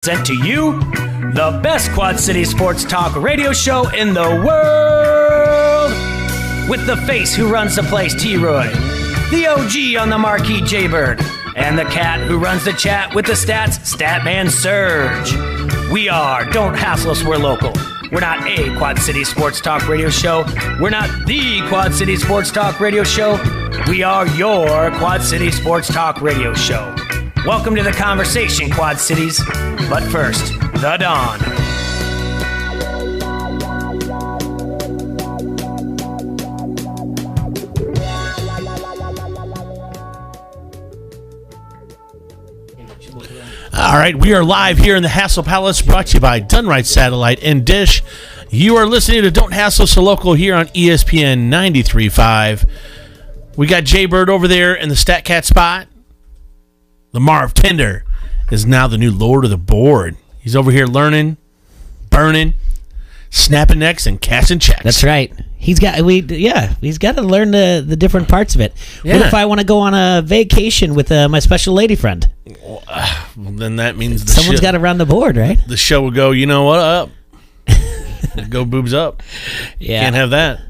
Present to you the best Quad City sports talk radio show in the world, with the face who runs the place, T-Roy, the OG on the marquee, Jaybird, and the cat who runs the chat with the stats, Statman Surge. We are Don't Hassle Us, We're Local. We're not a Quad City sports talk radio show. We're not the Quad City sports talk radio show. We are your Quad City sports talk radio show. Welcome to the conversation, Quad Cities. But first, the Dawn. All right, we are live here in the Hassle Palace, brought to you by Dunright Satellite and Dish. You are listening to Don't Hassle So Local here on ESPN 93.5. We got Jaybird over there in the Stat Cat spot. The Marv Tender is now the new lord of the board. He's over here learning, burning, snapping necks, and cashing checks. That's right. He's got to learn the different parts of it. Yeah. What if I want to go on a vacation with my special lady friend? Well, then that means Someone's got to run the board, right? The show will go, you know what, up. Go boobs up. Yeah. Can't have that.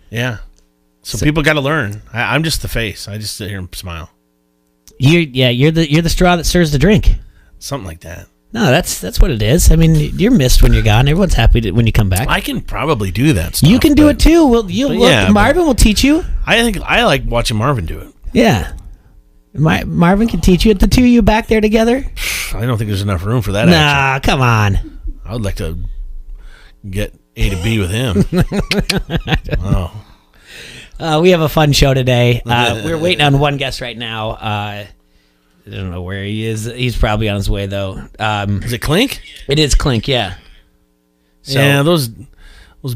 Yeah. So people got to learn. I'm just the face. I just sit here and smile. You're the straw that stirs the drink. Something like that. No, that's what it is. I mean, you're missed when you're gone. Everyone's happy when you come back. I can probably do that stuff. You can do it too. Marvin will teach you. I think I like watching Marvin do it. Yeah. Marvin can teach you. The two of you back there together? I don't think there's enough room for that. Nah, come on. I would like to get A to B with him. We have a fun show today. We're waiting on one guest right now. I don't know where he is. He's probably on his way, though. Is it Clink? It is Clink, yeah. So, yeah, those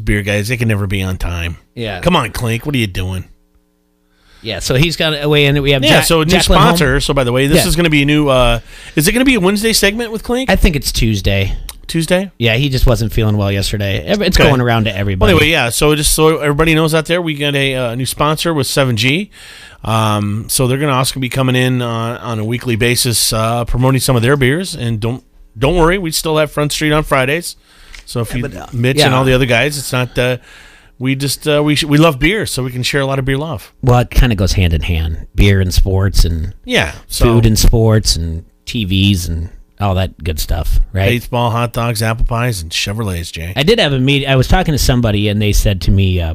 beer guys, they can never be on time. Yeah. Come on, Clink. What are you doing? Yeah, so he's got a way in. We have so a new sponsor. Home. So, by the way, this is going to be a new... is it going to be a Wednesday segment with Clink? I think it's Tuesday. Tuesday? Yeah, he just wasn't feeling well yesterday. It's going around to everybody. Well, anyway, yeah, so just so everybody knows out there, we got a new sponsor with 7G. So they're going to also be coming in on a weekly basis promoting some of their beers. And don't worry, we still have Front Street on Fridays. So if Mitch and all the other guys, it's not... we love beer, so we can share a lot of beer love. Well, it kind of goes hand in hand. Beer and sports and food and sports and TVs and all that good stuff, right? Baseball, hot dogs, apple pies, and Chevrolets, Jay. I did have a meeting. I was talking to somebody, and they said to me, I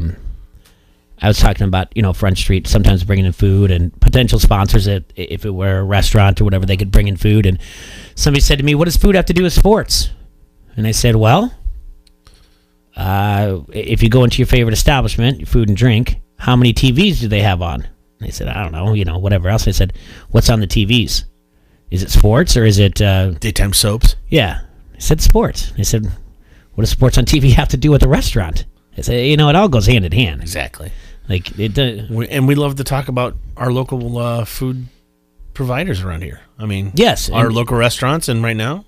was talking about, Front Street sometimes bringing in food and potential sponsors. If it were a restaurant or whatever, they could bring in food. And somebody said to me, what does food have to do with sports? And I said, well, if you go into your favorite establishment, your food and drink, how many TVs do they have on? And they said, I don't know, whatever else. I said, what's on the TVs? Is it sports or is it... daytime soaps? Yeah. I said sports. I said, what does sports on TV have to do with the restaurant? I said, it all goes hand in hand. Exactly. Like it. And we love to talk about our local food providers around here. I mean, yes, our local restaurants, and right now,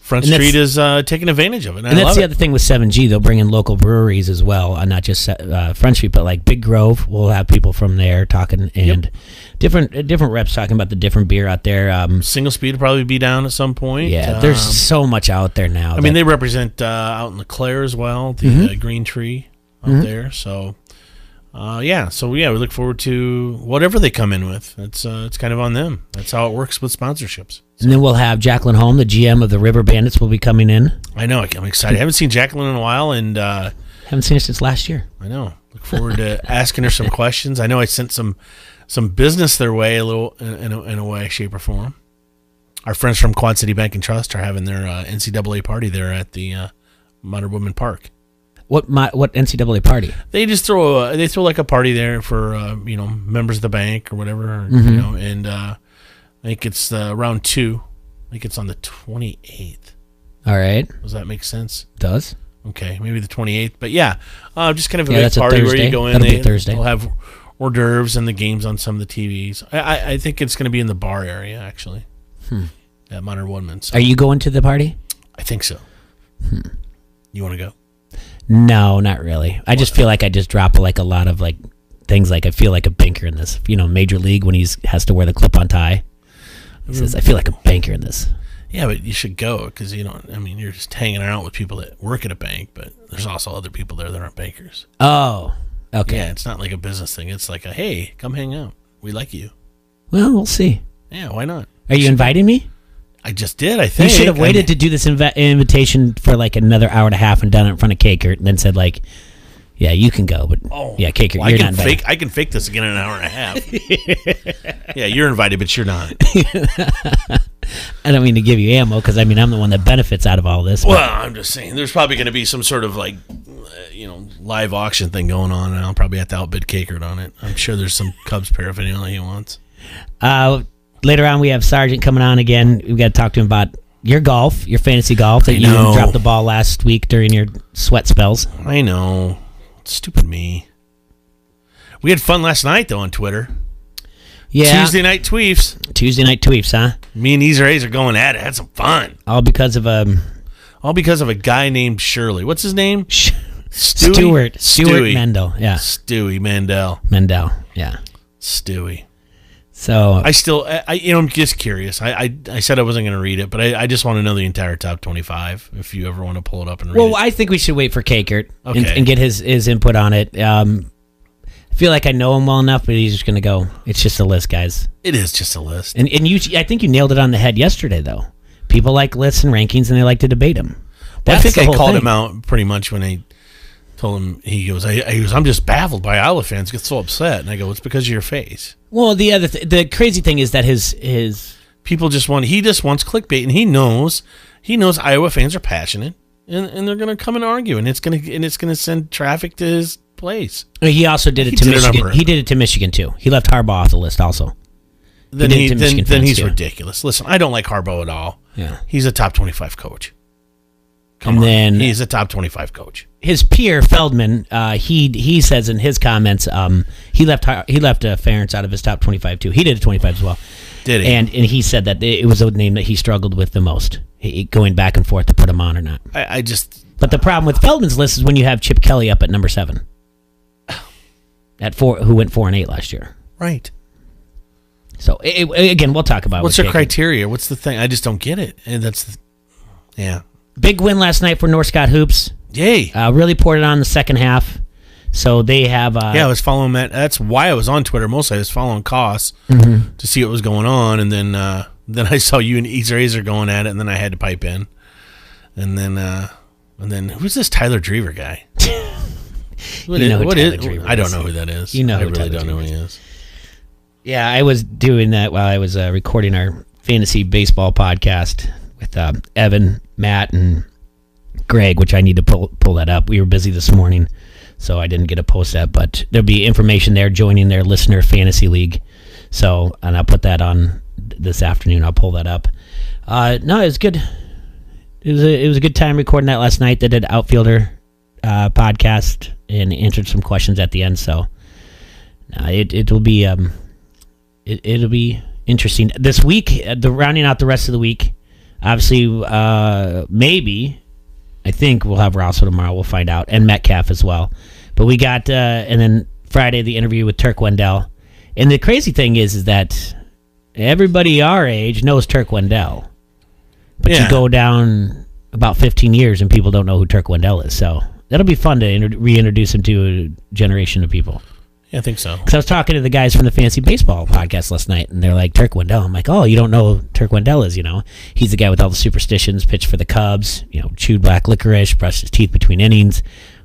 Front Street is taking advantage of it. And that's the other thing with 7G. They'll bring in local breweries as well, not just Front Street, but like Big Grove. We'll have people from there talking, and different reps talking about the different beer out there. Single Speed will probably be down at some point. Yeah, there's so much out there now. I mean, they represent out in LeClaire as well, the Green Tree up there. So, we look forward to whatever they come in with. It's kind of on them. That's how it works with sponsorships. So. And then we'll have Jacqueline Holm, the GM of the River Bandits, will be coming in. I know. I'm excited. I haven't seen Jacqueline in a while, and haven't seen her since last year. I know. Look forward to asking her some questions. I know I sent some business their way a little in a way, shape, or form. Our friends from Quad City Bank and Trust are having their NCAA party there at the Modern Women Park. What NCAA party? They just throw like a party there for members of the bank or whatever, and I think it's round 2. I think it's on the 28th. All right. Does that make sense? Does. Okay, maybe the 28th, but just kind of a big party where you go in. That'll be Thursday. They'll have hors d'oeuvres and the games on some of the TVs. I think it's going to be in the bar area actually. At Modern Woodman. So. Are you going to the party? I think so. You want to go? No, not really. I just feel like I just drop like a lot of like things. Like I feel like a banker in this. Major League when he has to wear the clip-on tie. He says, "I feel like a banker in this." Yeah, but you should go because you don't. I mean, you're just hanging out with people that work at a bank, but there's also other people there that aren't bankers. Oh, okay. Yeah, it's not like a business thing. It's like hey, come hang out. We like you. Well, we'll see. Yeah, why not? Are you inviting me? I just did. I think You should have waited to do this invitation for like another hour and a half and done it in front of Kakert, and then said like, "Yeah, you can go." But yeah, Kakert, well, you're not invited. I can fake this again in an hour and a half. Yeah, you're invited, but you're not. I don't mean to give you ammo because I mean I'm the one that benefits out of all this. Well, I'm just saying there's probably going to be some sort of like, live auction thing going on, and I'll probably have to outbid Kakert on it. I'm sure there's some Cubs paraphernalia he wants. Later on, we have Sargent coming on again. We've got to talk to him about your fantasy golf that you dropped the ball last week during your sweat spells. I know. Stupid me. We had fun last night, though, on Twitter. Yeah. Tuesday night tweets, huh? Me and Easer A's are going at it. Had some fun. All because of a guy named Shirley. What's his name? Stuart Mendel. Yeah. Stewie Mandel. Yeah. Stewie. So I'm just curious. I said I wasn't going to read it, but I just want to know the entire top 25. If you ever want to pull it up and read it. Well, I think we should wait for Kakert okay. and get his input on it. I feel like I know him well enough, but he's just going to go. It's just a list, guys. It is just a list. And I think you nailed it on the head yesterday, though. People like lists and rankings, and they like to debate them. Well, I think I called him out pretty much when I told him. He goes, I'm just baffled by Isla fans get so upset, and I go, it's because of your face. Well, the crazy thing is that his people he just wants clickbait, and he knows Iowa fans are passionate, and they're going to come and argue, and it's going to send traffic to his place. He also did it to Michigan. He did it to Michigan too. He left Harbaugh off the list also. Then he's ridiculous. Listen, I don't like Harbaugh at all. Yeah, he's a top 25 coach. Then he's a top 25 coach. His peer Feldman, he says in his comments, he left Ferentz out of his top 25 too. He did a 25 as well. Did he? And he said that it was a name that he struggled with the most, going back and forth to put him on or not. But the problem with Feldman's list is when you have Chip Kelly up at number 7, who went 4-8 last year. Right. So again, we'll talk about what's their criteria. What's the thing? I just don't get it. And yeah. Big win last night for North Scott Hoops. Yay! Really poured it on in the second half. So they have. I was following that. That's why I was on Twitter mostly. I was following Koss to see what was going on, and then I saw you and Easer Azer going at it, and then I had to pipe in, and then who's this Tyler Drever guy? I don't know who that is. You know, I really don't know who he is. Yeah, I was doing that while I was recording our fantasy baseball podcast with Evan, Matt, and Greg, which I need to pull that up. We were busy this morning, so I didn't get to post that, but there'll be information there joining their listener fantasy league. So, and I'll put that on this afternoon. I'll pull that up. No, it was good. It was a good time recording that last night. They did Outfielder podcast and answered some questions at the end. So it'll be it'll be interesting this week. Rounding out the rest of the week. Obviously, maybe I think we'll have Rosso tomorrow. We'll find out, and Metcalf as well. But we got and then Friday the interview with Turk Wendell. And the crazy thing is that everybody our age knows Turk Wendell. But you go down about 15 years and people don't know who Turk Wendell is. So that'll be fun to reintroduce him to a generation of people. Yeah, I think so. Because I was talking to the guys from the Fantasy Baseball podcast last night, and they're like, Turk Wendell. I'm like, oh, you don't know who Turk Wendell is, He's the guy with all the superstitions, pitched for the Cubs, chewed black licorice, brushed his teeth between innings,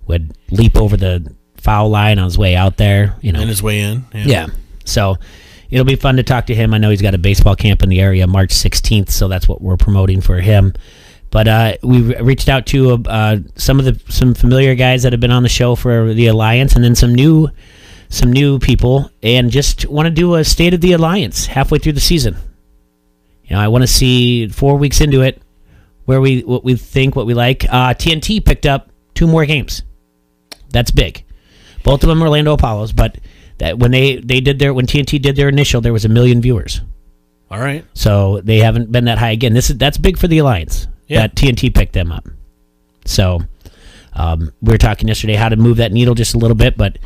would leap over the foul line on his way out there, And his way in. Yeah. So it'll be fun to talk to him. I know he's got a baseball camp in the area March 16th, so that's what we're promoting for him. But we reached out to some familiar guys that have been on the show for the Alliance, and then some new people, and just want to do a State of the Alliance halfway through the season. I want to see 4 weeks into it what we think, what we like. TNT picked up 2 more games. That's big. Both of them Orlando Apollos, but that when TNT did their initial, there was 1 million viewers. All right. So they haven't been that high again. That's big for the Alliance. Yeah. That TNT picked them up. So we were talking yesterday how to move that needle just a little bit, but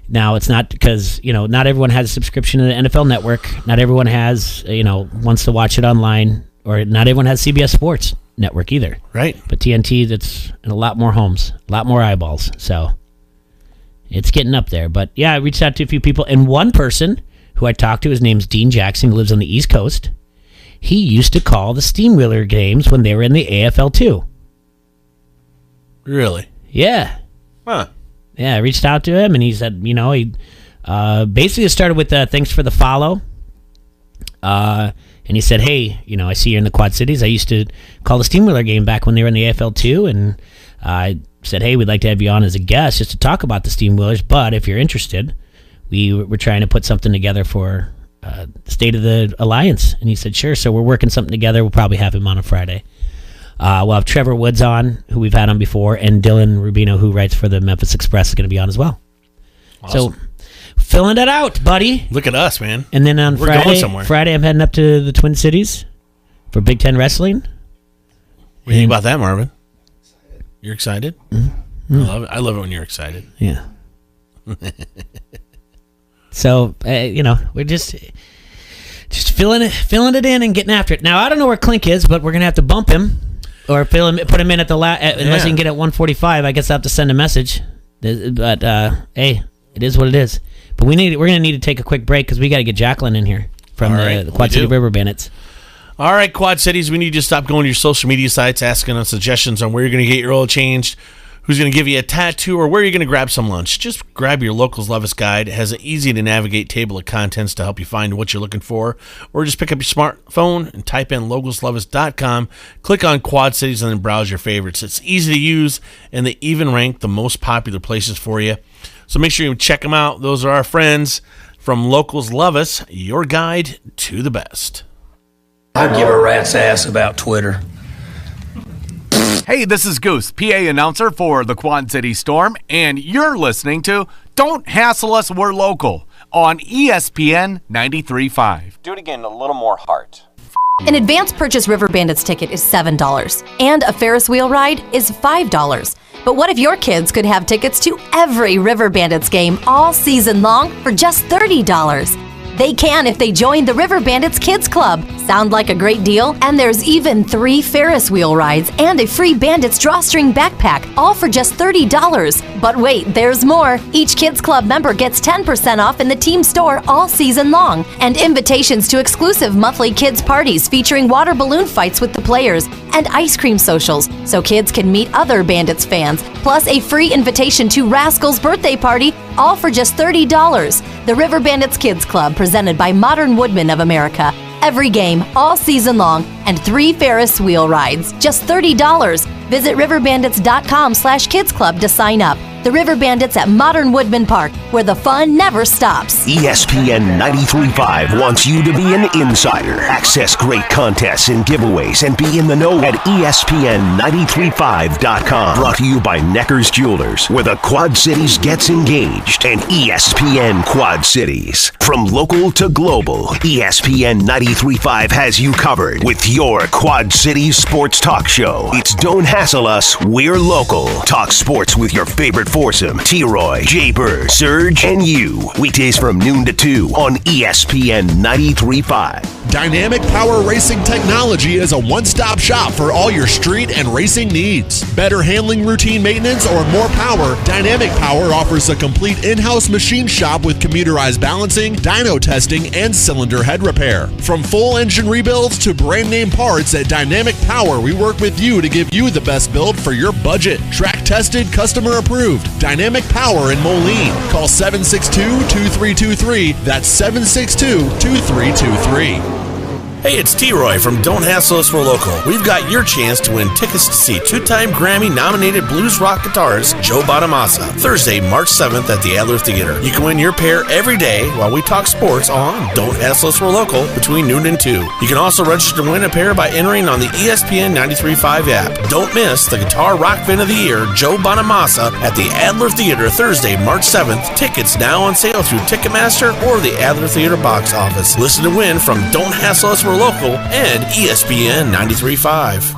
now it's not because, not everyone has a subscription to the NFL Network. Not everyone has, wants to watch it online. or not everyone has CBS Sports Network either. Right. But TNT, that's in a lot more homes, a lot more eyeballs. So it's getting up there. But yeah, I reached out to a few people, and one person who I talked to, his name's Dean Jackson, who lives on the East Coast. He used to call the Steamwheeler games when they were in the AFL2. Really? Yeah. Huh. Yeah, I reached out to him, and he said, he basically started with thanks for the follow. And he said, hey, I see you're in the Quad Cities. I used to call the Steamwheeler game back when they were in the AFL2, and I said, hey, we'd like to have you on as a guest just to talk about the Steamwheelers, but if you're interested, we're trying to put something together for the State of the Alliance. And he said, sure. So we're working something together. We'll probably have him on a Friday. We'll have Trevor Woods on, who we've had on before, and Dylan Rubino, who writes for the Memphis Express, is going to be on as well. Awesome. So filling it out, buddy. Look at us, man. And then on We're going somewhere. Friday, I'm heading up to the Twin Cities for Big Ten Wrestling. What do you think about that, Marvin? You're excited? Mm-hmm. I love it. I love it when you're excited. Yeah. So, we're just filling it in and getting after it. Now, I don't know where Clink is, but we're going to have to bump him or put him in at the unless he can get at 145. I guess I'll have to send a message. But, hey, it is what it is. But we're going to need to take a quick break because we got to get Jacqueline in here from the Quad City River Bandits. All right, Quad Cities, we need you to stop going to your social media sites asking us suggestions on where you're going to get your oil changed, who's going to give you a tattoo, or where you're going to grab some lunch. Just grab your Locals Love Us guide. It has an easy-to-navigate table of contents to help you find what you're looking for, or just pick up your smartphone and type in localsloveus.com, click on Quad Cities, and then browse your favorites. It's easy to use, and they even rank the most popular places for you. So make sure you check them out. Those are our friends from Locals Love Us, your guide to the best. I give a rat's ass about Twitter. Hey, this is Goose, PA announcer for the Quad City Storm, and you're listening to Don't Hassle Us, We're Local on ESPN 93.5. Do it again, a little more heart. An advance purchase River Bandits ticket is $7, and a Ferris wheel ride is $5. But what if your kids could have tickets to every River Bandits game all season long for just $30? They can if they join the River Bandits Kids Club. Sound like a great deal? And there's even 3 Ferris wheel rides and a free Bandits drawstring backpack, all for just $30. But wait, there's more. Each Kids Club member gets 10% off in the team store all season long, and invitations to exclusive monthly kids parties featuring water balloon fights with the players and ice cream socials, so kids can meet other Bandits fans, plus a free invitation to Rascal's birthday party, all for just $30. The River Bandits Kids Club, presented by Modern Woodmen of America. Every game, all season long, and 3 Ferris wheel rides, just $30. Visit riverbandits.com/kids club to sign up. The River Bandits at Modern Woodman Park, where the fun never stops. ESPN 93.5 wants you to be an insider. Access great contests and giveaways and be in the know at ESPN935.com. Brought to you by Necker's Jewelers, where the Quad Cities gets engaged, and ESPN Quad Cities. From local to global, ESPN 93.5 has you covered with your Quad Cities sports talk show. It's Don't Hassle Us, We're Local. Talk sports with your favorite foursome, T-Roy, Jay-Bird, Surge, and you. Weekdays from noon to 2 on ESPN 93.5. Dynamic Power Racing Technology is a one-stop shop for all your street and racing needs. Better handling, routine maintenance, or more power, Dynamic Power offers a complete in-house machine shop with computerized balancing, dyno testing, and cylinder head repair. From full engine rebuilds to brand-name parts, at Dynamic Power, we work with you to give you the best build for your budget. Track-tested, customer-approved. Dynamic Power in Moline. Call 762-2323. That's 762-2323. Hey, it's T-Roy from Don't Hassle Us, We're Local. We've got your chance to win tickets to see 2-time Grammy-nominated blues rock guitarist Joe Bonamassa, Thursday, March 7th at the Adler Theater. You can win your pair every day while we talk sports on Don't Hassle Us, We're Local between noon and 2. You can also register to win a pair by entering on the ESPN 93.5 app. Don't miss the Guitar Rock Fan of the Year, Joe Bonamassa, at the Adler Theater Thursday, March 7th. Tickets now on sale through Ticketmaster or the Adler Theater box office. Listen to win from Don't Hassle Us, We're Local and ESPN 93.5.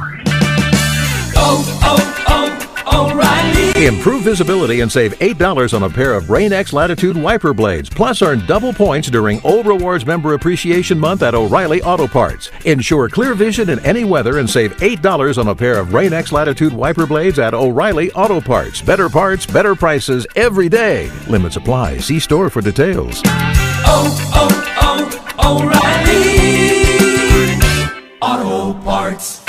O'Reilly. Improve visibility and save $8 on a pair of Rain-X Latitude wiper blades. Plus, earn double points during Old Rewards Member Appreciation Month at O'Reilly Auto Parts. Ensure clear vision in any weather and save $8 on a pair of Rain-X Latitude wiper blades at O'Reilly Auto Parts. Better parts, better prices every day. Limits apply. See store for details. O'Reilly Auto Parts.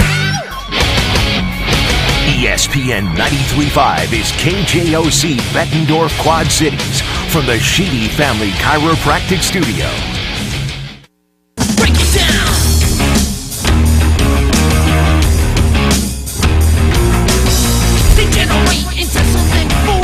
ESPN 93.5 is KJOC Bettendorf Quad Cities from the Sheedy Family Chiropractic Studio. Break it down. Degenerate into something fool.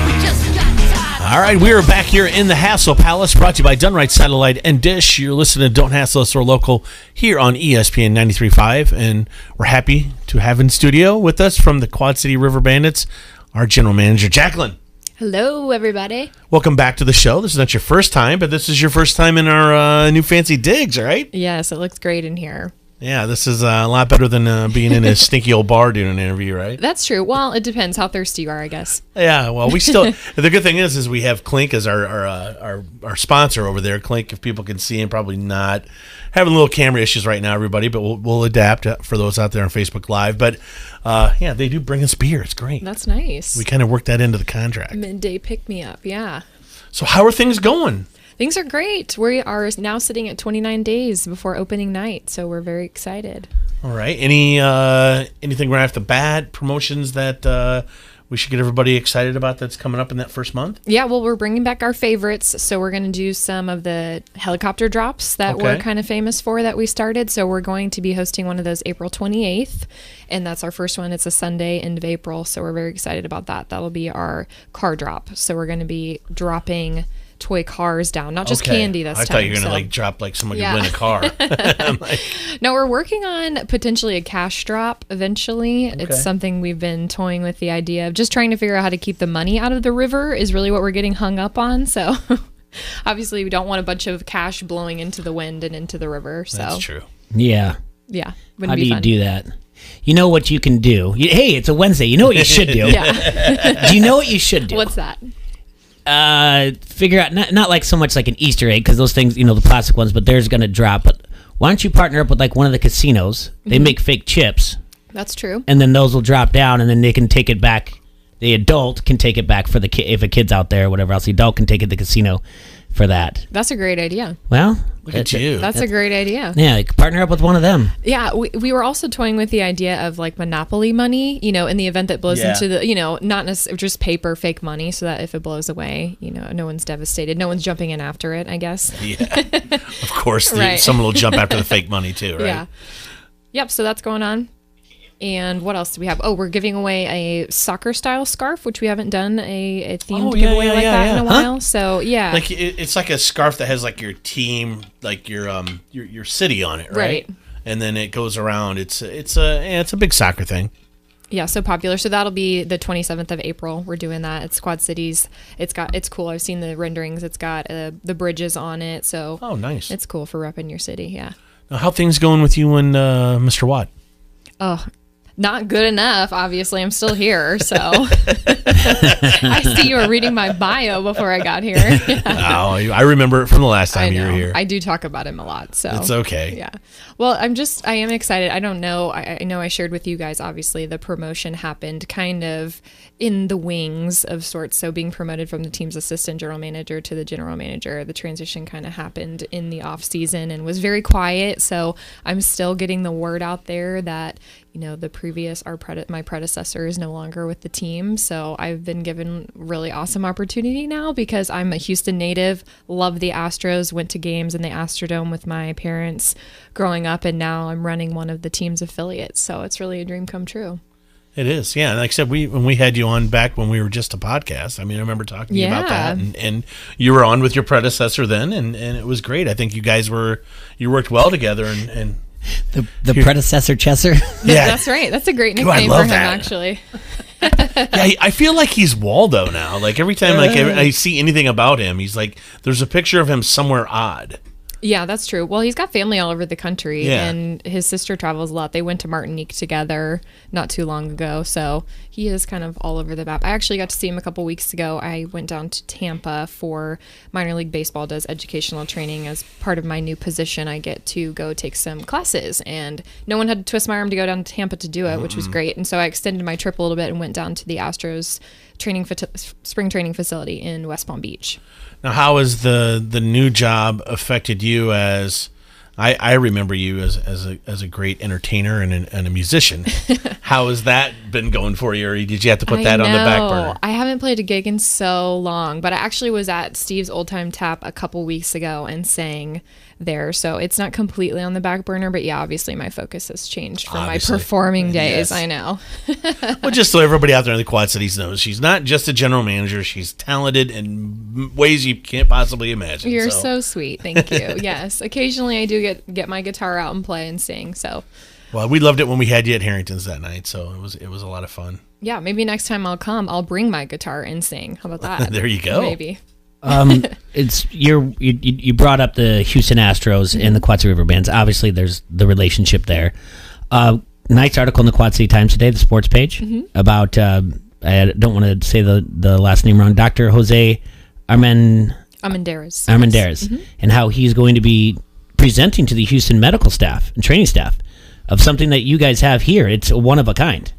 We just got tired. All right, we are back here in the Hassle Palace, brought to you by Dunright Satellite and Dish. You're listening to Don't Hassle Us or Local here on ESPN 93.5, and we're happy to have in studio with us from the Quad City River Bandits, our general manager, Jacqueline. Hello, everybody. Welcome back to the show. This is not your first time, but this is your first time in our new fancy digs, right? Yes, it looks great in here. Yeah, this is a lot better than being in a stinky old bar doing an interview, right? That's true. Well, it depends how thirsty you are, I guess. Yeah, well, we still. The good thing is we have Clink as our sponsor over there. Clink, if people can see him, probably not having little camera issues right now, everybody, but we'll adapt for those out there on Facebook Live. But yeah, they do bring us beer. It's great. That's nice. We kind of worked that into the contract. Midday pick me up, yeah. So how are things going? Things are great. We are now sitting at 29 days before opening night, so we're very excited. All right. Anything right off the bat, promotions that we should get everybody excited about that's coming up in that first month? Yeah, well, we're bringing back our favorites, so we're going to do some of the helicopter drops that we're kind of famous for that we started. So we're going to be hosting one of those April 28th, and that's our first one. It's a Sunday, end of April, so we're very excited about that. That'll be our car drop. So we're going to be dropping toy cars down, not just candy this time. I thought you were going to drop someone could win a car. No, we're working on potentially a cash drop eventually. It's something we've been toying with, the idea of just trying to figure out how to keep the money out of the river is really what we're getting hung up on. So obviously we don't want a bunch of cash blowing into the wind and into the river. So that's true. Yeah. Yeah. How do you do that? You know what you can do. Hey, it's a Wednesday. You know what you should do. Yeah. Do you know what you should do? What's that? Figure out not like so much like an Easter egg, because those things, the plastic ones, but theirs gonna drop. But why don't you partner up with one of the casinos? They make fake chips. That's true. And then those will drop down, and then they can take it back. The adult can take it back for the kid if a kid's out there or whatever else. The adult can take it to the casino for that. That's a great idea. Well, look at you. That's a great idea. Yeah, partner up with one of them. Yeah, we were also toying with the idea of Monopoly money, in the event that blows into the, not necessarily just paper, fake money, so that if it blows away, no one's devastated. No one's jumping in after it, I guess. Yeah, of course. Right. Someone will jump after the fake money too, right? Yeah. Yep, so that's going on. And what else do we have? Oh, we're giving away a soccer-style scarf, which we haven't done a themed giveaway like that in a while. Huh? So, yeah. It's like a scarf that has your team, your city on it, right? And then it goes around. It's a big soccer thing. Yeah, so popular. So that'll be the 27th of April. We're doing that. It's Quad Cities. It's cool. I've seen the renderings. It's got the bridges on it. So nice. It's cool for repping your city. Yeah. Now, how things going with you and Mr. Watt? Oh, not good enough. Obviously, I'm still here. So I see you were reading my bio before I got here. Oh, I remember it from the last time you were here. I do talk about him a lot. So it's okay. Yeah. Well, I am excited. I don't know. I know I shared with you guys, obviously, the promotion happened kind of in the wings of sorts. So being promoted from the team's assistant general manager to the general manager, the transition kind of happened in the off season and was very quiet. So I'm still getting the word out there that, my predecessor is no longer with the team. So I've been given really awesome opportunity now because I'm a Houston native, love the Astros, went to games in the Astrodome with my parents growing up, and now I'm running one of the team's affiliates. So it's really a dream come true. It is, yeah. Like I said, when we had you on back when we were just a podcast, I remember talking to you about that, and you were on with your predecessor then, and it was great. I think you guys worked well together, and the predecessor Chesser. Yeah, that's right. That's a great nickname for him, actually. Yeah, I feel like he's Waldo now. Like every time I see anything about him, he's like, there's a picture of him somewhere odd. Yeah, that's true. Well, he's got family all over the country, Yeah. and his sister travels a lot. They went to Martinique together not too long ago, so he is kind of all over the map. I actually got to see him a couple weeks ago. I went down to Tampa for minor league baseball does educational training. As part of my new position, I get to go take some classes, and no one had to twist my arm to go down to Tampa to do it, which was great. And so I extended my trip a little bit and went down to the Astros spring training facility in West Palm Beach. Now, how has the new job affected you? As I remember you as a great entertainer and a musician. How has that been going for you, or did you have to put that on the back burner? I haven't played a gig in so long, but I actually was at Steve's Old Time Tap a couple weeks ago and sang there, so it's not completely on the back burner, but yeah, obviously my focus has changed from Obviously. my performing days. Yes. I know. Well, just so everybody out there in the Quad Cities knows, she's not just a general manager. She's talented in ways you can't possibly imagine. You're so sweet. Thank you. Yes, occasionally I do get my guitar out and play and sing. So, well, we loved it when we had you at Harrington's that night, so it was a lot of fun. yeah, maybe next time I'll come, I'll bring my guitar and sing. How about that? There you go. Maybe. You brought up the Houston Astros and the Quad City River Bands. Obviously, there's the relationship there. Nice article in the Quad City Times today, the sports page, about I don't want to say the last name wrong, Dr. Jose Armendariz, and how he's going to be presenting to the Houston medical staff and training staff of something that you guys have here. It's one of a kind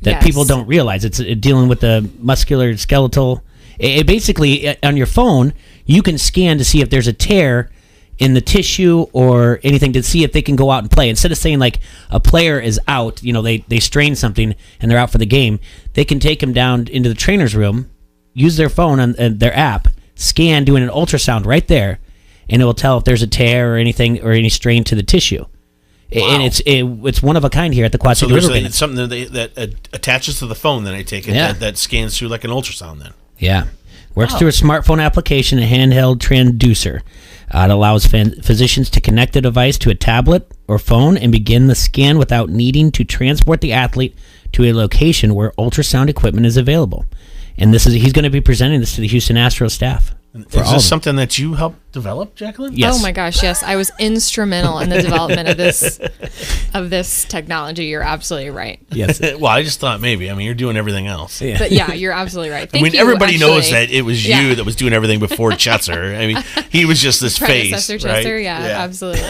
that Yes. people don't realize. It's dealing with the muscular skeletal. It basically, on your phone, you can scan to see if there's a tear in the tissue or anything to see if they can go out and play. Instead of saying like a player is out, they strain something and they're out for the game, they can take them down into the trainer's room, use their phone and their app, scan, doing an ultrasound right there, and it will tell if there's a tear or anything or any strain to the tissue. Wow. And it's one of a kind here at the Quad City River Band. It's something that attaches to the phone. Then I take it that scans through like an ultrasound. Then Works through a smartphone application, a handheld transducer. It allows physicians to connect the device to a tablet or phone and begin the scan without needing to transport the athlete to a location where ultrasound equipment is available. And he's going to be presenting this to the Houston Astros staff. Is this something that you helped develop, Jacqueline? Yes. Oh my gosh, yes. I was instrumental in the development of this technology. You're absolutely right. Yes. Well, I just thought maybe. I mean, you're doing everything else. Yeah. But yeah, you're absolutely right. Thank you, everybody actually. knows that it was you that was doing everything before Chesser. I mean, he was just this face, Predecessor right? Chesser, yeah, absolutely.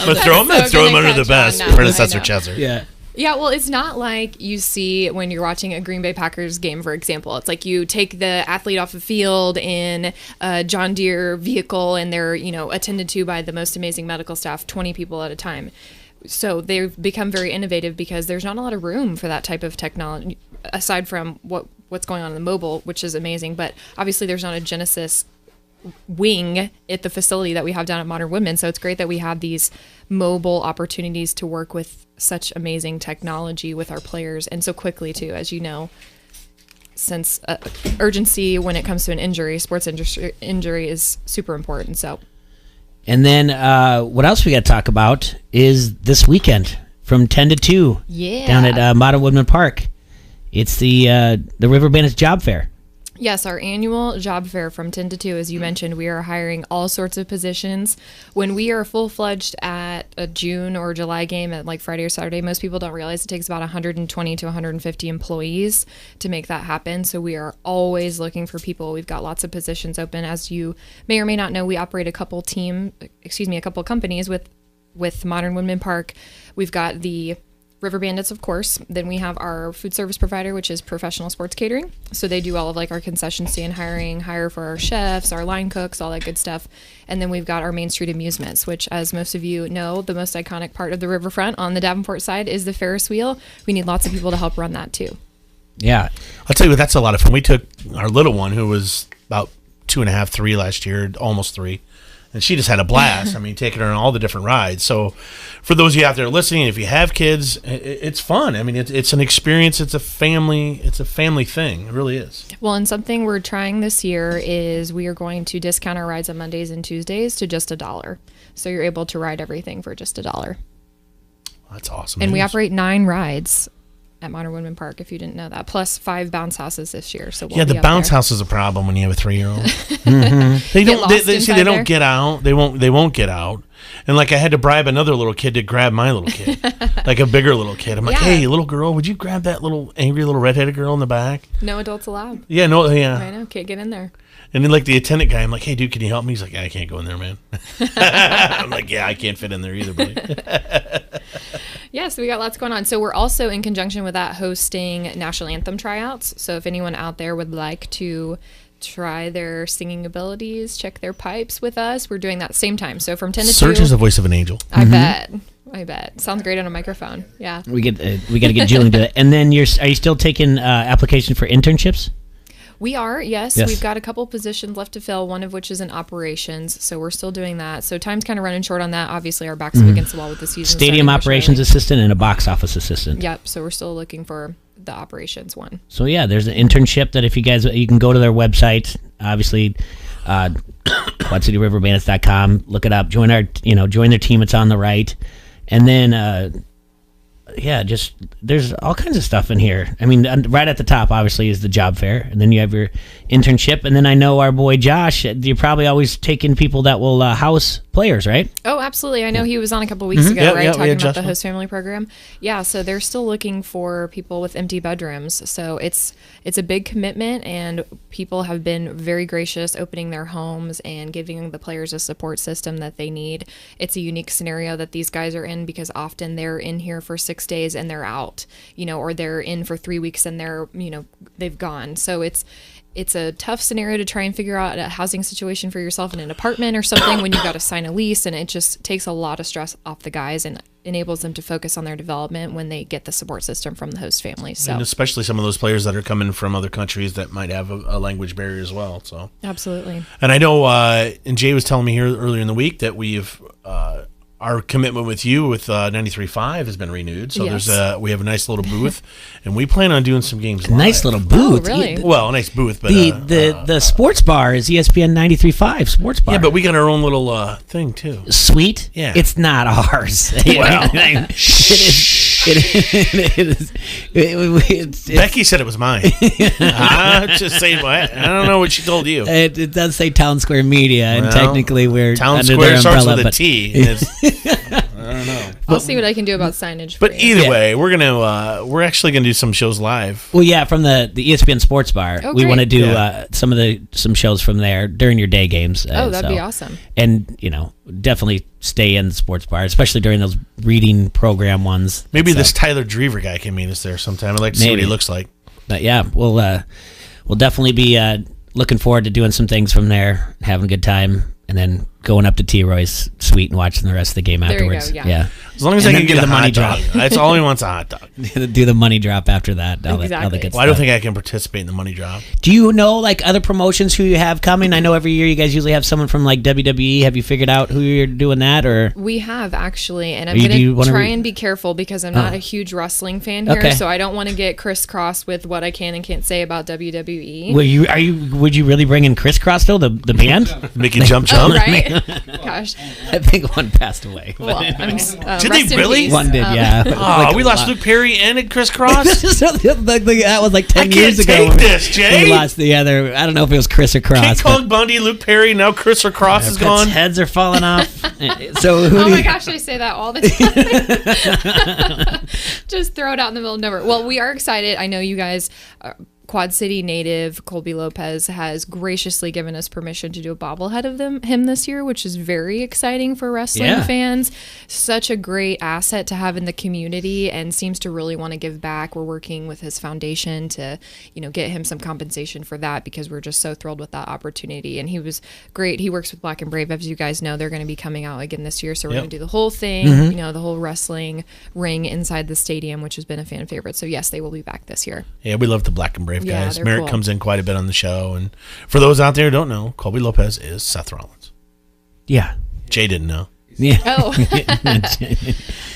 But throw him under the bus. Predecessor Chesser. Yeah. Yeah, well, it's not like you see when you're watching a Green Bay Packers game, for example. It's like you take the athlete off the field in a John Deere vehicle and they're, attended to by the most amazing medical staff, 20 people at a time. So they've become very innovative because there's not a lot of room for that type of technology, aside from what's going on in the mobile, which is amazing. But obviously there's not a Genesis wing at the facility that we have down at Modern Woodman. So it's great that we have these mobile opportunities to work with such amazing technology with our players, and so quickly too, as you know, since urgency when it comes to an injury, sports injury is super important. So, and then what else we got to talk about is this weekend from 10 to 2 down at Modern Woodman Park. It's the River Bandits Job Fair. Yes, our annual job fair from 10 to 2, as you mentioned, we are hiring all sorts of positions. When we are full-fledged at a June or July game at like Friday or Saturday, most people don't realize it takes about 120 to 150 employees to make that happen. So we are always looking for people. We've got lots of positions open. As you may or may not know, we operate a couple companies with Modern Woodman Park. We've got the River Bandits, of course. Then we have our food service provider, which is Professional Sports Catering. So they do all of like our concession stand hire for our chefs, our line cooks, all that good stuff. And then we've got our Main Street Amusements, which, as most of you know, the most iconic part of the riverfront on the Davenport side is the Ferris wheel. We need lots of people to help run that too. Yeah. I'll tell you what, that's a lot of fun. We took our little one, who was about 2.5, 3 last year, almost 3. And she just had a blast. I mean, taking her on all the different rides. So for those of you out there listening, if you have kids, it's fun. I mean, it's an experience. It's a family thing. It really is. Well, and something we're trying this year is we are going to discount our rides on Mondays and Tuesdays to just $1. So you're able to ride everything for just $1. That's awesome. And we operate 9 rides at Modern Woodman Park, if you didn't know that. Plus 5 bounce houses this year. So we'll Yeah, be the up bounce there. house is a problem when you have a 3-year-old. They don't. They don't get out. They won't get out. And like I had to bribe another little kid to grab my little kid, like a bigger little kid. I'm like, Yeah. hey, little girl, would you grab that little angry little redheaded girl in the back? No adults allowed. Yeah, no, yeah. I know, can't get in there. And then like the attendant guy, I'm like, hey, dude, can you help me? He's like, yeah, I can't go in there, man. I'm like, yeah, I can't fit in there either, buddy. Yeah, so we got lots going on. So we're also in conjunction with that hosting national anthem tryouts. So if anyone out there would like to try their singing abilities, check their pipes with us, we're doing that at the same time. So from 10 to 2. Serge is the voice of an angel. I bet. Sounds great on a microphone. Yeah. We got to get Julie to it. And then are you still taking application for internships? We are, yes. We've got a couple positions left to fill, one of which is in operations. So we're still doing that. So time's kind of running short on that. Obviously, our backs up against the wall with the season. Stadium operations assistant and a box office assistant. Yep. So we're still looking for the operations one. So yeah, there's an internship that if you can go to their website, obviously, QuadCityRiverBandits.com, look it up, join their team. It's on the right. And then, just there's all kinds of stuff in here. I mean, right at the top, obviously, is the job fair, and then you have your internship, and then I know our boy Josh. You're probably always taking people that will house players, right? Oh, absolutely. I know he was on a couple weeks ago, right? Talking about Josh the host family program. Yeah, so they're still looking for people with empty bedrooms. So it's a big commitment, and people have been very gracious opening their homes and giving the players a support system that they need. It's a unique scenario that these guys are in because often they're in here for 6 days and they're out, or they're in for 3 weeks and they've gone. So it's a tough scenario to try and figure out a housing situation for yourself in an apartment or something when you've got to sign a lease, and it just takes a lot of stress off the guys and enables them to focus on their development when they get the support system from the host family. So and especially some of those players that are coming from other countries that might have a language barrier as well. So absolutely. And I know, and Jay was telling me here earlier in the week that we've our commitment with you with 93.5 has been renewed. So Yes. we have a nice little booth, and we plan on doing some games live. Nice little booth. Oh, really? Well, a nice booth, but The sports bar is ESPN 93.5 sports bar. yeah, but we got our own little thing too. Suite? Yeah. It's not ours. Well, it's Becky said it was mine. I'm just saying, I don't know what she told you. It does say Town Square Media, and Well, technically we're Town under Square their starts umbrella. with a But T. and it's- I don't know. I'll see what I can do about signage. But for you. either way, we're actually gonna do some shows live. well, yeah, from the ESPN Sports Bar, Oh, we great. want to do Yeah. some shows from there during your day games. Oh, that'd be awesome. And definitely stay in the sports bar, especially during those reading program ones. Maybe So, this Tyler Drever guy can meet us there sometime. I'd like to see what he Maybe. looks like. But yeah, we'll definitely be looking forward to doing some things from there, having a good time, and then going up to T. Roy's suite and watching the rest of the game There you go, afterwards. yeah. As long as And I then can do get the a money hot dog. drop. That's all he wants, a hot dog. Do the money drop after that. All the Exactly. good Well, I don't stuff. think I can participate in the money drop. Do you know other promotions who you have coming? I know every year you guys usually have someone from WWE. Have you figured out who you're doing that or? We have actually, and I'm Do you going wanna to try re- and be careful because I'm not a huge wrestling fan here, Okay. so I don't want to get crisscrossed with what I can and can't say about WWE. Would you really bring in Chris Cross though, the band? Make you jump, Oh, jump. right? Gosh. I think one passed away. Well, Did they rest in really? peace. One did, yeah. Oh, we lost Luke Perry and Chris Cross. That was like 10 I years can't ago. take when this, we Jay. lost the other. I don't know if it was Chris or King Cross. Kong Bundy, Luke Perry, now Chris or Cross is gone. Heads are falling off. So who Oh do my you- gosh, I say that all the time. Just throw it out in the middle of nowhere. Well, we are excited. I know you guys, Quad City native Colby Lopez has graciously given us permission to do a bobblehead of him this year, which is very exciting for wrestling fans. Such a great asset to have in the community, and seems to really want to give back. We're working with his foundation to, get him some compensation for that because we're just so thrilled with that opportunity. And he was great. He works with Black and Brave, as you guys know. They're going to be coming out again this year, so we're going to do the whole thing. The whole wrestling ring inside the stadium, which has been a fan favorite. So yes, they will be back this year. Yeah, we love the Black and Brave Yeah, guys. they're Merritt cool. comes in quite a bit on the show. And for those out there who don't know, Colby Lopez is Seth Rollins. Yeah. Jay didn't know. Yeah. Oh,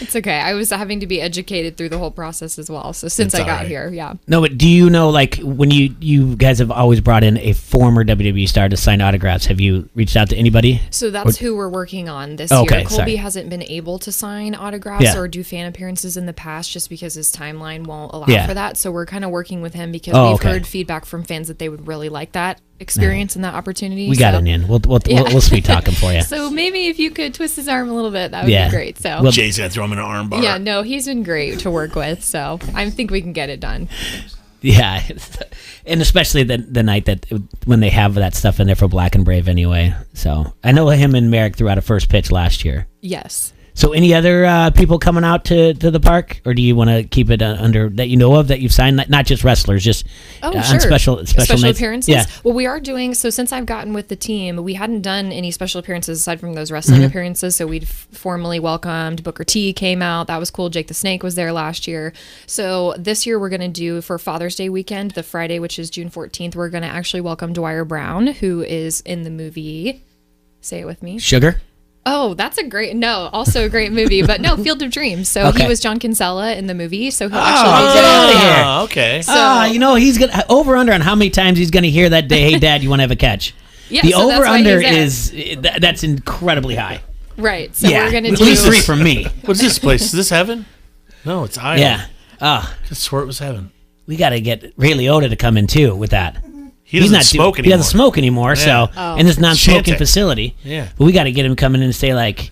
it's okay. I was having to be educated through the whole process as well. So since It's I got all right. here, yeah. No, but do you know, like, when you guys have always brought in a former WWE star to sign autographs, have you reached out to anybody? So that's who we're working on this Okay, year. Colby sorry. hasn't been able to sign autographs Yeah. or do fan appearances in the past just because his timeline won't allow Yeah. for that. So we're kind of working with him because Oh, we've okay. heard feedback from fans that they would really like that experience and that opportunity. We got so. it in. We'll Yeah. sweet talk him for you. So maybe if you could twist his arm a little bit, that would Yeah. be great. So Well, Jay's gonna throw him in an arm bar. yeah, no, he's been great to work with. So I think we can get it done. Yeah, and especially the night that when they have that stuff in there for Black and Brave anyway. So I know him and Merrick threw out a first pitch last year. Yes. So any other people coming out to the park, or do you want to keep it under that you know of that you've signed? Not just wrestlers, just Oh, on sure. special nights? appearances. Yeah. Well, we are doing so since I've gotten with the team. We hadn't done any special appearances aside from those wrestling Mm-hmm. appearances. So we'd formally welcomed Booker T came out. That was cool. Jake the Snake was there last year. So this year we're going to do for Father's Day weekend, the Friday, which is June 14th. We're going to actually welcome Dwyer Brown, who is in the movie. Say it with me. Sugar. Oh, that's also a great movie, but no, Field of Dreams. So Okay. he was John Kinsella in the movie. So he'll actually get out of here. Oh, okay. So- He's gonna over under on how many times he's gonna hear that day. Hey, Dad, you want to have a catch? Yeah, the so that's over why under he's is that's incredibly high. right. So we're going to at do least 3 from me. What's this place? Is this heaven? No, it's Iowa. Yeah. I swore it was heaven. We got to get Ray Liotta to come in too with that. He doesn't smoke He anymore. doesn't smoke anymore. So in this non-smoking Shantic. facility. Yeah. But we got to get him coming in and say like,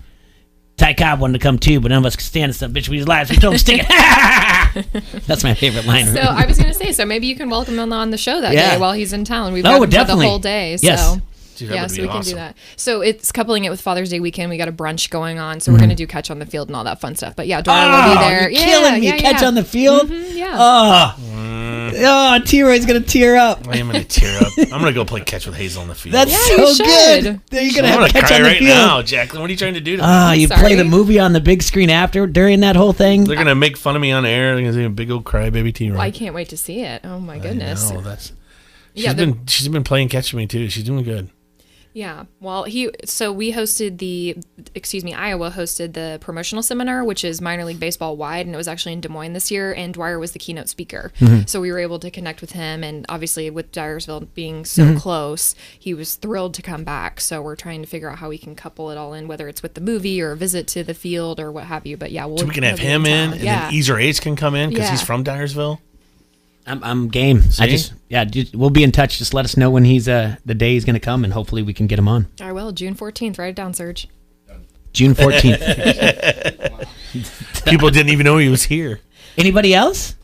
Ty Cobb wanted to come too, but none of us could stand this stuff. Bitch, we just lied. So we told him to stick it. That's my favorite line. So I was going to say, so maybe you can welcome him on the show that Yeah. day while he's in town. We've Oh, got him for the definitely. whole day. Yes. So Dude, that yeah, would so be we can awesome. do that. So it's coupling it with Father's Day weekend. We got a brunch going on, so we're going to do catch on the field and all that fun stuff. But yeah, Dora will be there. You're killing me. Catch on the field. Yeah. Oh, T-Roy's gonna tear up. I am gonna tear up. I'm gonna go play catch with Hazel on the field. That's Yeah, you so good. should. Then you're gonna I'm have gonna catch cry on the right field. now, Jacqueline. What are you trying to do to me? Ah, you Sorry. play the movie on the big screen after during that whole thing. They're gonna make fun of me on air. They're gonna say a big old crybaby T-Roy. I can't wait to see it. Oh my goodness. No, that's. Yeah, She's been playing catch with me too. She's doing good. Yeah. Well, we hosted Iowa hosted the promotional seminar, which is minor league baseball wide, and it was actually in Des Moines this year, and Dwyer was the keynote speaker. So we were able to connect with him, and obviously with Dyersville being so close, he was thrilled to come back. So we're trying to figure out how we can couple it all in, whether it's with the movie or a visit to the field or what have you. But yeah, So we can have him in, and then Easer Ace can come in because he's from Dyersville. I'm game. We'll be in touch. Just let us know when he's the day he's gonna come, and hopefully we can get him on. I will. June 14th. Write it down, Serge. June 14th. People didn't even know he was here. Anybody else?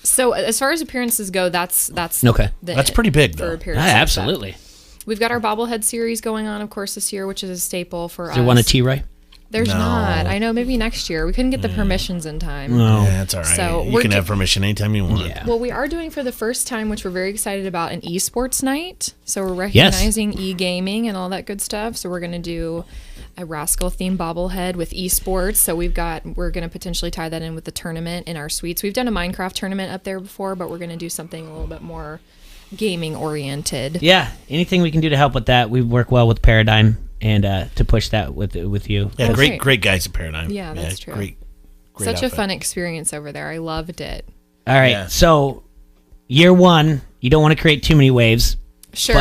So as far as appearances go, that's Okay. That's pretty big, for though. appearances. Absolutely. We've got our bobblehead series going on, of course, this year, which is a staple for Is us. there one at T-Roy? There's No. not. I know. Maybe next year. We couldn't get the permissions in time. No. Yeah, that's all right. So you we're can ju- have permission anytime you want. Yeah. Well, we are doing for the first time, which we're very excited about, an esports night. So we're recognizing e-gaming and all that good stuff. So we're going to do a Rascal themed bobblehead with esports. So we're going to potentially tie that in with the tournament in our suites. We've done a Minecraft tournament up there before, but we're going to do something a little bit more gaming oriented. Yeah. Anything we can do to help with that, we work well with Paradigm and to push that with you. Yeah, Oh, great great. guys at Paradigm. Yeah, that's true. Great Such outfit. a fun experience over there. I loved it. All right. Yeah. So year one, you don't want to create too many waves. Sure.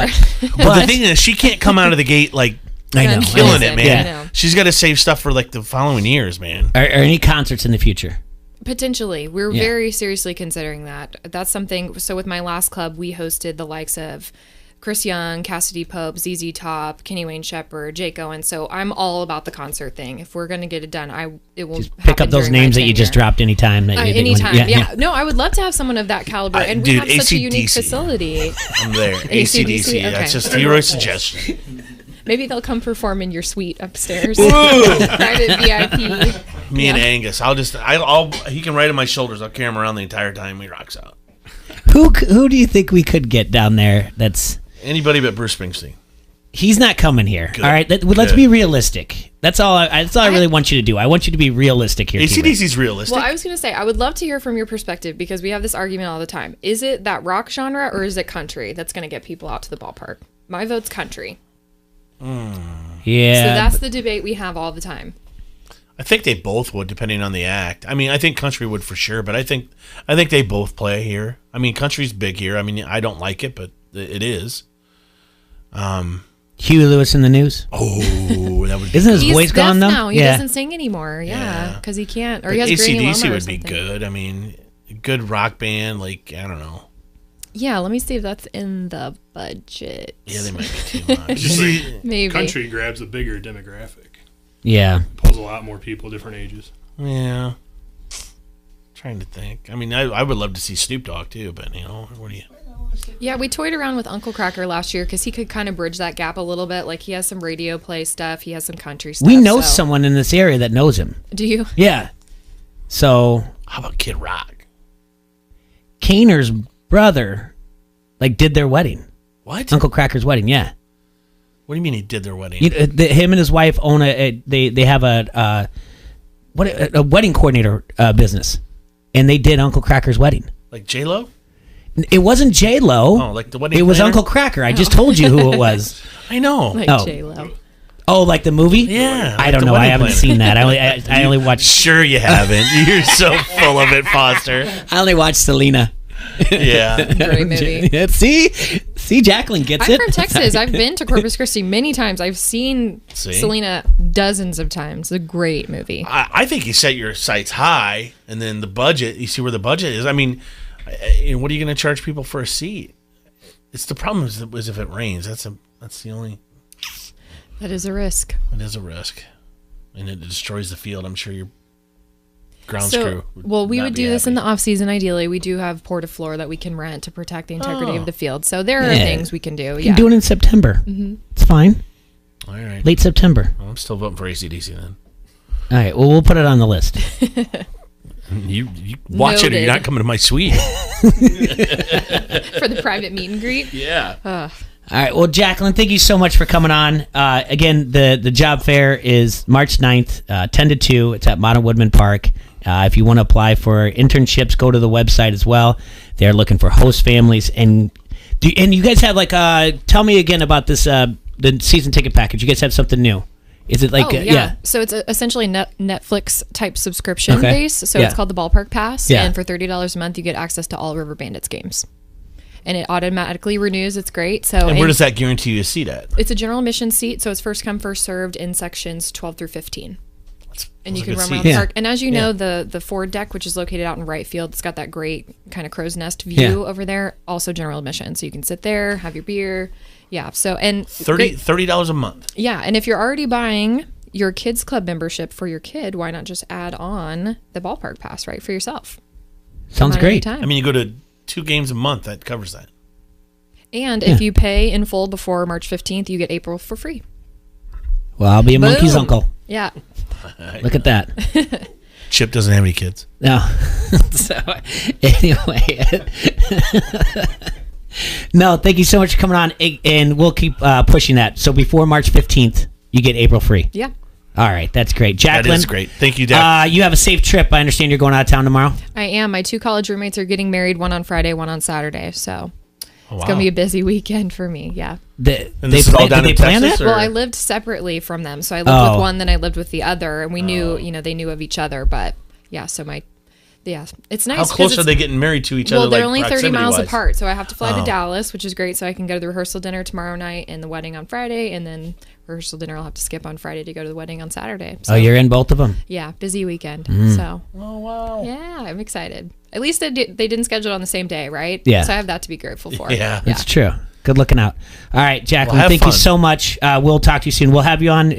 Well, the thing is, she can't come out of the gate like I know. killing it, man. Yeah. I know. She's got to save stuff for like the following years, man. Are any concerts in the future? Potentially. We're Yeah. very seriously considering that. That's something. So with my last club, we hosted the likes of Chris Young, Cassidy Pope, ZZ Top, Kenny Wayne Shepherd, Jake Owen. So I'm all about the concert thing. If we're going to get it done, it will Just pick up those names that you just dropped anytime. That you think Anytime. when- Yeah. No, I would love to have someone of that caliber. And we Dude, have such a unique AC/DC. facility. I'm there. AC/DC, ACDC. okay. That's just Leroy's suggestion. Maybe they'll come perform in your suite upstairs. Private VIP. Me and Angus. He can ride on my shoulders. I'll carry him around the entire time he rocks out. Who do you think we could get down there? That's Anybody but Bruce Springsteen. he's not coming here. Good. All right, let's Good. be realistic. That's all. That's all I really want you to do. I want you to be realistic here. T-Ray. ACDC's realistic. Well, I was going to say, I would love to hear from your perspective because we have this argument all the time. Is it that rock genre or is it country that's going to get people out to the ballpark? My vote's country. Yeah. So that's the debate we have all the time. I think they both would, depending on the act. I mean, I think country would for sure, but I think they both play here. I mean, country's big here. I mean, I don't like it, but it is. Huey Lewis in the news. Oh, that would be Isn't his He's voice deaf gone though? now. He doesn't sing anymore. Yeah, because he can't, or he has AC/DC granuloma or would be something. good. I mean, a good rock band, like, I don't know. Yeah, let me see if that's in the budget. Yeah, they might be too much. Just like Maybe. country grabs a bigger demographic. Yeah. Pulls a lot more people, different ages. Yeah. Trying to think. I mean, I would love to see Snoop Dogg too, but what do you? Yeah, we toyed around with Uncle Cracker last year because he could kind of bridge that gap a little bit. Like, he has some radio play stuff. He has some country stuff. We know so- someone in this area that knows him. Do you? Yeah. So How about Kid Rock? Kaner's brother, did their wedding. What? Uncle Cracker's wedding. Yeah. What do you mean he did their wedding? Him and his wife own they have a wedding coordinator business, and they did Uncle Cracker's wedding. Like J-Lo? It wasn't J-Lo. Oh, like the wedding It was planner? Uncle Cracker. I just told you who it was. I know. Like Oh. J-Lo. Oh, like the movie? Yeah, I like don't the know. I wedding haven't planner. seen that. I only watched. Sure you haven't. You're so full of it, Foster. I only watched Selena. Yeah. Great movie. See, Jacqueline gets I'm it. from Texas. I've been to Corpus Christi many times. I've seen See? Selena dozens of times. It's a great movie. I think you set your sights high, and then the budget, you see where the budget is. I mean, what are you going to charge people for a seat? It's the problem is if it rains. That's the only. That is a risk. It is a risk, and it destroys the field. I'm sure your grounds crew. We not would be do this in the happy. off season. Ideally, we do have porta-floor that we can rent to protect the integrity of the field. So there are Yeah. things we can do. You Yeah. can do it in September. It's fine. All right. Late September. Well, I'm still voting for AC/DC then. All right. Well, we'll put it on the list. You watch it, or you're Noted. not coming to my suite. For the private meet and greet. Yeah. All right. Well, Jacqueline, thank you so much for coming on. Again, the job fair is March 9th, 10 to 2. It's at Modern Woodman Park. If you want to apply for internships, go to the website as well. They're looking for host families. And you guys have tell me again about this, the season ticket package. You guys have something new. Is it yeah. So it's essentially Netflix type subscription Okay. base. So Yeah. it's called the Ballpark Pass. Yeah. And for $30 a month, you get access to all River Bandits games. And it automatically renews. It's great. So And where does that guarantee you a seat at? It's a general admission seat, so it's first come, first served in sections 12 through 15. And you can run around the park. And as you know, the Ford deck, which is located out in right field, it's got that great kind of crow's nest view over there. Also general admission, so you can sit there, have your beer. Yeah. So and $30 a month. yeah, and if you're already buying your kids club membership for your kid, why not just add on the Ballpark Pass for yourself? Sounds On great. any time. I mean, you go to 2 games a month. That covers that. And if you pay in full before March 15th, you get April for free. Well, I'll be a monkey's Boom. uncle. Yeah. Look at that. Chip doesn't have any kids. No. So, anyway. No, thank you so much for coming on, and we'll keep pushing that. So before March 15th, you get April free. Yeah. All right, that's great. Jacqueline. That is great. Thank you, Dad. You have a safe trip. I understand you're going out of town tomorrow. I am. My 2 college roommates are getting married, one on Friday, one on Saturday. So Oh, it's going to be a busy weekend for me. Yeah. And this is all down did in they plan Texas? that? Or? Well, I lived separately from them. So I lived Oh. with one, then I lived with the other. And we knew, they knew of each other. But yeah, so it's nice. How 'cause close it's- are they getting married to each other? Well, they're like, only 30 miles proximity-wise? apart. So I have to fly to Oh. Dallas, which is great. So I can go to the rehearsal dinner tomorrow night and the wedding on Friday. And then rehearsal dinner I'll have to skip on Friday to go to the wedding on Saturday. So, Oh, you're in both of them. yeah, busy weekend. Mm. So. Oh, wow. Yeah, I'm excited. At least they didn't schedule it on the same day, right? Yeah. So I have that to be grateful for. Yeah. That's true. Good looking out. All right, Jacqueline, Well, have thank you fun. so much. We'll talk to you soon. We'll have you on.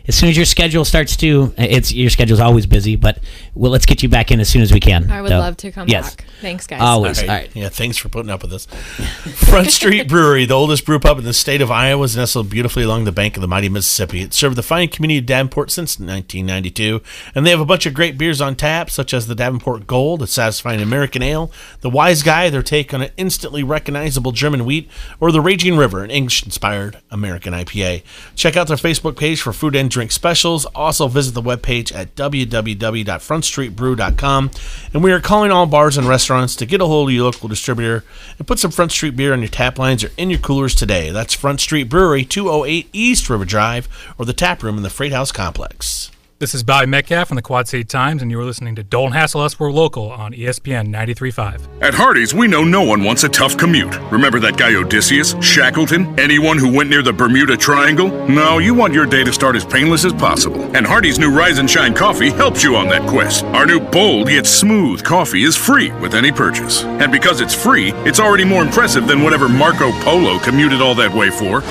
As soon as your schedule starts to, your schedule's always busy, but let's get you back in as soon as we can. I would So, love to come yes. back. Thanks, guys. Always. All right. All right. Yeah, thanks for putting up with us. Front Street Brewery, the oldest brew pub in the state of Iowa, is nestled beautifully along the bank of the mighty Mississippi. It's served the fine community of Davenport since 1992, and they have a bunch of great beers on tap, such as the Davenport Gold, a satisfying American ale, the Wise Guy, their take on an instantly recognizable German wheat, or the Raging River, an English-inspired American IPA. Check out their Facebook page for food and drink specials. Also visit the webpage at www.frontstreetbrew.com. And we are calling all bars and restaurants to get a hold of your local distributor and put some Front Street beer on your tap lines or in your coolers today. That's Front Street Brewery, 208 East River Drive, or the tap room in the Freight House Complex. This is Bobby Metcalf from the Quad City Times, and you are listening to Don't Hassle Us, We're Local on ESPN 93.5. At Hardee's, we know no one wants a tough commute. Remember that guy Odysseus, Shackleton, anyone who went near the Bermuda Triangle? No, you want your day to start as painless as possible. And Hardee's new Rise and Shine coffee helps you on that quest. Our new bold yet smooth coffee is free with any purchase. And because it's free, it's already more impressive than whatever Marco Polo commuted all that way for.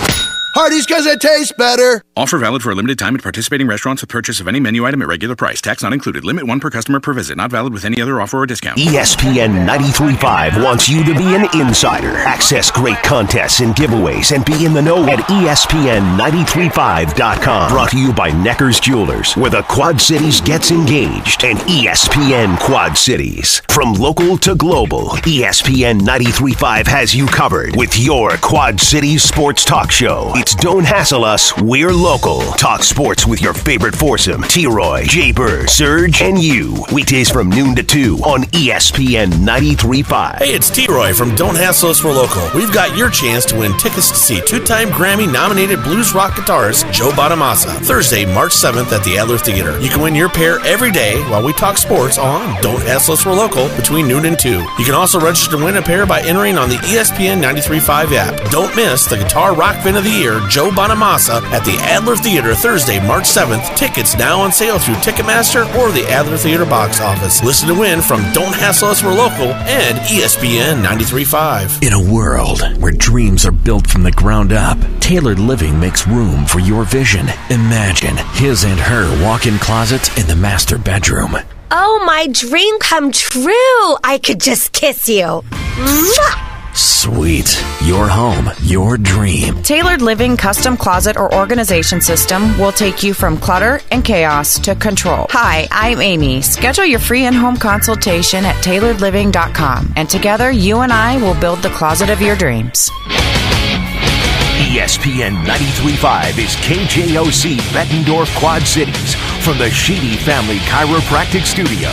Hardee's, because it tastes better. Offer valid for a limited time at participating restaurants with purchase of any menu item at regular price. Tax not included. Limit 1 per customer per visit. Not valid with any other offer or discount. ESPN 93.5 wants you to be an insider. Access great contests and giveaways and be in the know at ESPN935.com. Brought to you by Necker's Jewelers, where the Quad Cities gets engaged, and ESPN Quad Cities. From local to global, ESPN 93.5 has you covered with your Quad Cities sports talk show. It's Don't Hassle Us, We're Local. Talk sports with your favorite foursome, T-Roy, Jay-Bird, Surge, and you. Weekdays from noon to 2 on ESPN 93.5. Hey, it's T-Roy from Don't Hassle Us, We're Local. We've got your chance to win tickets to see two-time Grammy-nominated blues rock guitarist Joe Bonamassa, Thursday, March 7th at the Adler Theater. You can win your pair every day while we talk sports on Don't Hassle Us, We're Local between noon and 2. You can also register to win a pair by entering on the ESPN 93.5 app. Don't miss the Guitar Rock Fan of the Year, Joe Bonamassa, at the Adler Theater Thursday, March 7th. Tickets now on sale through Ticketmaster or the Adler Theater box office. Listen to win from Don't Hassle Us, We're Local and ESPN 93.5. In a world where dreams are built from the ground up, Tailored Living makes room for your vision. Imagine his and her walk-in closet in the master bedroom. Oh, my dream come true. I could just kiss you. Mwah! Sweet. Your home, your dream. Tailored Living Custom Closet or Organization System will take you from clutter and chaos to control. Hi, I'm Amy. Schedule your free in-home consultation at tailoredliving.com, and together you and I will build the closet of your dreams. ESPN 93.5 is KJOC Bettendorf Quad Cities from the Sheedy Family Chiropractic Studio.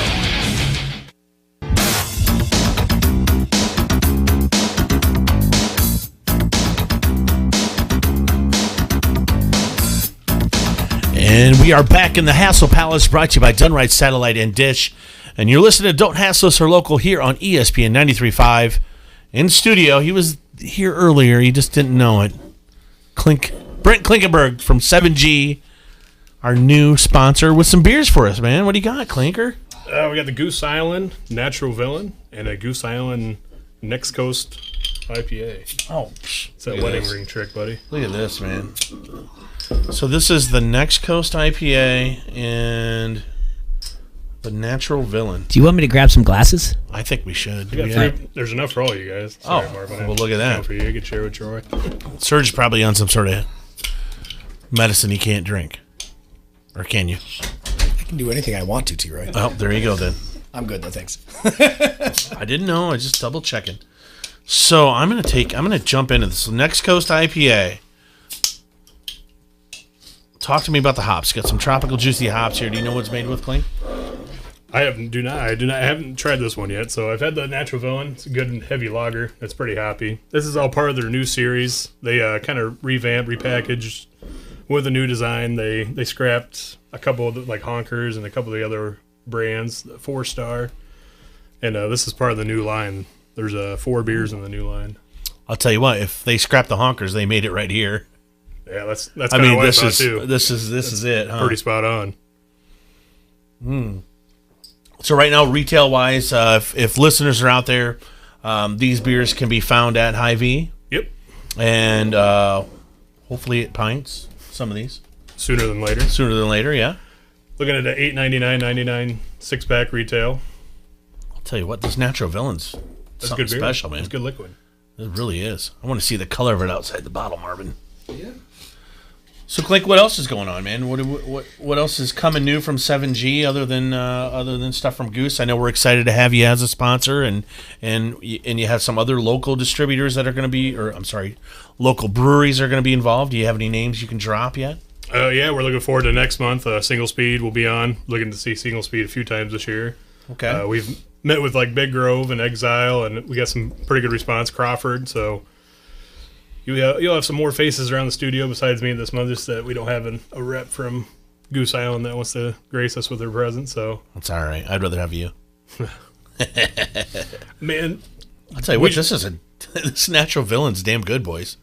And we are back in the Hassle Palace, brought to you by Dunright Satellite and Dish. And you're listening to Don't Hassle Us, We're Local here on ESPN 93.5. In studio, he was here earlier, he just didn't know it. Brent Klinkenberg from 7G, our new sponsor, with some beers for us, man. What do you got, Klinker? We got the Goose Island Natural Villain and a Goose Island Next Coast IPA. Oh, it's that wedding ring trick, buddy. Look at this, man. So this is the Next Coast IPA and the Natural Villain. Do you want me to grab some glasses? I think we should. There's enough for all you guys. Sorry, Marvin. Well, look at that. For you, you can share with Troy. Serge's probably on some sort of medicine he can't drink. Or can you? I can do anything I want to, T-Roy. Oh, there you go then. I'm good, though, thanks. I didn't know. I just double checking. So I'm gonna jump into this Next Coast IPA. Talk to me about the hops. Got some tropical juicy hops here. Do you know what's made with, Clink? I haven't tried this one yet. So I've had the Natural Villain. It's a good and heavy lager. It's pretty hoppy. This is all part of their new series. They kind of revamped, repackaged with a new design. They scrapped a couple of like Honkers and a couple of the other brands, 4-star, and this is part of the new line. There's 4 beers in the new line. I'll tell you what. If they scrapped the Honkers, they made it right here. Yeah, that's kind of what I thought too. This is it. Huh? Pretty spot on. So right now, retail wise, if listeners are out there, these beers can be found at Hy-Vee. Yep. And hopefully at Pints. Some of these sooner than later. Sooner than later, yeah. Looking at an $8.99.99 6-pack retail. I'll tell you what, this Natural Villain's something good beer. special, man. It's good liquid. It really is. I want to see the color of it outside the bottle, Marvin. Yeah. So, Clink, what else is going on, man? What else is coming new from 7G other than stuff from Goose? I know we're excited to have you as a sponsor, and you have some other local distributors that are going to be, local breweries are going to be involved. Do you have any names you can drop yet? Yeah, we're looking forward to next month. Single Speed will be on. Looking to see Single Speed a few times this year. Okay. We've met with like Big Grove and Exile, and we got some pretty good response. Crawford, so you'll have some more faces around the studio besides me this month. Just that we don't have a rep from Goose Island that wants to grace us with their presence. So that's all right. I'd rather have you. Man, I'll tell you what. This Natural Villain's damn good, boys.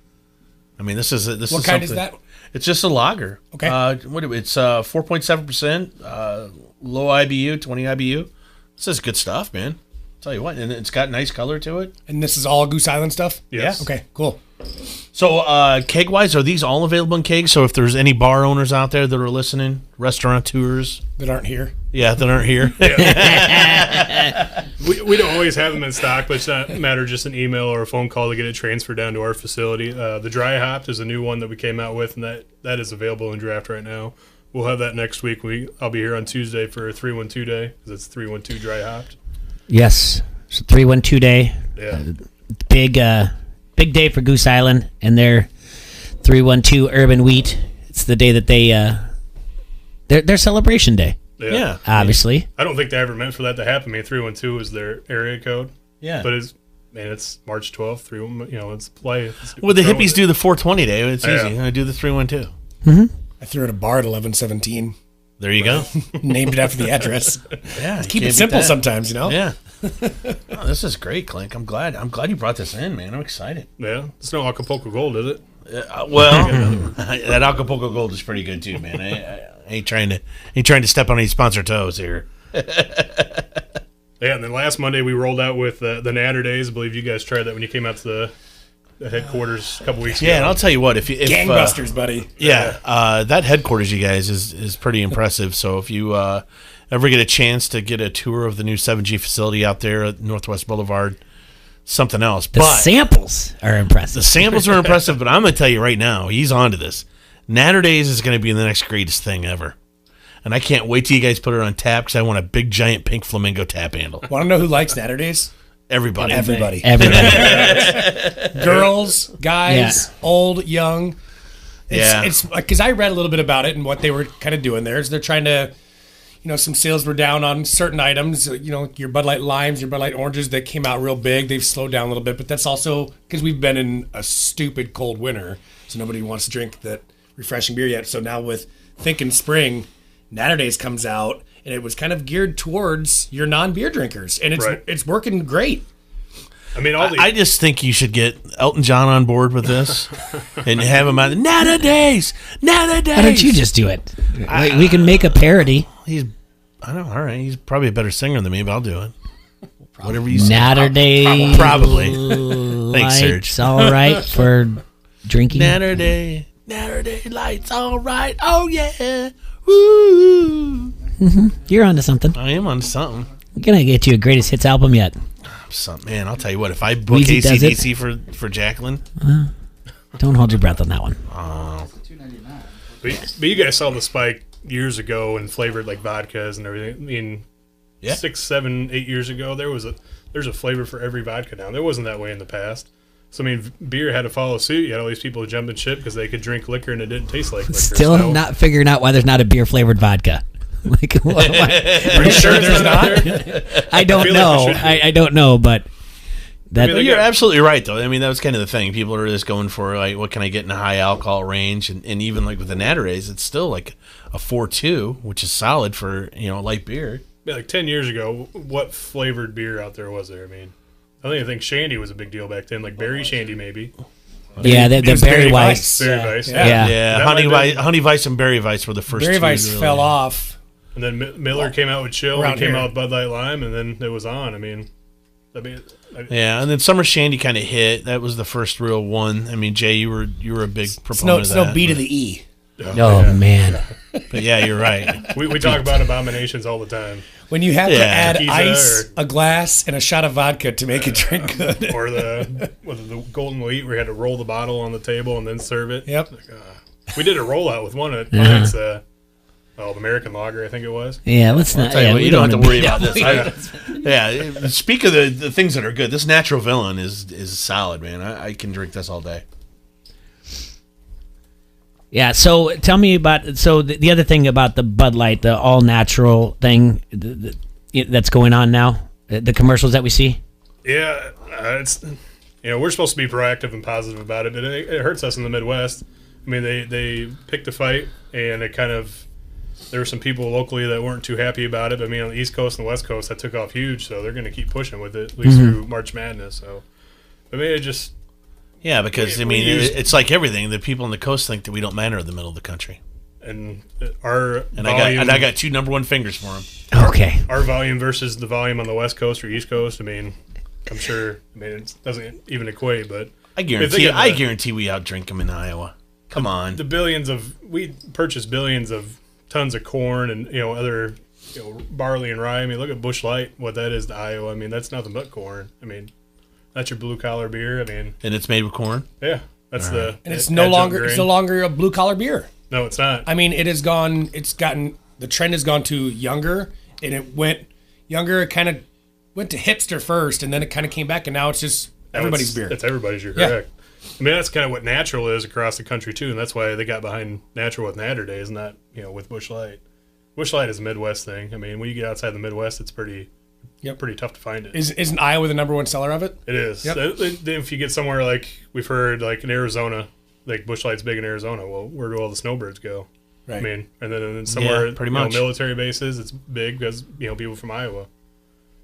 I mean, this is what kind is that? It's just a lager. Okay. It's 4.7%, low IBU, 20 IBU. This is good stuff, man. I'll tell you what, and it's got nice color to it. And this is all Goose Island stuff? Yes. Yeah. Okay, cool. So, keg-wise, are these all available in kegs? So if there's any bar owners out there that are listening, restaurateurs. That aren't here. Yeah, that aren't here. We don't always have them in stock, but it's not a matter of just an email or a phone call to get it transferred down to our facility. The dry hopped is a new one that we came out with, and that is available in draft right now. We'll have that next week. I'll be here on Tuesday for 312 day because it's 312 dry hopped. Yes, it's a 312 day. Yeah. Big day for Goose Island and their 312 Urban Wheat. It's the day that their celebration day. Yeah. Obviously. I don't think they ever meant for that to happen. I mean, 312 is their area code. Yeah. But it's March 12th. Let's play. Well, the hippies do the 420 day. It's easy. I do the 312. Mm-hmm. I threw at a bar at 1117. There you go. Named it after the address. Yeah. Keep it simple sometimes, you know? Yeah. Oh, this is great, Clink. I'm glad you brought this in, man. I'm excited. Yeah. It's no Acapulco Gold, is it? That Acapulco Gold is pretty good too, man. I ain't trying to step on any sponsor toes here. Yeah, and then last Monday we rolled out with the Natter Days. I believe you guys tried that when you came out to the headquarters a couple weeks ago. Yeah, and I'll tell you what, if gangbusters, buddy. Yeah, that headquarters, you guys, is pretty impressive. So if you ever get a chance to get a tour of the new 7G facility out there at Northwest Boulevard, something else. The samples are impressive. The samples are impressive, but I'm going to tell you right now, he's onto this. Natter Days is going to be the next greatest thing ever. And I can't wait till you guys put it on tap because I want a big, giant pink flamingo tap handle. Want to know who likes Natter Days? Everybody. Girls, guys, old, young. Yeah. It's because I read a little bit about it and what they were kind of doing there is they're trying to, some sales were down on certain items. Your Bud Light Limes, your Bud Light Oranges that came out real big. They've slowed down a little bit, but that's also because we've been in a stupid cold winter, so nobody wants to drink that refreshing beer yet. So now with thinking spring, Natter Days comes out, and it was kind of geared towards your non-beer drinkers, and it's working great. I mean, I just think you should get Elton John on board with this and have him out. Natter Days. Why don't you just do it? We can make a parody. All right. He's probably a better singer than me, but I'll do it. Whatever you say. Natter Day. Probably. Thanks, Serge. It's all right for drinking. Natter Day lights, all right. Oh, yeah. Woo. Mm-hmm. You're onto something. I am onto something. We're going to get you a greatest hits album yet. Man, I'll tell you what. If I book Weezy AC/DC for Jacqueline. Don't hold your breath on that one. But you guys saw the spike years ago and flavored like vodkas and everything. I mean, 6, 7, 8 years ago, there's a flavor for every vodka now. There wasn't that way in the past. So, I mean, beer had to follow suit. You had all these people jumping ship because they could drink liquor and it didn't taste like liquor. Still not figuring out why there's not a beer-flavored vodka. Like, are you sure there's not? I don't know. I don't know, but you're absolutely right, though. I mean, that was kind of the thing. People are just going for, like, what can I get in a high alcohol range? And even, like, with the Natter Days, it's still, like, a 4.2, which is solid for, light beer. Yeah, like 10 years ago, what flavored beer out there was there? I mean, I think Shandy was a big deal back then, like berry Shandy, maybe. Yeah, the Berry Weiss. Berry Weiss. Yeah. Honey Weiss and Berry Weiss were the first Berry two. Weiss fell off. And then Miller came out with Chill, and came out with Bud Light Lime, and then it was on. I mean, yeah, and then Summer Shandy kind of hit. That was the first real one. I mean, Jay, you were a big proponent of that. It's no B to the E. Oh, man. But yeah, you're right. we talk about abominations all the time. When you have to add ice, a glass, and a shot of vodka to make it drink good. Or the Golden Wheat where you had to roll the bottle on the table and then serve it. Yep. We did a rollout with one at the American Lager, I think it was. Yeah, let's not. Tell you what, you don't have to worry about this. Speak of the things that are good. This Natural Villain is solid, man. I can drink this all day. Yeah, so tell me about the other thing about the Bud Light, the all natural thing that's going on now, the commercials that we see. Yeah, it's we're supposed to be proactive and positive about it, but it hurts us in the Midwest. I mean, they picked a fight, and it kind of there were some people locally that weren't too happy about it. But I mean, on the East Coast and the West Coast, that took off huge, so they're going to keep pushing with it at least through March Madness. So, I mean, it just. Yeah, because it's like everything. The people on the coast think that we don't matter in the middle of the country. And our I got 2 number 1 fingers for them. Okay. Our volume versus the volume on the West Coast or East Coast. I mean, I'm sure. I mean, it doesn't even equate, but I guarantee we outdrink them in Iowa. Come on. We purchase billions of tons of corn and other barley and rye. I mean, look at Busch Light, what that is to Iowa. I mean, that's nothing but corn. I mean. That's your blue collar beer. I mean, and it's made with corn. Yeah, that's and it's no longer a blue collar beer. No, it's not. I mean, the trend has gone to younger, and it went younger. It kind of went to hipster first, and then it kind of came back, and now it's just everybody's beer. It's everybody's. You're correct. I mean, that's kind of what natural is across the country too, and that's why they got behind natural with Natter Days, not with Busch Light. Busch Light is a Midwest thing. I mean, when you get outside the Midwest, it's pretty tough to find it. Isn't Iowa the number 1 seller of it? It is. Yep. If you get somewhere like we've heard, like in Arizona, like Busch Light's big in Arizona. Well, where do all the snowbirds go? Right. I mean, and then somewhere pretty much military bases, it's big because people from Iowa.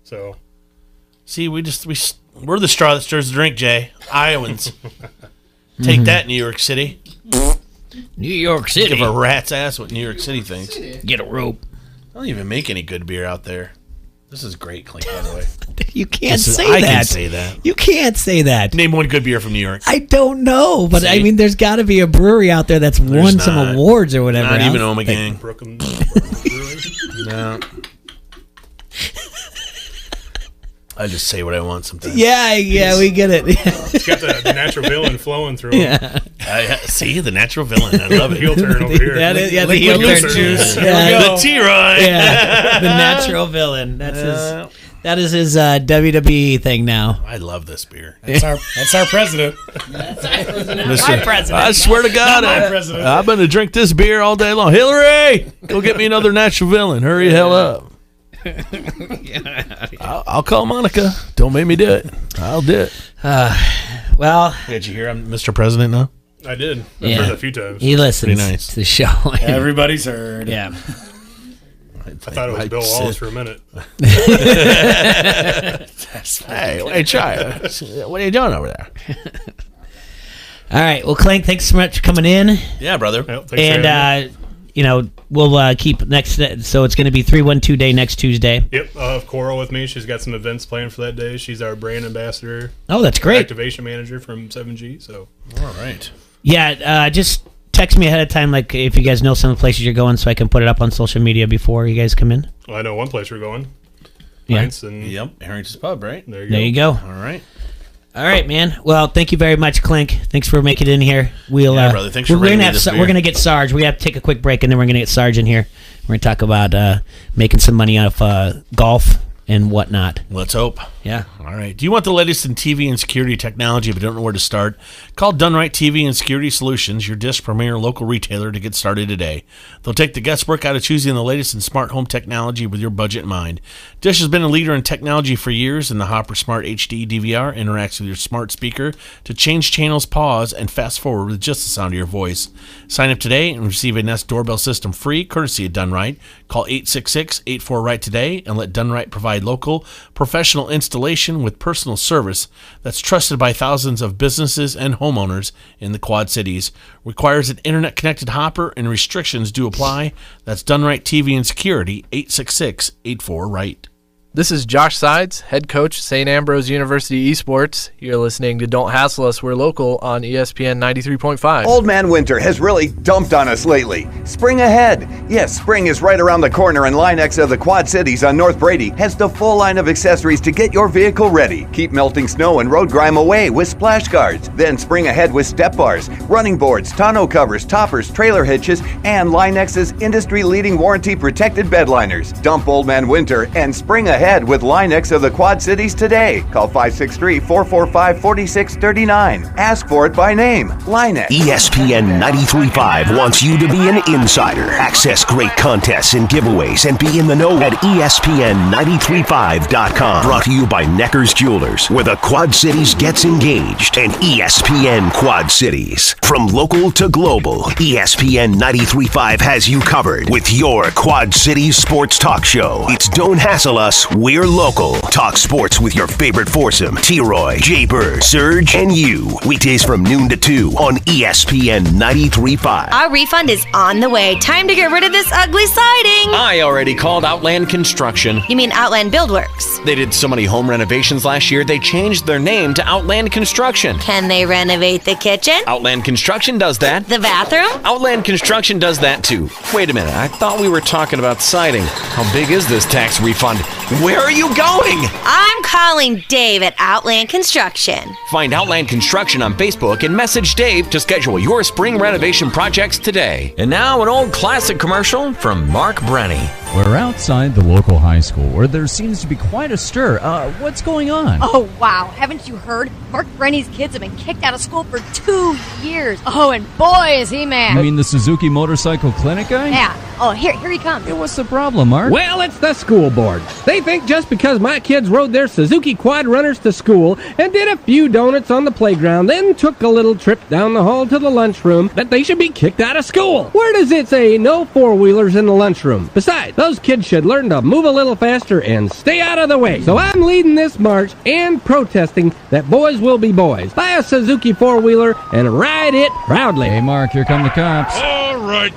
So, see, we're the straw that stirs the drink, Jay. Iowans. Take that, New York City. New York City. Give a rat's ass what New York City thinks. Get a rope. I don't even make any good beer out there. This is great, Clink, by the way. You can't say I that. I can say that. You can't say that. Name one good beer from New York. I don't know, but I mean, there's got to be a brewery out there that's won some awards or whatever. Not even Omegang. Brooklyn No. I just say what I want sometimes. Yeah, we get it. It's got the natural villain flowing through it. See, the natural villain. I love it. Heel turn over here. The heel turn juice. The T-Roy. Yeah, the natural villain. That is his WWE thing now. I love this beer. That's our president. My president. I swear to God, I'm going to drink this beer all day long. Hillary, go get me another natural villain. Hurry the hell up. I'll call Monica. Don't make me do it. I'll do it. Well, did you hear I'm Mr. President now? I did. I've heard it a few times. He listens nice. to the show. Everybody's heard. Yeah. I thought it was Bill Wallace for a minute. Hey, try it. What are you doing over there? All right. Well, Clank, thanks so much for coming in. Yeah, brother. And we'll keep next. So it's going to be 312 Day next Tuesday. Yep. I have Coral with me. She's got some events planned for that day. She's our brand ambassador. Oh, that's great. Activation manager from 7G. So. All right. Yeah. Just text me ahead of time, like if you guys know some of the places you're going, so I can put it up on social media before you guys come in. Well, I know one place we're going. Yeah. Yep. Harrington's Pub, right? There you go. All right, man. Well, thank you very much, Clink. Thanks for making it in here. Brother. Thanks for bringing me this beer. We're gonna get Sarge. We have to take a quick break, and then we're gonna get Sarge in here. We're gonna talk about making some money off golf and whatnot. Let's hope. Yeah. All right. Do you want the latest in TV and security technology but don't know where to start? Call Done Right TV and Security Solutions, your Dish Premier local retailer, to get started today. They'll take the guesswork out of choosing the latest in smart home technology with your budget in mind. Dish has been a leader in technology for years, and the Hopper Smart HD DVR interacts with your smart speaker to change channels, pause, and fast forward with just the sound of your voice. Sign up today and receive a Nest doorbell system free, courtesy of Done Right. Call 866-84-RIGHT today and let Done Right provide local, professional installation with personal service that's trusted by thousands of businesses and homeowners in the Quad Cities. Requires an internet-connected Hopper, and restrictions do apply. That's Done Right TV and Security, 866-84-RIGHT. This is Josh Sides, head coach, St. Ambrose University Esports. You're listening to Don't Hassle Us, We're Local on ESPN 93.5. Old Man Winter has really dumped on us lately. Spring ahead. Yes, spring is right around the corner, and Line-X of the Quad Cities on North Brady has the full line of accessories to get your vehicle ready. Keep melting snow and road grime away with splash guards. Then spring ahead with step bars, running boards, tonneau covers, toppers, trailer hitches, and Line-X's industry-leading warranty-protected bed liners. Dump Old Man Winter and spring ahead ahead with Linex of the Quad Cities today. Call 563-445-4639. Ask for it by name. Linex. ESPN 93.5 wants you to be an insider. Access great contests and giveaways and be in the know at ESPN935.com. Brought to you by Necker's Jewelers, where the Quad Cities gets engaged, and ESPN Quad Cities. From local to global, ESPN 93.5 has you covered with your Quad Cities sports talk show. It's Don't Hassle Us, We're Local. Talk sports with your favorite foursome, T-Roy, Jay Bird, Serge, and you. Weekdays from noon to 2 on ESPN 93.5. Our refund is on the way. Time to get rid of this ugly siding. I already called Outland Construction. You mean Outland Buildworks? They did so many home renovations last year, they changed their name to Outland Construction. Can they renovate the kitchen? Outland Construction does that. The bathroom? Outland Construction does that too. Wait a minute, I thought we were talking about siding. How big is this tax refund? Where are you going? I'm calling Dave at Outland Construction. Find Outland Construction on Facebook and message Dave to schedule your spring renovation projects today. And now an old classic commercial from Mark Brenny. We're outside the local high school where there seems to be quite a stir. What's going on? Oh, wow. Haven't you heard? Mark Brenny's kids have been kicked out of school for 2 years. Oh, and boy, is he mad. You mean the Suzuki Motorcycle Clinic guy? Yeah. Oh, here he comes. Hey, what's the problem, Mark? Well, it's the school board. They think just because my kids rode their Suzuki Quad Runners to school and did a few donuts on the playground, then took a little trip down the hall to the lunchroom, that they should be kicked out of school. Where does it say no four-wheelers in the lunchroom? Besides, those kids should learn to move a little faster and stay out of the way. So I'm leading this march and protesting that boys will be boys. Buy a Suzuki four-wheeler and ride it proudly. Hey, Mark, here come the cops. All right,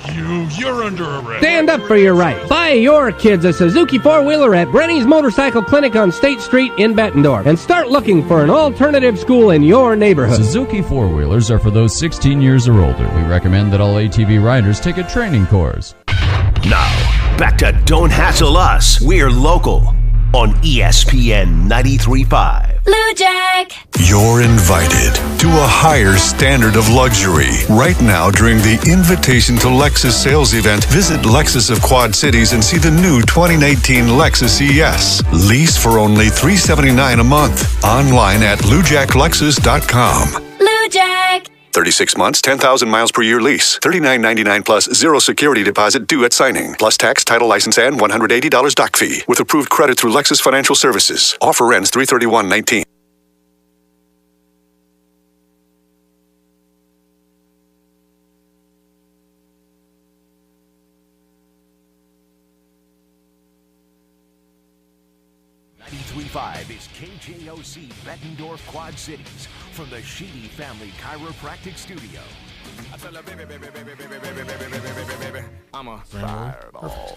you're under arrest. Stand up for your rights. Buy your kids a Suzuki four-wheeler at Brenny's Motorcycle Clinic on State Street in Bettendorf and start looking for an alternative school in your neighborhood. Suzuki four-wheelers are for those 16 years or older. We recommend that all ATV riders take a training course. Now, back to Don't Hassle Us, We're Local on ESPN 93.5. Blue Jack. You're invited to a higher standard of luxury. Right now, during the Invitation to Lexus sales event, visit Lexus of Quad Cities and see the new 2019 Lexus ES. Lease for only $379 a month. Online at bluejacklexus.com. Blue Jack. 36 months, 10,000 miles per year lease. $39.99 plus zero security deposit due at signing. Plus tax, title, license, and $180 doc fee. With approved credit through Lexus Financial Services. Offer ends 3/31/19. Is KJOC Bettendorf Quad Cities from the Sheedy Family Chiropractic Studio. I tell her, baby, I'm a fireball.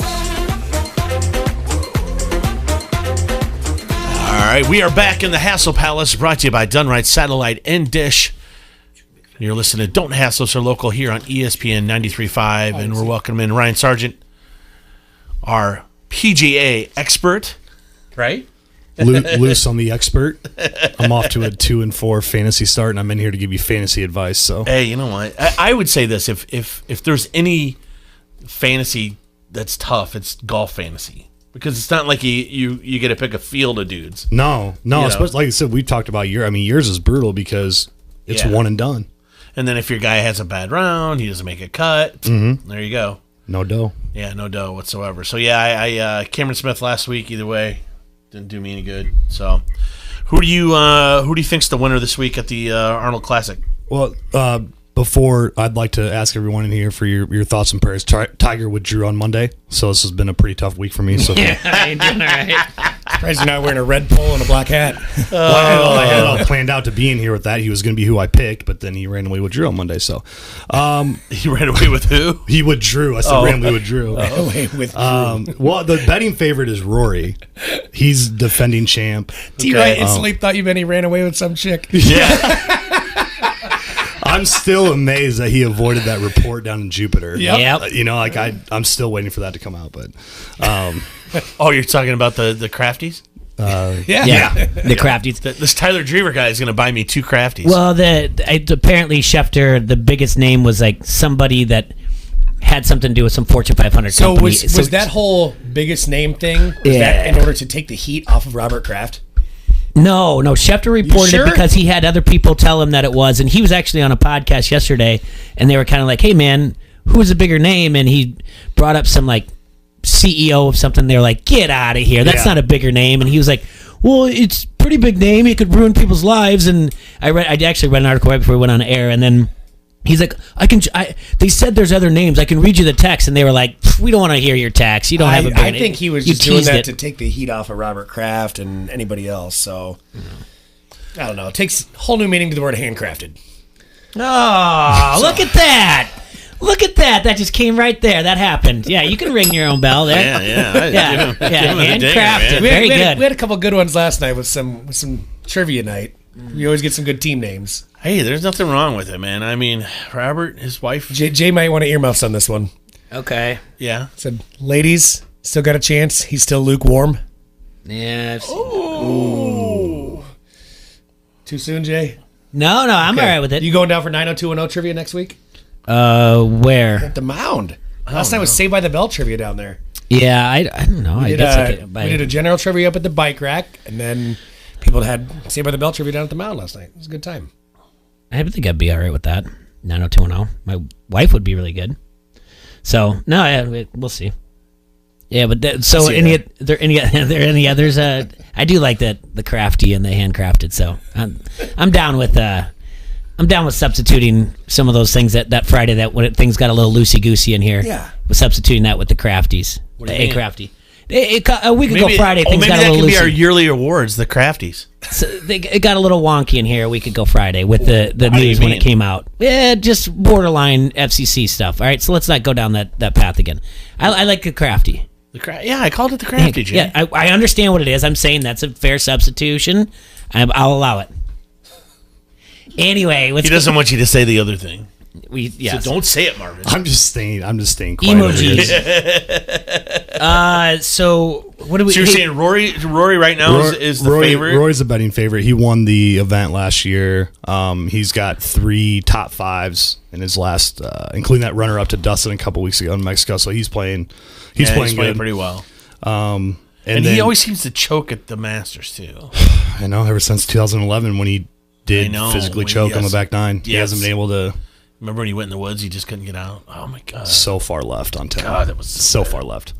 All right, we are back in the Hassle Palace, brought to you by Dunright Satellite and Dish. You're listening to Don't Hassle Us, our local here on ESPN 93.5, and we're welcoming Ryan Sargent, our PGA expert, right? Loose on the expert. I'm off to a 2-4 fantasy start, and I'm in here to give you fantasy advice. So, hey, you know what? I would say this: if there's any fantasy that's tough, it's golf fantasy, because it's not like you get to pick a field of dudes. No. Especially, like I said, we've talked about yours is brutal because it's one and done. And then if your guy has a bad round, he doesn't make a cut. Mm-hmm. There you go. No dough. Yeah, no dough whatsoever. So I Cameron Smith last week. Either way, didn't do me any good. So, who do you think's the winner this week at the Arnold Classic? Well, before I'd like to ask everyone in here for your thoughts and prayers. Tiger withdrew on Monday, so this has been a pretty tough week for me. So yeah, you're doing all right. Surprised you're not wearing a red polo and a black hat. Well, I had it all planned out to be in here with that. He was going to be who I picked, but then he randomly withdrew on Monday. So he ran away with who? He withdrew. I said randomly withdrew. Well, the betting favorite is Rory. He's defending champ. T-Roy instantly thought you meant he ran away with some chick. Yeah. I'm still amazed that he avoided that report down in Jupiter. Yep. I'm still waiting for that to come out. But you're talking about the crafties? Yeah, the crafties. This Tyler Drever guy is going to buy me 2 crafties. Well, apparently Schefter, the biggest name was like somebody that had something to do with some Fortune 500 So company. was that whole biggest name thing? Was that in order to take the heat off of Robert Kraft? No, Schefter reported sure? it because he had other people tell him that it was, and he was actually on a podcast yesterday, and they were kind of like, "Hey, man, who's a bigger name?" And he brought up some like CEO of something. They're like, "Get out of here! That's not a bigger name." And he was like, "Well, it's a pretty big name. It could ruin people's lives." And I actually read an article right before we went on air, and then he's like, they said there's other names. I can read you the text. And they were like, we don't want to hear your text. You don't have a big I think he was just doing that it. to take the heat off of Robert Kraft and anybody else. So, I don't know. It takes a whole new meaning to the word handcrafted. Oh, look at that. Look at that. That just came right there. That happened. Yeah, you can ring your own bell there. Yeah. Handcrafted. Very good. We had a couple good ones last night with some trivia night. We always get some good team names. Hey, there's nothing wrong with it, man. I mean, Robert, his wife. Jay might want to earmuffs on this one. Okay. Yeah. Said, ladies, still got a chance. He's still lukewarm. Yeah. Ooh. Too soon, Jay? No, I'm all right with it. You going down for 90210 trivia next week? Where? At the Mound. Last night was Saved by the Bell trivia down there. Yeah, I don't know. We did a general trivia up at the bike rack, and then people had Saved by the Bell trivia down at the Mound last night. It was a good time. I think I'd be all right with that. 90210. My wife would be really good. So we'll see. Yeah, but are there any others? I do like the crafty and the handcrafted. So I'm down with substituting some of those things that Friday that when things got a little loosey goosey in here. Yeah, with substituting that with the crafties. A crafty. A week ago Friday, things got a little loosey. Maybe that could be our yearly awards, the crafties. So it got a little wonky in here a week ago Friday with the news when it came out. Yeah, just borderline FCC stuff. All right, so let's not go down that path again. I like the crafty. Yeah, I called it the crafty, Jay. Yeah, I understand what it is. I'm saying that's a fair substitution. I'll allow it. Anyway, he doesn't want you to say the other thing. So don't say it, Marvin. I'm just staying quiet. Emojis. So what do we? So you're saying Rory right now is the favorite? Rory's a betting favorite. He won the event last year. He's got 3 top 5s in his last, including that runner up to Dustin a couple weeks ago in Mexico. So he's playing. He's playing pretty well. And he always seems to choke at the Masters too. I know. Ever since 2011, when he did physically choke on the back 9, he hasn't been able to. Remember when he went in the woods? He just couldn't get out. Oh my god! So far left on 10. God, that was so far left.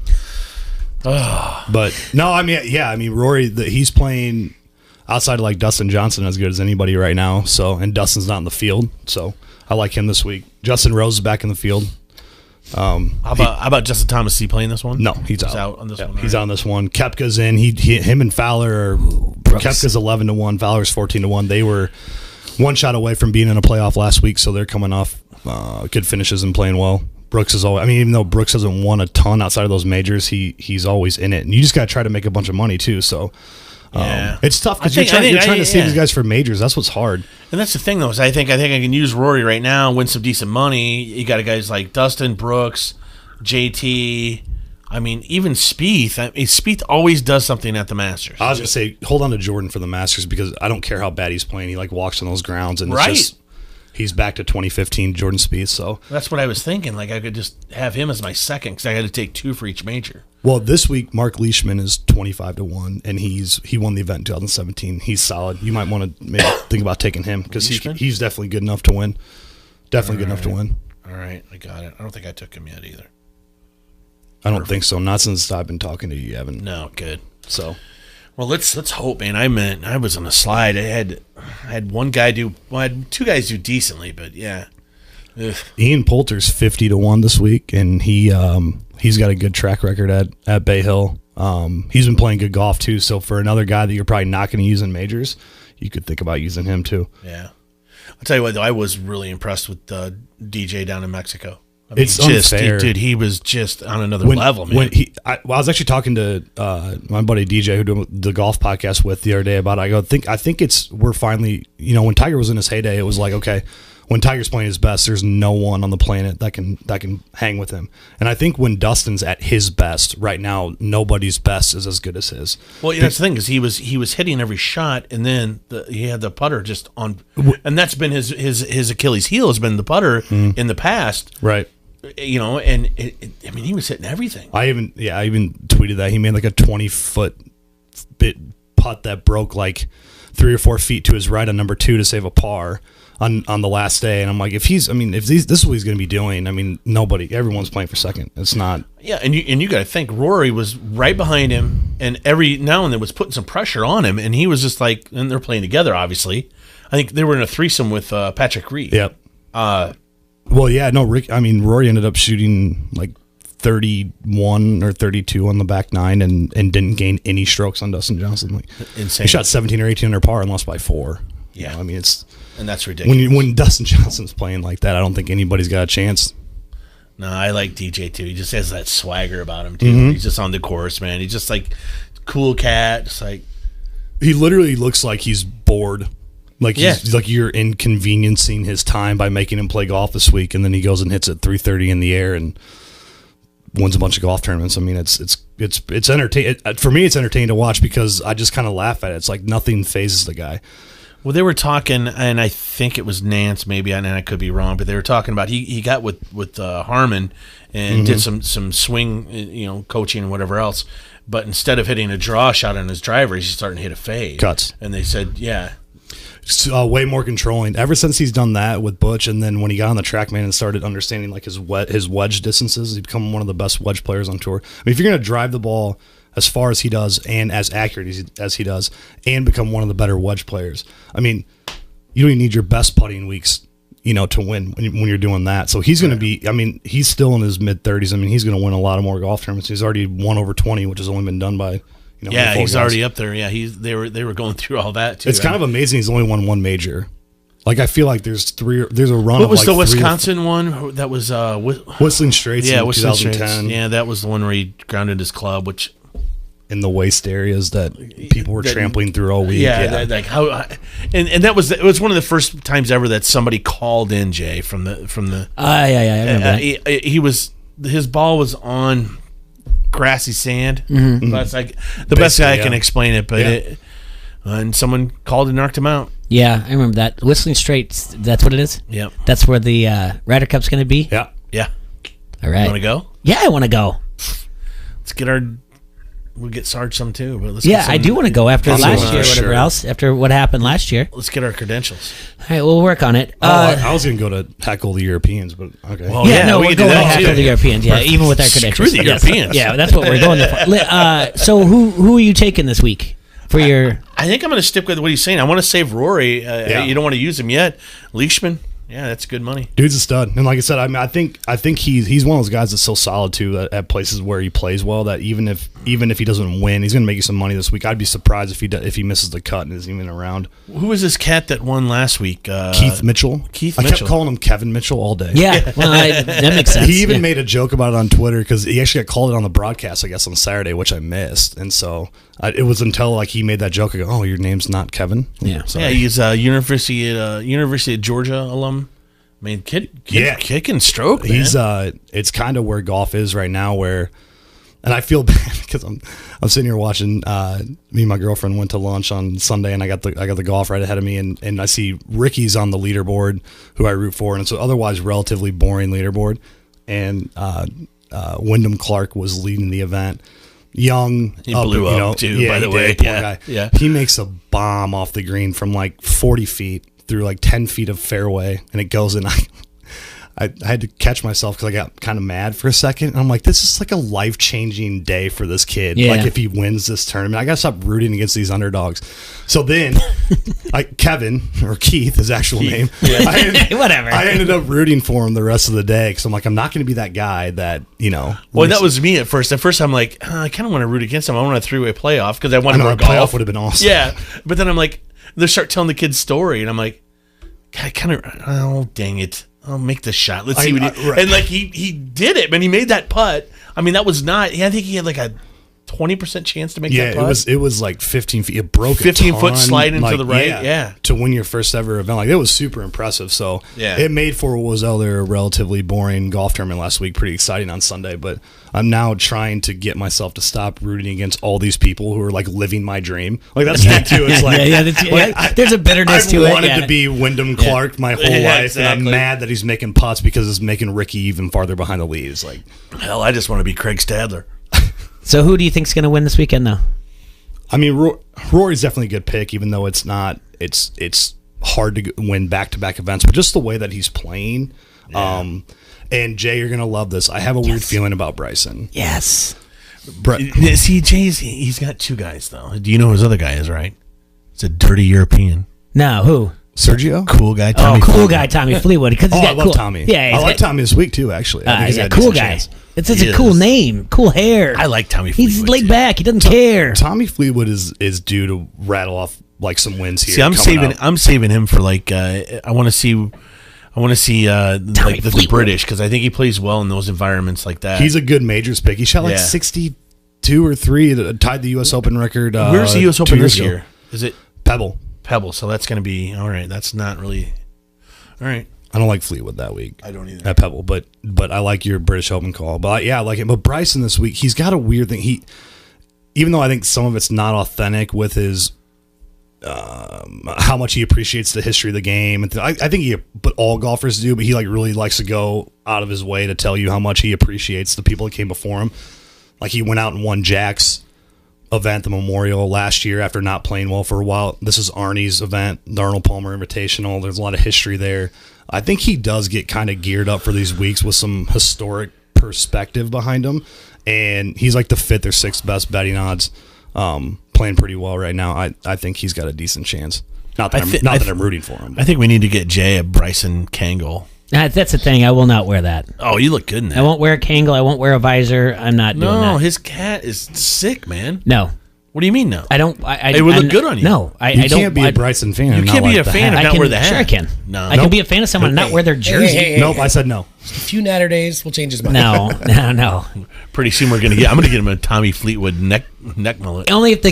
But no, I mean, Rory, he's playing outside of like Dustin Johnson as good as anybody right now. So, and Dustin's not in the field, so I like him this week. Justin Rose is back in the field. How about Justin Thomas? Is he playing this one? No, he's out on this one. He's on this one. Koepka's in. Him and Fowler. Koepka's 11-1. Fowler's 14-1. They were one shot away from being in a playoff last week, so they're coming off good finishes and playing well. Brooks is always. I mean, even though Brooks hasn't won a ton outside of those majors, he's always in it, and you just got to try to make a bunch of money too. So. It's tough because you're trying to save these guys for majors. That's what's hard. And that's the thing, though, is I think I can use Rory right now, win some decent money. You got guys like Dustin, Brooks, JT. I mean, even Spieth. Spieth always does something at the Masters. I was going to say, hold on to Jordan for the Masters because I don't care how bad he's playing. He walks on those grounds, and it's just he's back to 2015 Jordan Spieth. So that's what I was thinking. I could just have him as my second because I had to take 2 for each major. Well, this week Mark Leishman is 25-1, and he won the event in 2017. He's solid. You might want to maybe think about taking him because he's definitely good enough to win. Definitely good enough to win. All right, I got it. I don't think I took him yet either. I don't think so. Not since I've been talking to you, Evan. No, good. So, well, let's hope, man. I was on a slide. I had one guy I had 2 guys do decently, but yeah. Ugh. Ian Poulter's 50-1 this week, and he's got a good track record at Bay Hill. He's been playing good golf too. So for another guy that you're probably not going to use in majors, you could think about using him too. Yeah, I'll tell you what though, I was really impressed with DJ down in Mexico. I mean, it's unfair, dude. He was just on another level, man. I was actually talking to my buddy DJ who did the golf podcast with the other day about it. I think we're finally, when Tiger was in his heyday, it was like, okay, when Tiger's playing his best, there's no one on the planet that can hang with him. And I think when Dustin's at his best right now, nobody's best is as good as his. Well, that's the thing is he was hitting every shot, and then he had the putter just on, and that's been his Achilles heel has been the putter in the past, right? and I mean, he was hitting everything. I even tweeted that he made like a 20-foot bit putt that broke like 3 or 4 feet to his right on number 2 to save a par on the last day. And I'm like, this is what he's going to be doing. I mean, everyone's playing for second. It's not. Yeah, and you got to think Rory was right behind him, and every now and then was putting some pressure on him, and he was just like, and they're playing together, obviously. I think they were in a threesome with Patrick Reed. Yep. Rory ended up shooting like 31 or 32 on the back nine and didn't gain any strokes on Dustin Johnson. Like, insane. He shot 17 or 18 under par and lost by 4. Yeah. And that's ridiculous. When Dustin Johnson's playing like that, I don't think anybody's got a chance. No, I like DJ too. He just has that swagger about him too. Mm-hmm. He's just on the course, man. He's just like cool cat. Just like he literally looks like he's bored. Like you're inconveniencing his time by making him play golf this week, and then he goes and hits it 330 in the air and wins a bunch of golf tournaments. I mean, it's entertaining. For me, it's entertaining to watch because I just kind of laugh at it. It's like nothing phases the guy. Well, they were talking, and I think it was Nance, maybe, and I could be wrong, but they were talking about he got with Harmon and did some swing, coaching and whatever else. But instead of hitting a draw shot on his driver, he's starting to hit a fade. Cuts. And they said, yeah. Way more controlling. Ever since he's done that with Butch, and then when he got on the TrackMan and started understanding like his wedge distances, he's become one of the best wedge players on tour. I mean, if you're going to drive the ball as far as he does and as accurate as he does and become one of the better wedge players, I mean, you don't even need your best putting weeks, to win when you're doing that. So he's going to be, I mean, he's still in his mid-30s. I mean, he's going to win a lot of more golf tournaments. He's already won over 20, which has only been done by he's already up there. Yeah, they were going through all that too. It's kind of amazing he's only won one major. Like I feel like there's a run. What was the Wisconsin one? That was Whistling Straits. Yeah, in Whistling 2010. Straits. Yeah, that was the one where he grounded his club, which in the waste areas that people were trampling through all week. Yeah, like how, and that was it was one of the first times ever that somebody called in Jay from the. I remember that. His ball was on grassy sand. Mm-hmm. That's like the best guy I can explain it, but and someone called and knocked him out. Yeah, I remember that. Whistling Straits, that's what it is? Yep. That's where the Ryder Cup's going to be? Yeah. All right. You want to go? Yeah, I want to go. We'll get Sarge some too. But I do want to go after last year, whatever else, after what happened last year. Let's get our credentials. All right, we'll work on it. I was going to go to heckle the Europeans, but okay. Well, we're going to heckle the Europeans, even with our credentials. Screw the Europeans. Yeah, that's what we're going there for. So who are you taking this week? I think I'm going to stick with what he's saying. I want to save Rory. You don't want to use him yet. Leishman. Yeah, that's good money. Dude's a stud, and like I said, I mean, I think he's one of those guys that's so solid too at places where he plays well. That even if he doesn't win, he's going to make you some money this week. I'd be surprised if he misses the cut and isn't even around. Who was this cat that won last week? Keith Mitchell. I kept calling him Kevin Mitchell all day. Yeah, well, that makes sense. He even made a joke about it on Twitter because he actually got called it on the broadcast, I guess, on Saturday, which I missed, and so it was until like he made that joke. I go, "Oh, your name's not Kevin." Yeah, he's a University of Georgia alum. I mean, kid can stroke. Man. He's it's kind of where golf is right now. And I feel bad because I'm sitting here watching. Me and my girlfriend went to lunch on Sunday, and I got the golf right ahead of me, and I see Ricky's on the leaderboard, who I root for, and it's an otherwise relatively boring leaderboard. And Wyndham Clark was leading the event. Young, he blew up too. By the way, poor guy. Yeah, he makes a bomb off the green from like 40 feet. Through like 10 feet of fairway, and it goes in. I had to catch myself because I got kind of mad for a second. And I'm like, this is like a life-changing day for this kid. Yeah. Like if he wins this tournament, I got to stop rooting against these underdogs. So then Kevin, or Keith, his actual name. Yeah. Whatever. I ended up rooting for him the rest of the day because I'm like, I'm not going to be that guy that, Well, that was me at first. At first, I'm like, I kind of want to root against him. I want a three-way playoff because I want more golf. Playoff would have been awesome. Yeah. But then I'm like, they start telling the kid's story, and I'm like, dang it. I'll make the shot. Let's see what he... Right. And like he did it, man. He made that putt. I mean, that was not... I think he had like a 20% chance to make Yeah, that putt? it was like 15 feet. It broke 15 a foot ton, slide into like, the right, yeah. To win your first ever event. Like, it was super impressive. So Yeah. it made for what was other a relatively boring golf tournament last week pretty exciting on Sunday. But I'm now trying to get myself to stop rooting against all these people who are like living my dream. Like, that's the thing too. It's like, there's a bitterness to it. I wanted to be Wyndham Clark my whole life, and I'm mad that he's making putts because it's making Ricky even farther behind the lead. It's like, hell, I just want to be Craig Stadler. So who do you think's going to win this weekend, though? I mean, Rory's definitely a good pick, even though it's not. It's hard to win back-to-back events, but just the way that he's playing. Yeah. And Jay, you're gonna love this. I have a weird feeling about Bryson. Yes. See, Jay's he's got two guys though. Do you know who his other guy is? Right? It's a dirty European. No, who? Sergio? Cool guy. Tommy Tommy Fleetwood. Because he's got I love cool. Tommy. Yeah, I like Tommy this week too. Actually, I think he's got a cool decent guy. chance. It's such a cool name, cool hair. I like Tommy Fleetwood. He's laid back. He doesn't care. Tommy Fleetwood is due to rattle off like some wins here. See, I'm saving him for like I want to see like the British, because I think he plays well in those environments like that. He's a good majors pick. He shot like 62 or 3, that tied the U.S. Open record. Where's the U.S. Open this year? Is it Pebble? So that's going to be all right. That's not really all right. I don't like Fleetwood that week. I don't either. At Pebble, but I like your British Open call. But I like him. But Bryson this week, he's got a weird thing. Even though I think some of it's not authentic with his how much he appreciates the history of the game, and I think but all golfers do. But he really likes to go out of his way to tell you how much he appreciates the people that came before him. Like, he went out and won Jack's event, the Memorial, last year after not playing well for a while. This is Arnie's event, the Arnold Palmer Invitational. There's a lot of history there. I think he does get kind of geared up for these weeks with some historic perspective behind him, and he's like the 5th or 6th best betting odds, playing pretty well right now. I think he's got a decent chance. Not that I'm rooting for him. I think we need to get Jay a Bryson Kangol. That's the thing. I will not wear that. Oh, you look good in that. I won't wear a Kangol. I won't wear a visor. I'm not doing that. No, his cat is sick, man. No. What do you mean, no? I don't. It would look good on you. No, I you don't. can't be a Bryson fan. You can't be a fan and not wear the hat. Sure, I can. No, I can be a fan of someone and not wear their jersey. Nope, I said no. Just a few natter days, we'll change his mind. No. Pretty soon I'm gonna get him a Tommy Fleetwood neck mullet. Only if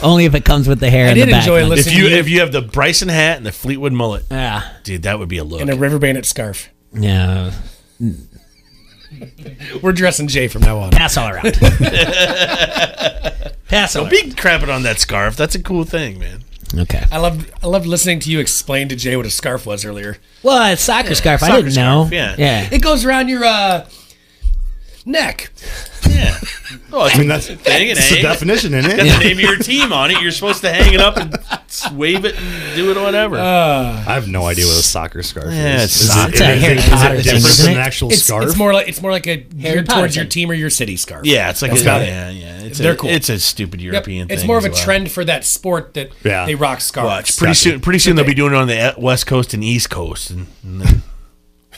only if it comes with the hair. I in did the back. enjoy listening. If you have the Bryson hat and the Fleetwood mullet, dude, that would be a look. And a River Bandit scarf. Yeah. We're dressing Jay from now on. Pass all around. Pass all Don't be crapping on that scarf. That's a cool thing, man. Okay. I loved listening to you explain to Jay what a scarf was earlier. Well, it's soccer scarf. I didn't know. Yeah. It goes around your neck. Yeah. Well, I mean, that's the definition, isn't it? It's got the name of your team on it. You're supposed to hang it up and wave it and do it whatever. I have no idea what a soccer scarf is. It's a Harry Potter thing, different isn't than it? an actual It's scarf? more like a geared Potter towards your thing. team or your city scarf. Yeah, it's like They're cool. It's a stupid European thing. It's more of a as well. trend for that sport that they rock scarves. Watch. Pretty soon they'll be doing it on the West Coast and East Coast, and then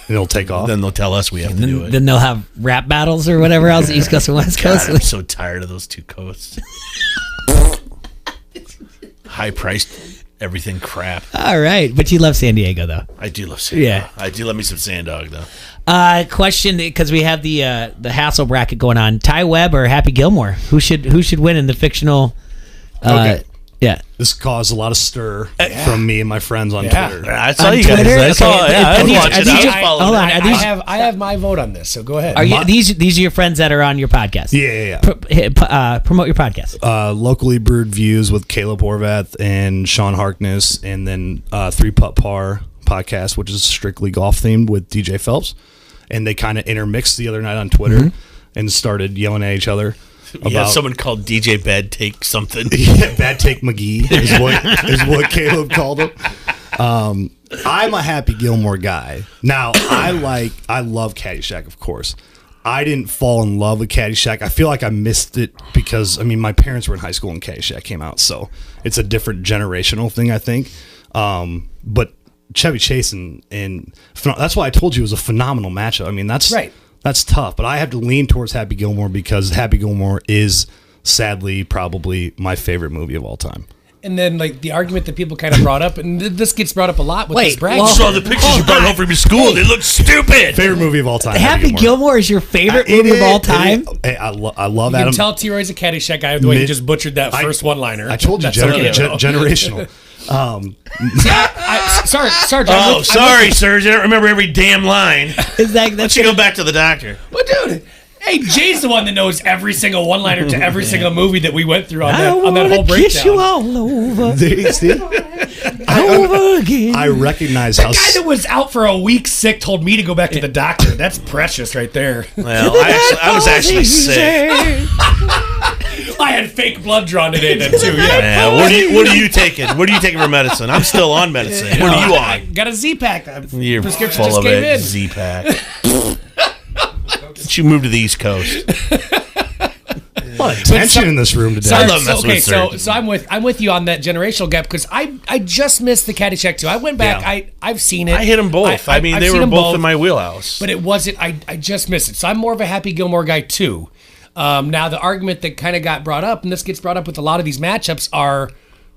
it'll take off. Then they'll tell us we have to do it. Then they'll have rap battles or whatever else, East Coast and West Coast. God, I'm so tired of those two coasts. High priced everything crap. All right, but you love San Diego though. I do love San Diego. Yeah. I do love me some Sand Dog though. Question, because we have the Hassel bracket going on. Ty Webb or Happy Gilmore? Who should win in the fictional? Okay. Yeah. This caused a lot of stir from me and my friends on Twitter. I saw On you guys. Twitter? I saw. Okay. Yeah, I was Are watching. these I was your- following. hold on. that. I have my vote on this, so go ahead. Are you, these are your friends that are on your podcast? Yeah. Promote your podcast. Locally Brewed Views with Caleb Horvath and Sean Harkness, and then 3 Putt Par podcast, which is strictly golf themed with DJ Phelps. And they kind of intermixed the other night on Twitter and started yelling at each other. Yeah, someone called DJ Bad Take something. Yeah, Bad Take McGee is what Caleb called him. I'm a Happy Gilmore guy. Now, I love Caddyshack, of course. I didn't fall in love with Caddyshack. I feel like I missed it because, my parents were in high school when Caddyshack came out, so it's a different generational thing, I think. But Chevy Chase and that's why I told you it was a phenomenal matchup. That's right. That's tough, but I have to lean towards Happy Gilmore because Happy Gilmore is sadly probably my favorite movie of all time. And then, like, the argument that people kind of brought up, and this gets brought up a lot with this bragging. I saw the pictures you brought home from your school. They look stupid. Favorite movie of all time. Happy Gilmore is your favorite movie of all time? I love You Adam. can tell T-Roy's a Caddyshack guy the way he just butchered that first one-liner. I told you, generational. Sorry, Sarge. Oh, sorry, Serge. I don't remember every damn line. Is that Let's go back to the doctor. Well, dude. Hey, Jay's the one that knows every single one-liner to every single movie that we went through on that whole breakdown. Kiss you all over. Over again. I recognize the how guy that was out for a week sick told me to go back to the doctor. That's precious right there. Well, I was actually sick. I had fake blood drawn today then too. Yeah. What are you taking? What are you taking for medicine? I'm still on medicine. What are you I on? got a Z-Pack. You're Prescription full just of came it. in. Z-Pack. You moved to the East Coast. A lot of tension in this room today. I love messing with Serge. So I'm with you on that generational gap because I just missed the Caddyshack 2. I went back. Yeah. I've seen it. I hit them both. I've they seen were them both in my wheelhouse. But it wasn't. I just missed it. So I'm more of a Happy Gilmore guy too. Now the argument that kind of got brought up, and this gets brought up with a lot of these matchups, are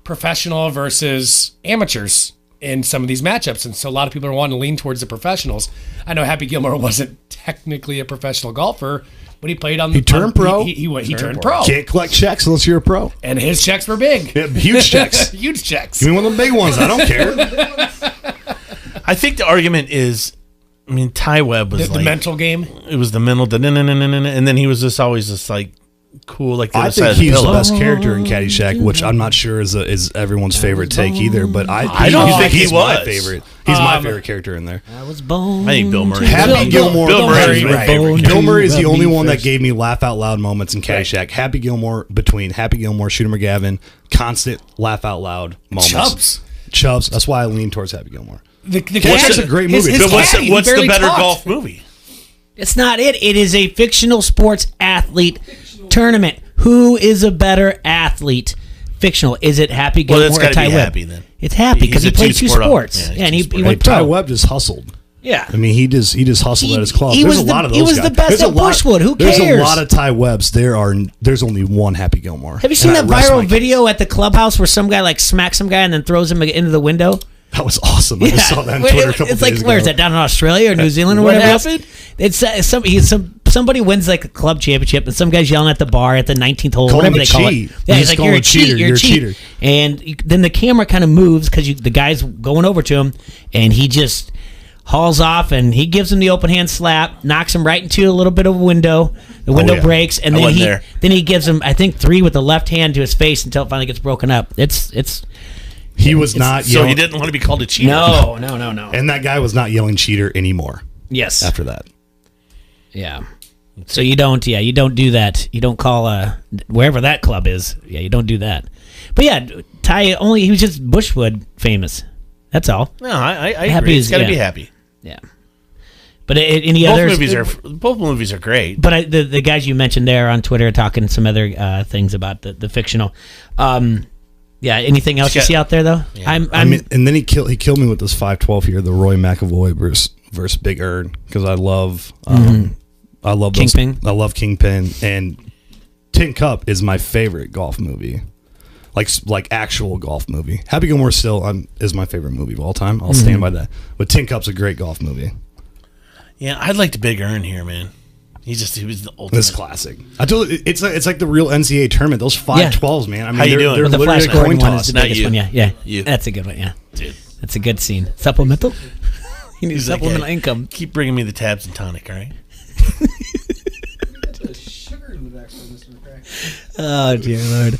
professional versus amateurs in some of these matchups, and so a lot of people are wanting to lean towards the professionals. I know Happy Gilmore wasn't technically a professional golfer, but he played on. He turned pro. He turned pro. Can't collect checks unless you're a pro. And his checks were big. Yeah, huge checks. Huge checks. Give me one of the big ones. I don't care. I think the argument is, I mean, Ty Webb was the mental game. It was the mental, and then he was just always just like cool, like the I other side think of the he's the pillow. best character in Caddyshack, which I'm not sure is everyone's favorite take either. But I don't think he's he my was. favorite. He's my favorite character in there. I was born. I think Bill Murray. Happy Gilmore. Bill Murray is my favorite. Bill Murray is the only one that gave me laugh out loud moments in Caddyshack. Happy Gilmore, between Happy Gilmore, Shooter McGavin, constant laugh out loud moments. Chubbs. That's why I lean towards Happy Gilmore. Caddyshack's a great movie. But what's the better golf movie? It's not it. It is a fictional sports athlete tournament. Who is a better athlete? Fictional. Is it Happy Gilmore it's or gotta Ty be Webb? Happy then. It's Happy because he played two sports. Yeah, and he went pro. Ty Webb just hustled. Yeah. I mean, he just hustled at his club. He There's was a lot of those he was guys. the best at Bushwood. Who cares? There's a lot of Ty Webbs. There's only one Happy Gilmore. Have you seen that viral video at the clubhouse where some guy like smacks some guy and then throws him into the window? That was awesome. I just saw that on Twitter a couple It's like, days where is ago. that, down in Australia or New Zealand or What whatever? happened? It's somebody wins like a club championship and some guy's yelling at the bar at the 19th hole, Call whatever him they a call cheat. it. Yeah, You he's just like, call you're him a cheater, you're a cheater. And then the camera kind of moves because the guy's going over to him and he just hauls off and he gives him the open hand slap, knocks him right into a little bit of a window. The window breaks, and then he gives him, I think, 3 with the left hand to his face until it finally gets broken up. He was not So yelling. he didn't want to be called a cheater. No. And that guy was not yelling cheater anymore. Yes. After that. Yeah. So you don't do that. You don't call wherever that club is. Yeah, you don't do that. But yeah, Ty he was just Bushwood famous. That's all. No, I agree. It's got to be Happy. Yeah. But any others? Both movies are great. But the guys you mentioned there on Twitter talking some other things about the fictional. Yeah. Anything else you see out there though? Yeah. I mean, and then he killed me with this 512 here, the Roy McAvoy versus Big Earn, because I love Kingpin. I love Kingpin, and Tin Cup is my favorite golf movie. Like actual golf movie. Happy Gilmore still is my favorite movie of all time. I'll stand by that. But Tin Cup's a great golf movie. Yeah, I'd like the Big Earn here, man. He was the ultimate. This classic. I told you, it's like the real NCAA tournament. Those 512s, man. I mean, How you doing? They're The literally Flash a coin Gordon one toss. is the biggest one. Yeah. You. That's a good one. Yeah, dude. That's a good scene. Supplemental. You need He's like, supplemental "Hey, income. Keep bringing me the tabs and tonic, all right?" Oh dear Lord!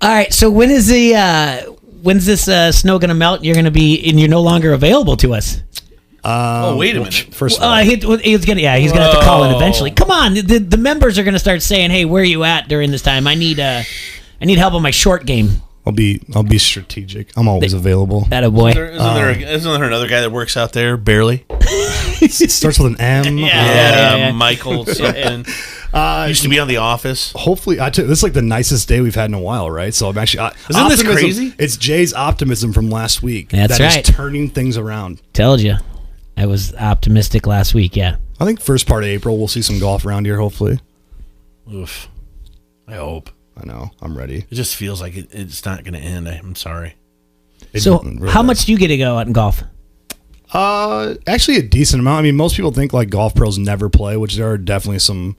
All right, so when's this snow going to melt? You're going to be, and you're no longer available to us. Wait a minute. First of all, he's gonna have to call in eventually. Come on, the members are going to start saying, "Hey, where are you at during this time? I need help on my short game." I'll be strategic. I'm always available. That a boy. Isn't there another guy that works out there? Barely. It starts with an M. Yeah, Michael something. Used to be on The Office. Hopefully, this is like the nicest day we've had in a while, right? So I'm actually. Isn't this crazy? It's Jay's optimism from last week. That's that right. is turning things around. Told you, I was optimistic last week. Yeah. I think first part of April we'll see some golf around here. Hopefully. Oof. I hope. I'm ready. It just feels like it's not going to end. I'm sorry. So, how much do you get to go out in golf? Actually, a decent amount. I mean, most people think like golf pros never play, which there are definitely some.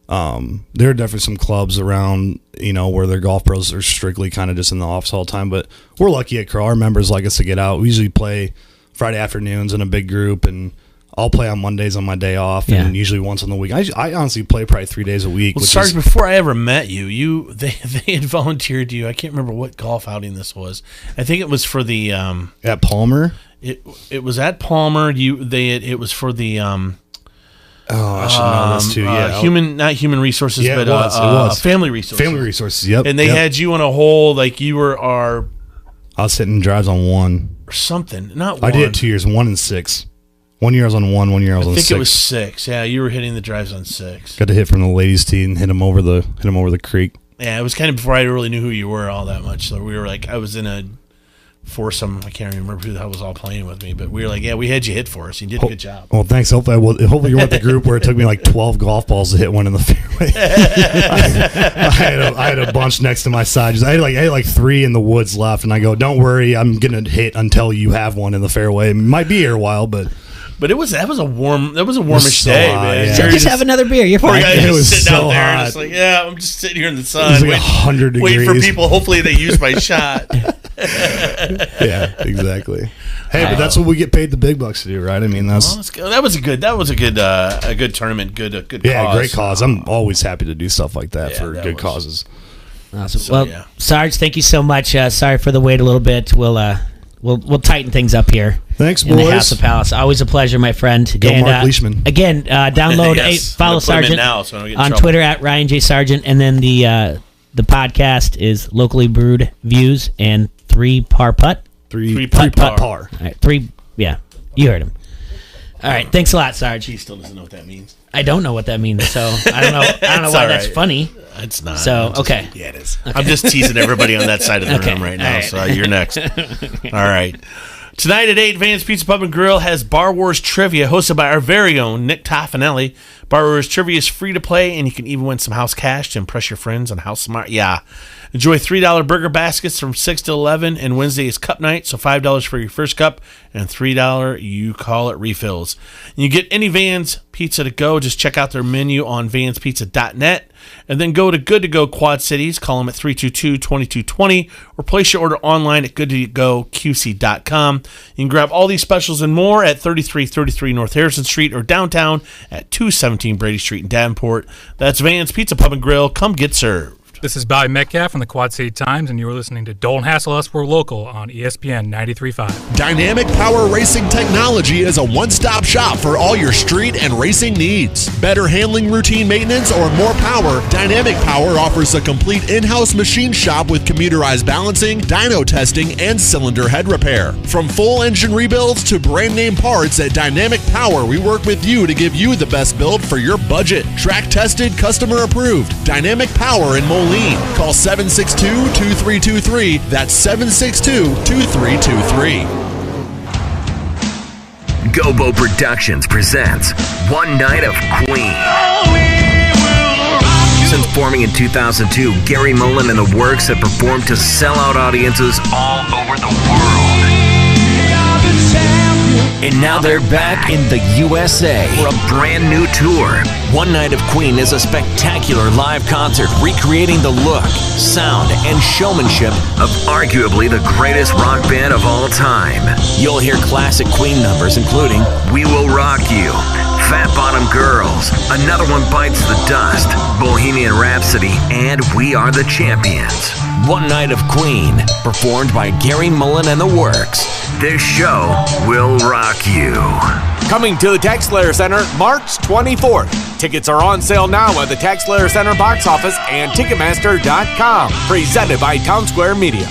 There are definitely some clubs around, where their golf pros are strictly kind of just in the office all the time. But we're lucky at Crow. Our members like us to get out. We usually play Friday afternoons in a big group, and I'll play on Mondays on my day off, and usually once on the week. I honestly play probably 3 days a week. Well, Sarge, before I ever met you, they had volunteered you. I can't remember what golf outing this was. I think it was for the at Palmer. It was at Palmer. It was for the I should know this too. Yeah, not human resources, but it was family resources. Family resources. Yep. And they had you on a hole like you were our. I was hitting drives on 1 or something. Not 1. I did it 2 years, 1 and 6. 1 year I was on 1, 1 year I was on 6. I think it was 6. Yeah, you were hitting the drives on 6. Got to hit from the ladies' tee and hit them over the creek. Yeah, it was kind of before I really knew who you were all that much. So we were like, I was in a foursome. I can't remember who the hell was all playing with me, but we were like, yeah, we had you hit for us. You did a good job. Well, thanks. Hopefully you're with the group where it took me like 12 golf balls to hit one in the fairway. I had a bunch next to my side. I had like 3 in the woods left, and I go, don't worry, I'm gonna hit until you have one in the fairway. It might be here a while, but that was a warmish day, man. Yeah. So just have another beer. You're fine. It was sitting so out there, hot. just like, I'm just sitting here in the sun. It was like 100 degrees. Waiting for people. Hopefully, they use my shot. Yeah, exactly. Hey, but that's what we get paid the big bucks to do, right? I mean, that was a good tournament. Good cause. Yeah, great cause. I'm always happy to do stuff like that for good causes. Awesome. So, Sarge, thank you so much. Sorry for the wait a little bit. We'll tighten things up here. Thanks, in boys. the House of Palace. Always a pleasure, my friend. Go Mark Leishman. Again, download, follow Sargent on Twitter at Ryan J. Sargent, and then the podcast is Locally Brewed Views and 3 Par Putt. 3 putt par. All right, 3. Yeah, you heard him. All right, thanks a lot, Sarge. He still doesn't know what that means. I don't know what that means, so I don't know why that's funny. It's not. So okay. Yeah, it is. Okay. I'm just teasing everybody on that side of the room right now. Right. So you're next. All right. Tonight at 8, Van's Pizza Pub and Grill has Bar Wars Trivia, hosted by our very own Nick Toffanelli. Bar Wars Trivia is free to play, and you can even win some house cash to impress your friends on how smart. Yeah. Enjoy $3 burger baskets from 6 to 11, and Wednesday is cup night, so $5 for your first cup and $3 you call it refills. And you get any Van's Pizza to go, just check out their menu on vanspizza.net, and then go to Good to Go Quad Cities, call them at 322-2220, or place your order online at goodtogoqc.com. You can grab all these specials and more at 3333 North Harrison Street or downtown at 217 Brady Street in Davenport. That's Van's Pizza Pub and Grill. Come get served. This is Bobby Metcalf from the Quad City Times, and you are listening to Don't Hassle Us, We're Local on ESPN 93.5. Dynamic Power Racing Technology is a one-stop shop for all your street and racing needs. Better handling, routine maintenance, or more power, Dynamic Power offers a complete in-house machine shop with computerized balancing, dyno testing, and cylinder head repair. From full engine rebuilds to brand-name parts, at Dynamic Power, we work with you to give you the best build for your budget. Track-tested, customer-approved. Dynamic Power in Moline. Call 762-2323. That's 762-2323. Gobo Productions presents One Night of Queen. Since forming in 2002, Gary Mullen and the Works have performed to sell-out audiences all over the world. And now they're back in the USA for a brand new tour. One Night of Queen is a spectacular live concert recreating the look, sound, and showmanship of arguably the greatest rock band of all time. You'll hear classic Queen numbers including We Will Rock You, Fat Bottom Girls, Another One Bites the Dust, Bohemian Rhapsody, and We Are the Champions. One Night of Queen, performed by Gary Mullen and the Works. This show will rock you. Coming to the TaxSlayer Center March 24th. Tickets are on sale now at the TaxSlayer Center box office and Ticketmaster.com. Presented by Town Square Media.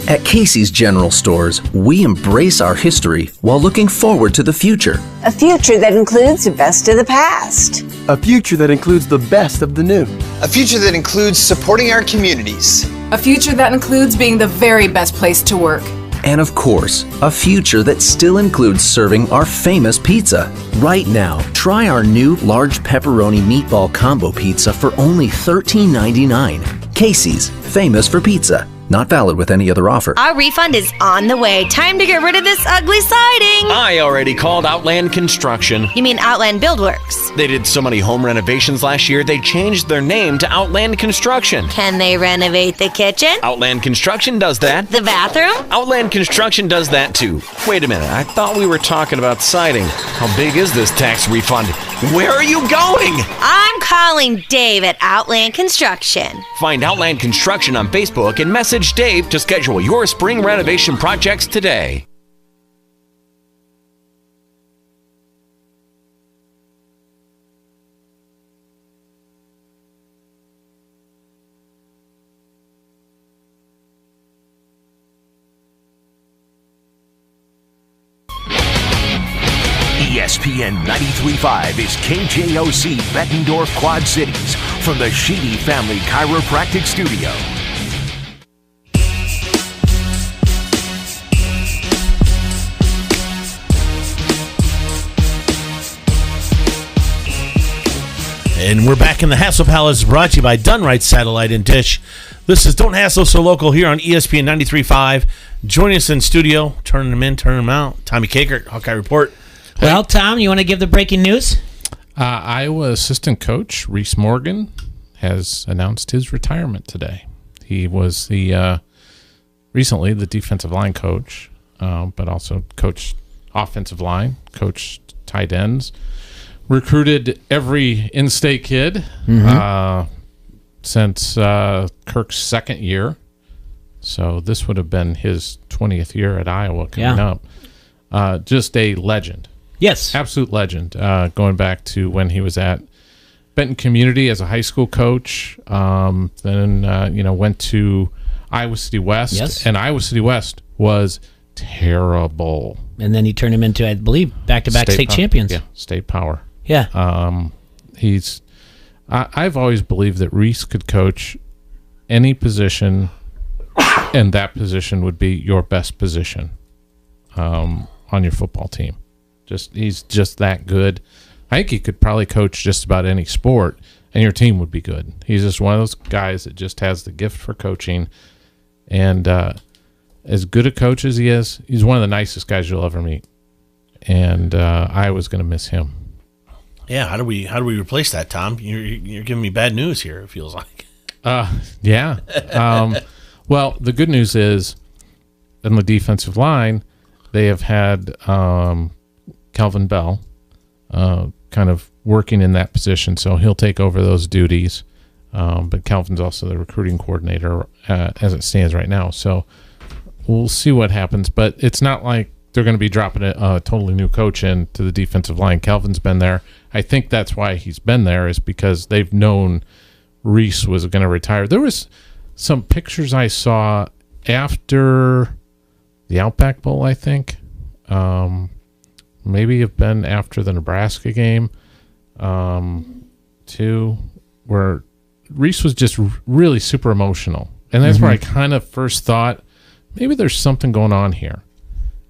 At Casey's General Stores, we embrace our history while looking forward to the future. A future that includes the best of the past. A future that includes the best of the new. A future that includes supporting our communities. A future that includes being the very best place to work. And of course, a future that still includes serving our famous pizza. Right now, try our new large pepperoni meatball combo pizza for only $13.99. Casey's, famous for pizza. Not valid with any other offer. Our refund is on the way. Time to get rid of this ugly siding. I already called Outland Construction. You mean Outland Buildworks? They did so many home renovations last year, they changed their name to Outland Construction. Can they renovate the kitchen? Outland Construction does that. The bathroom? Outland Construction does that too. Wait a minute, I thought we were talking about siding. How big is this tax refund? Where are you going? I'm calling Dave at Outland Construction. Find Outland Construction on Facebook and message Dave to schedule your spring renovation projects today. ESPN 93.5 is KJOC Bettendorf Quad Cities from the Sheedy Family Chiropractic Studio. And we're back in the Hassle Palace, brought to you by Dunright Satellite and Dish. This is Don't Hassle So Local here on ESPN 93.5. Joining us in studio, turning them in, turning them out, Tommy Kakert, Hawkeye Report. Well, Tom, you want to give the breaking news? Iowa assistant coach Reese Morgan has announced his retirement today. He was recently the defensive line coach, but also coached offensive line, coached tight ends, recruited every in-state kid since Kirk's second year. So this would have been his 20th year at Iowa coming up. Just a legend. Yes. Absolute legend. Going back to when he was at Benton Community as a high school coach. Then, went to Iowa City West. Yes. And Iowa City West was terrible. And then he turned him into, I believe, back-to-back state champions. Yeah, state power. Yeah. I've always believed that Reese could coach any position, and that position would be your best position on your football team. He's just that good. I think he could probably coach just about any sport, and your team would be good. He's just one of those guys that just has the gift for coaching, and as good a coach as he is, he's one of the nicest guys you'll ever meet. And I was going to miss him. Yeah, how do we replace that, Tom? You're giving me bad news here, it feels like. Yeah. Well, the good news is, in the defensive line, they have had Calvin Bell kind of working in that position, so he'll take over those duties. But Calvin's also the recruiting coordinator as it stands right now. So we'll see what happens. But it's not like they're going to be dropping a totally new coach into the defensive line. Calvin's been there. I think that's why he's been there, is because they've known Reese was going to retire. There was some pictures I saw after the Outback Bowl, I think. Maybe have been after the Nebraska game, too, where Reese was just really super emotional. And that's where I kind of first thought, maybe there's something going on here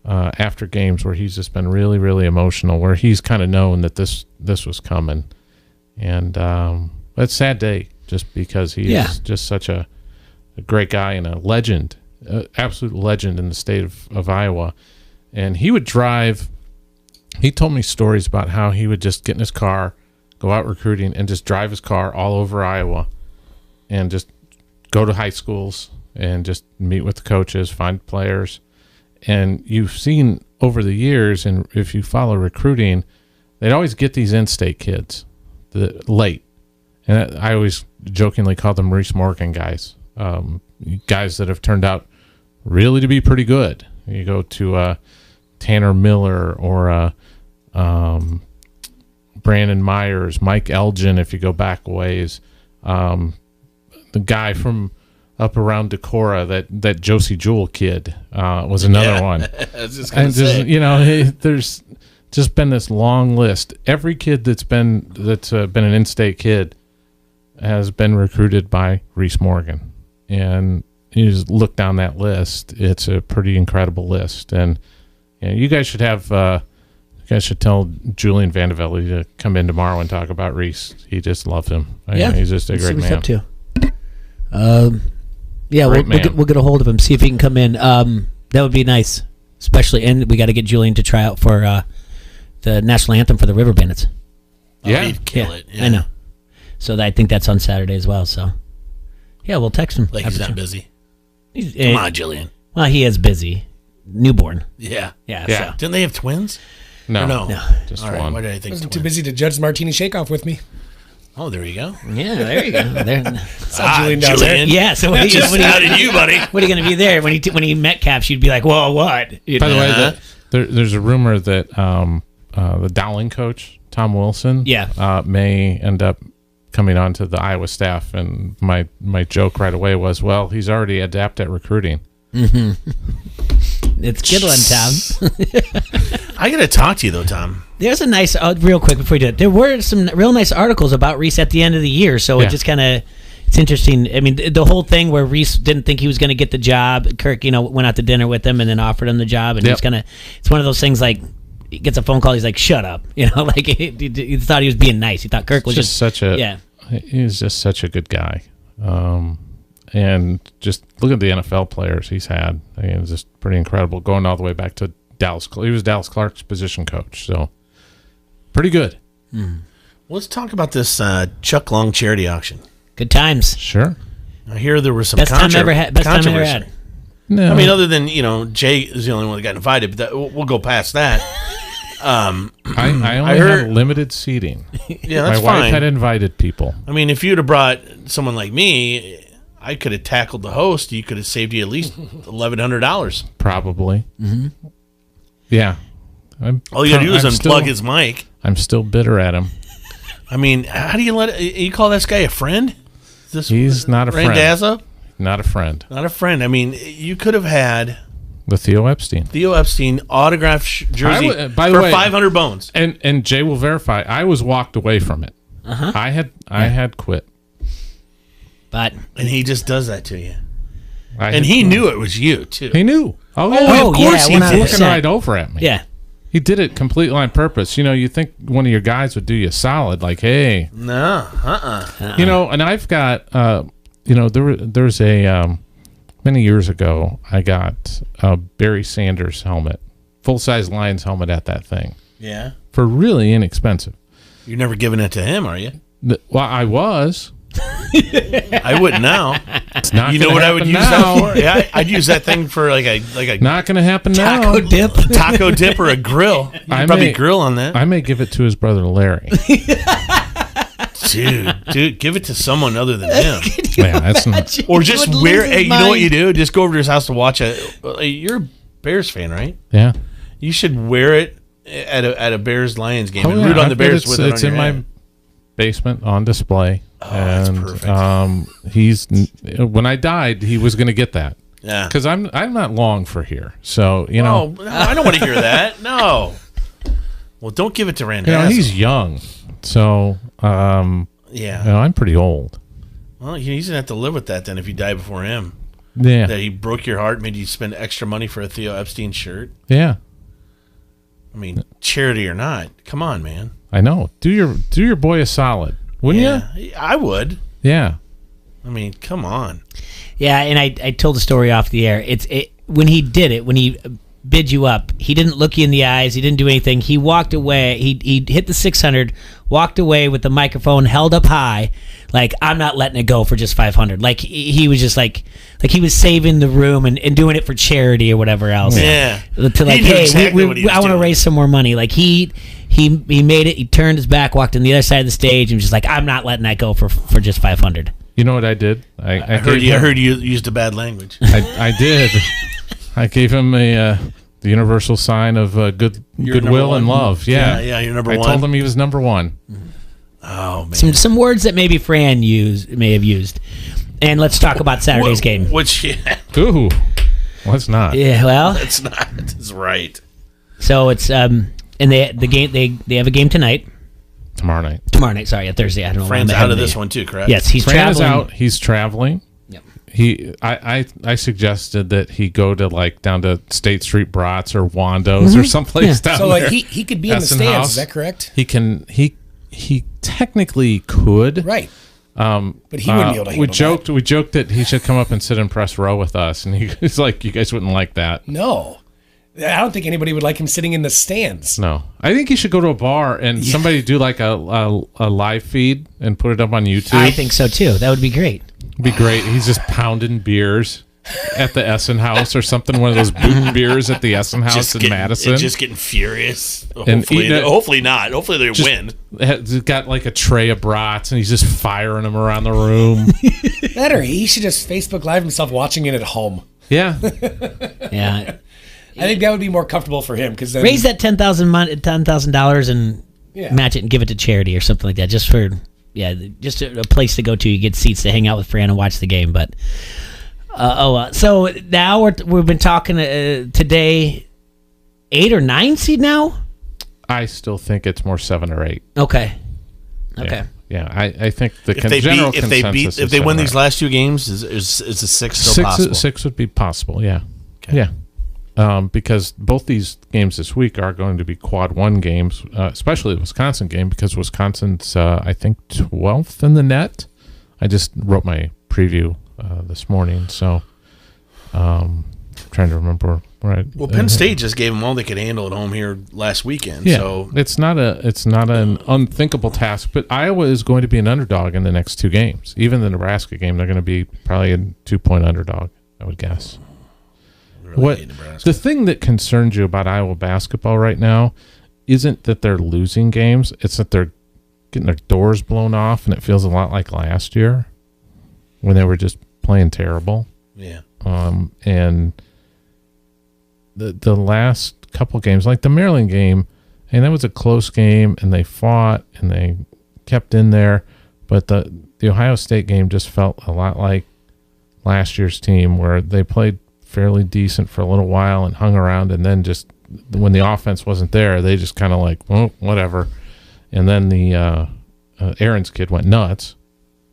after games where he's just been really, really emotional, where he's kind of known that this was coming. And it's a sad day just because he's just such a great guy and a legend, absolute legend in the state of Iowa. And he would drive, he told me stories about how he would just get in his car, go out recruiting, and just drive his car all over Iowa and just go to high schools and just meet with the coaches, find players. And you've seen over the years, and if you follow recruiting, they'd always get these in-state kids late. And I always jokingly call them Reese Morgan guys, guys that have turned out really to be pretty good. You go to Tanner Miller or Brandon Myers, Mike Elgin, if you go back ways. The guy from up around Decorah, that Josie Jewell kid was another one. I was just gonna say. There's just been this long list. Every kid that's been an in-state kid has been recruited by Reese Morgan, and you just look down that list, it's a pretty incredible list. And you guys should have. You guys should tell Julian Vandevelde to come in tomorrow and talk about Reese. He just loved him. He's just a great man. Up to. We'll get a hold of him, see if he can come in. That would be nice, especially. And we got to get Julian to try out for the national anthem for the River Bandits. He'd kill it. Yeah. I know. So I think that's on Saturday as well. So yeah, we'll text him. Like he's not busy. Come on, Julian. Well, he is busy. Newborn. Yeah. So. Didn't they have twins? No. Just one. Right. Why did I think Wasn't too busy to judge the Martini Shake-Off with me. Oh, there you go. Yeah, there you go. Julian down there. Yeah, so how did you, buddy? What are you going to be there? When he met Caps, you'd be like, whoa, what? By the way, there's a rumor that the Dowling coach, Tom Wilson, may end up coming on to the Iowa staff. And my joke right away was, well, he's already adept at recruiting. Mm-hmm. It's a good one, Tom. I got to talk to you, though, Tom. There's a nice, real quick before you do it, there were some real nice articles about Reese at the end of the year, so it just kind of, it's interesting. I mean, the whole thing where Reese didn't think he was going to get the job, Kirk, went out to dinner with him and then offered him the job, and it's one of those things like, he gets a phone call, he's like, shut up. Like, he thought he was being nice. He thought Kirk was just such a, he was just such a good guy. And just look at the NFL players he's had. I mean, it's just pretty incredible. Going all the way back to Dallas. He was Dallas Clark's position coach. So, pretty good. Let's talk about this Chuck Long charity auction. Good times. Sure. I hear there was some best time ever had. No. I mean, other than, Jay is the only one that got invited, but we'll go past that. I only had limited seating. Yeah, that's fine. My wife had invited people. I mean, if you'd have brought someone like me, I could have tackled the host. You could have saved you at least $1,100. Probably. Mm-hmm. Yeah. All you got to do is unplug his mic. I'm still bitter at him. I mean, how do you call this guy a friend? He's not a friend. Randazzo? Not a friend. Not a friend. I mean, you could have had the Theo Epstein autographed jersey for 500 bones. And Jay will verify. I was walked away from it. Uh-huh. I had quit. And he just does that to you. And he knew it was you too. He knew. Of course he did. Looking right over at me. Yeah. He did it completely on purpose. You think one of your guys would do you a solid, like, hey. No. And I've got, there's a, many years ago, I got a Barry Sanders helmet, full-size Lions helmet at that thing. Yeah. For really inexpensive. You're never giving it to him, are you? Well, I was. I wouldn't now. It's not. You know what I would use that for? Yeah, I'd use that thing for like a. Not going to happen taco now. Taco dip, or a grill. You could probably grill on that. I may give it to his brother Larry. Dude, give it to someone other than him. Yeah, that's not. Or just wear. Hey, you know what you do? Just go over to his house to watch it. You're a Bears fan, right? Yeah. You should wear it at a Bears Lions game and root on the Bears with it. It's in my basement on display. Oh, that's perfect. When I died, he was going to get that. Yeah. Because I'm not long for here, so No, I don't want to hear that. No. Well, don't give it to Randazzo. He's young, so yeah. I'm pretty old. Well, he's gonna have to live with that then if you die before him. Yeah. That he broke your heart, made you spend extra money for a Theo Epstein shirt. Yeah. I mean, charity or not, come on, man. I know. Do your boy a solid. Wouldn't you? I would. Yeah. I mean, come on. Yeah, and I told the story off the air. When he did it, when he bid you up, he didn't look you in the eyes. He didn't do anything. He walked away. He hit the 600, walked away with the microphone held up high, like, I'm not letting it go for just 500. Like, he was just like he was saving the room and doing it for charity or whatever else. Yeah. To like, I want to raise some more money. Like, he made it. He turned his back, walked on the other side of the stage, and was just like, I'm not letting that go for just 500. You know what I did? I heard you used a bad language. I did. I gave him the universal sign of goodwill and love. Yeah, you're number one. I told him he was number one. Oh man, some words that maybe Fran may have used. And let's talk about Saturday's game. Ooh, let's not. Yeah, well, that's not. That's right. So it's and they have a game tonight. Tomorrow night. Sorry, Thursday. I don't know. Fran's out of this one too, correct? Yes, he's Fran traveling. is out. He's traveling. Yep. I suggested that he go to like down to State Street Brats or Wando's or someplace down so there. like he could be in the Essen stands. House. Is that correct? He can. He technically could. Right. But he wouldn't be able to handle We joked that he should come up and sit in press row with us, and he's like, "You guys wouldn't like that." No, I don't think anybody would like him sitting in the stands. No, I think he should go to a bar and somebody do like a live feed and put it up on YouTube. I think so too. That would be great. It'd be great. He's just pounding beers at the Essen House or something. One of those boot beers at the Essen House in Madison. Just getting furious. And Hopefully not. Hopefully they win. He's got like a tray of brats and he's just firing them around the room. That or he should just Facebook Live himself watching it at home. Yeah. Yeah. I think that would be more comfortable for him because raise that $10,000 and match it and give it to charity or something like that. Just for just a place to go to. You get seats to hang out with Fran and watch the game. But so now we've been talking today. 8 or 9 seed now. I still think it's more 7 or 8. Okay. Yeah, I think the general consensus if they win these last 2 games, is a 6 still possible? 6 would be possible. Yeah. Okay. Yeah. Because both these games this week are going to be quad 1 games, especially the Wisconsin game, because Wisconsin's, I think, 12th in the net. I just wrote my preview this morning, so trying to remember. Right. Well, Penn State just gave them all they could handle at home here last weekend. Yeah, so it's not an unthinkable task, but Iowa is going to be an underdog in the next 2 games. Even the Nebraska game, they're going to be probably a 2-point underdog, I would guess. Really the thing that concerns you about Iowa basketball right now isn't that they're losing games; it's that they're getting their doors blown off, and it feels a lot like last year when they were just playing terrible. Yeah. And the last couple games, like the Maryland game, and that was a close game, and they fought and they kept in there, but the Ohio State game just felt a lot like last year's team, where they played fairly decent for a little while and hung around, and then just when the offense wasn't there, they just kind of like, well, whatever. And then the Aaron's kid went nuts,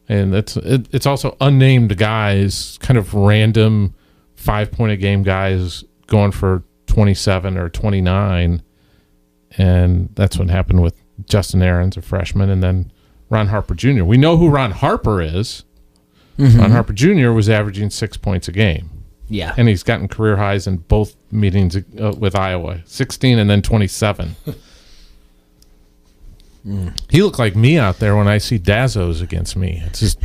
and it's also unnamed guys, kind of random 5-point a game guys going for 27 or 29, and that's what happened with Justin Aaron's, a freshman, and then Ron Harper Jr. We know who Ron Harper is. Mm-hmm. Ron Harper Jr. was averaging 6 points a game. Yeah. And he's gotten career highs in both meetings with Iowa, 16 and then 27. He looked like me out there when I see Dazos against me. It's just...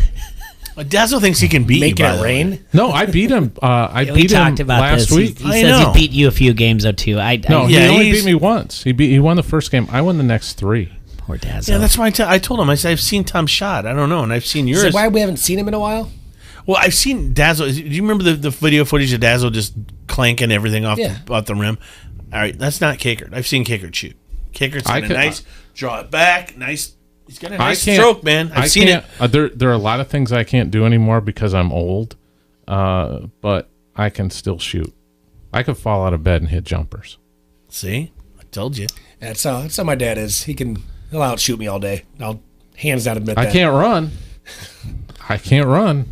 Dazzo thinks he can beat Make you. it rain? No, I beat him. I we beat him talked about last this. week. He says he beat you a few games, though, too. He only beat me once. He won the first game. I won the next 3. Poor Dazzo. Yeah, that's why I told him. I said, I've seen Tom shot. I don't know, and I've seen yours. So why we haven't seen him in a while? Well, I've seen Dazzo. Do you remember the video footage of Dazzo just clanking everything off the rim? All right, that's not Kickert. I've seen Kickert shoot. Kickert's got a nice draw it back, nice. He's got a nice stroke, man. I've seen it. There are a lot of things I can't do anymore because I'm old, but I can still shoot. I could fall out of bed and hit jumpers. See, I told you. That's how my dad is. He'll outshoot me all day. I'll hands down admit that. I can't run.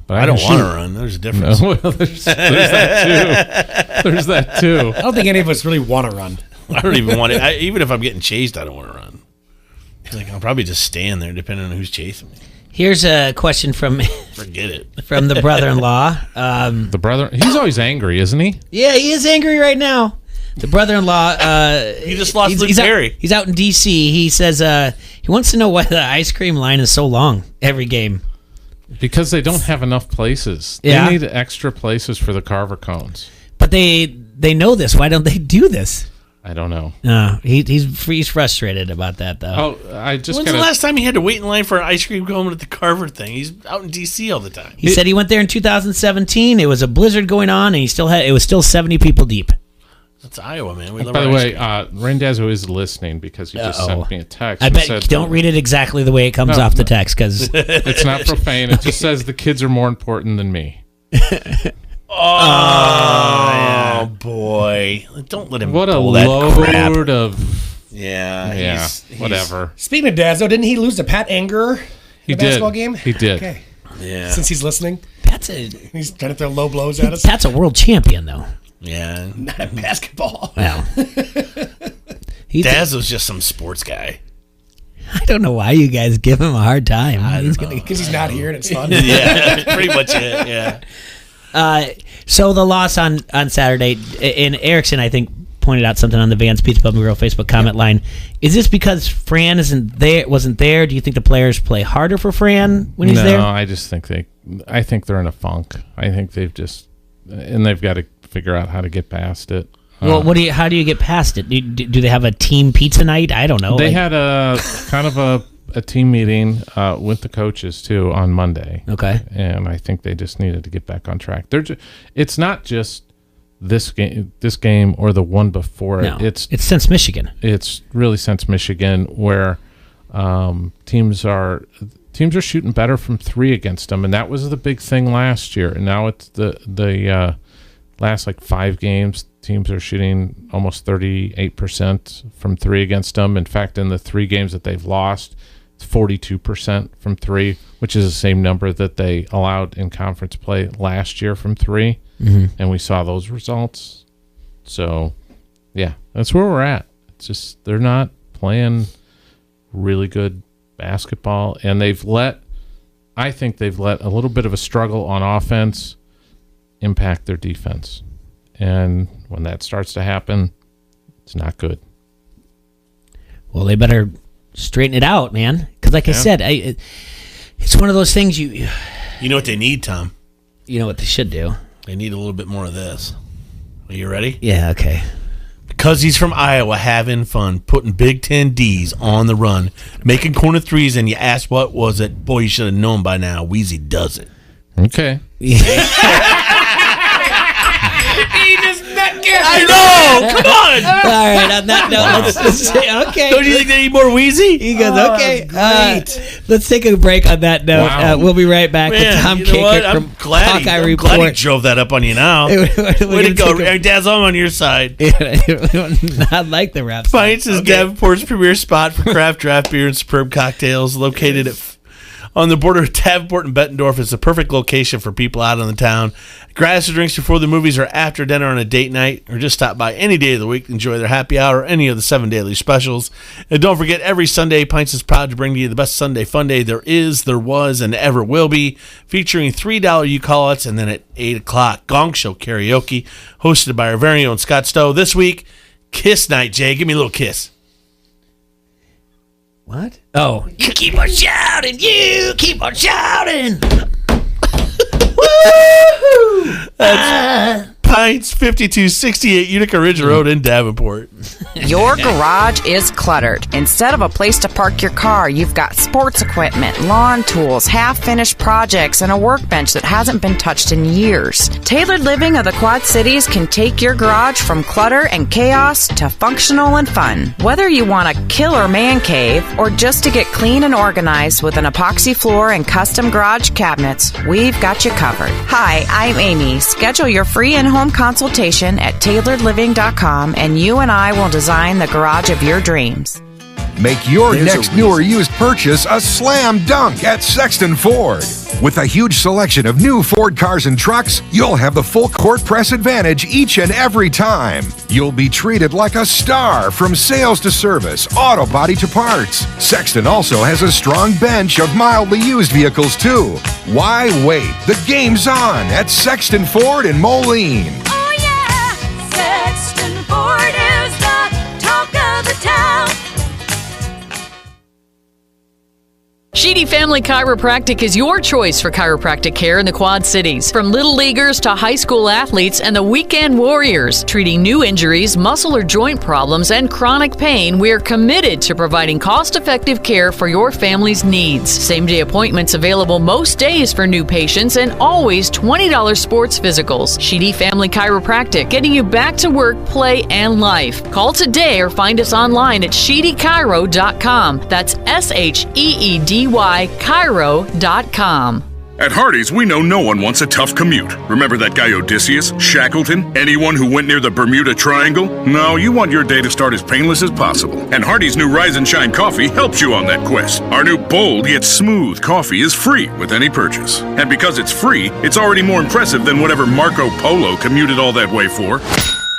But I don't want to run. There's a difference. No, well, there's that too. There's that too. I don't think any of us really want to run. I don't even want to. Even if I'm getting chased, I don't want to run. I'll probably just stand there, depending on who's chasing me. Here's a question from forget it from the brother-in-law. The brother, he's always angry, isn't he? Yeah, he is angry right now. The brother-in-law, he just lost Luke Perry. He's out in D.C. He says he wants to know why the ice cream line is so long every game. Because they don't have enough places. Yeah. They need extra places for the Carver cones. But they know this. Why don't they do this? I don't know. No, he's frustrated about that though. When's the last time he had to wait in line for an ice cream cone at the Carver thing? He's out in D.C. all the time. He said he went there in 2017. It was a blizzard going on, and it was still 70 people deep. That's Iowa, man. We love By the way, Randazzo is listening because he just sent me a text. I bet don't read it exactly the way it comes off the text because it's not profane. It just says the kids are more important than me. Oh boy! Don't let him. What a pull that crap. load of. Yeah. Whatever. Speaking of Dazzo, didn't he lose to Pat Anger in the basketball game? He did. Okay. Since he's listening. He's trying to throw low blows at us. Pat's a world champion, though. Yeah. Not at basketball. Well. Daz was just some sports guy. I don't know why you guys give him a hard time. Because he's not here and it's fun. Yeah, that's pretty much it, yeah. So the loss on Saturday, and Erickson, I think, pointed out something on the Vans Pizza Pub and Grill Facebook comment line. Is this because Fran wasn't there? Do you think the players play harder for Fran when he's there? No, I just think I think they're in a funk. I think they've got to figure out how to get past it. Well, how do you get past it? Do they have a team pizza night? I don't know. They had a kind of a team meeting with the coaches too on Monday. Okay, and I think they just needed to get back on track. It's not just this game or the one before it. No, it's since Michigan. It's really since Michigan where teams are shooting better from three against them, and that was the big thing last year. And now it's the last 5 games. Teams are shooting almost 38% from three against them. In fact, in the 3 games that they've lost, it's 42% from three, which is the same number that they allowed in conference play last year from three. Mm-hmm. And we saw those results. So, yeah, that's where we're at. It's just they're not playing really good basketball, and I think they've let a little bit of a struggle on offense impact their defense. And when that starts to happen, it's not good. Well, they better straighten it out, man. Because like I said, it's one of those things you know what they need, Tom? You know what they should do? They need a little bit more of this. Are you ready? Yeah, okay. Because he's from Iowa, having fun, putting Big Ten Ds on the run, making corner threes, and you ask what was it? Boy, you should have known by now. Wheezy does it. Okay. He just not get I know. Come on. All right. On that note, let's say, okay. Don't you think they need more Wheezy? He goes, okay. Let's take a break on that note. Wow. We'll be right back with Tom Kakert from Hawkeye Report. Glad he drove that up on you now. Way to go. Dad's on your side. Not like the rap. Pints is Davenport's premier spot for craft draft beer and superb cocktails, located on the border of Davenport and Bettendorf. Is the perfect location for people out in the town. Gratis or drinks before the movies or after dinner on a date night, or just stop by any day of the week to enjoy their happy hour or any of the 7 daily specials. And don't forget, every Sunday, Pints is proud to bring to you the best Sunday fun day there is, there was, and ever will be, featuring $3 you-call-outs, and then at 8 o'clock, Gong Show Karaoke, hosted by our very own Scott Stowe. This week, Kiss Night, Jay. Give me a little kiss. What? Oh. You keep on shouting. You keep on shouting. Woo! That's Pints, 5268 Utica Ridge Road in Davenport. Your garage is cluttered. Instead of a place to park your car, you've got sports equipment, lawn tools, half-finished projects, and a workbench that hasn't been touched in years. Tailored Living of the Quad Cities can take your garage from clutter and chaos to functional and fun. Whether you want a killer man cave or just to get clean and organized with an epoxy floor and custom garage cabinets, we've got you covered. Hi, I'm Amy. Schedule your free in-home consultation at tailoredliving.com, and you and I will design the garage of your dreams. Make your next new or used purchase a slam dunk at Sexton Ford. With a huge selection of new Ford cars and trucks, you'll have the full court press advantage each and every time. You'll be treated like a star from sales to service, auto body to parts. Sexton also has a strong bench of mildly used vehicles too. Why wait? The game's on at Sexton Ford in Moline. Oh yeah, Sexton Ford is the talk of the town. Sheedy Family Chiropractic is your choice for chiropractic care in the Quad Cities. From little leaguers to high school athletes and the weekend warriors, treating new injuries, muscle or joint problems, and chronic pain, we are committed to providing cost-effective care for your family's needs. Same-day appointments available most days for new patients and always $20 sports physicals. Sheedy Family Chiropractic, getting you back to work, play, and life. Call today or find us online at sheedychiro.com. That's SHEEDY Cairo.com. At Hardee's, we know no one wants a tough commute. Remember that guy Odysseus, Shackleton, anyone who went near the Bermuda Triangle? No, you want your day to start as painless as possible. And Hardee's new Rise and Shine coffee helps you on that quest. Our new bold yet smooth coffee is free with any purchase. And because it's free, it's already more impressive than whatever Marco Polo commuted all that way for.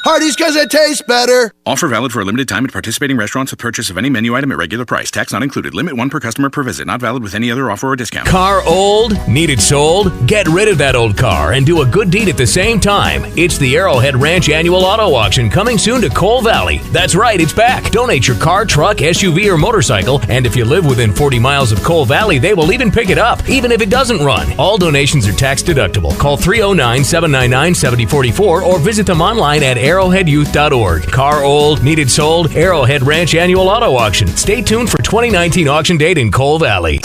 Hardee's because it tastes better. Offer valid for a limited time at participating restaurants with purchase of any menu item at regular price. Tax not included. Limit 1 per customer per visit. Not valid with any other offer or discount. Car old? Need it sold? Get rid of that old car and do a good deed at the same time. It's the Arrowhead Ranch Annual Auto Auction coming soon to Coal Valley. That's right, it's back. Donate your car, truck, SUV, or motorcycle, and if you live within 40 miles of Coal Valley, they will even pick it up, even if it doesn't run. All donations are tax deductible. Call 309-799-7044 or visit them online at arrowheadyouth.org. Car old, needed sold, Arrowhead Ranch Annual Auto Auction. Stay tuned for 2019 auction date in Coal Valley.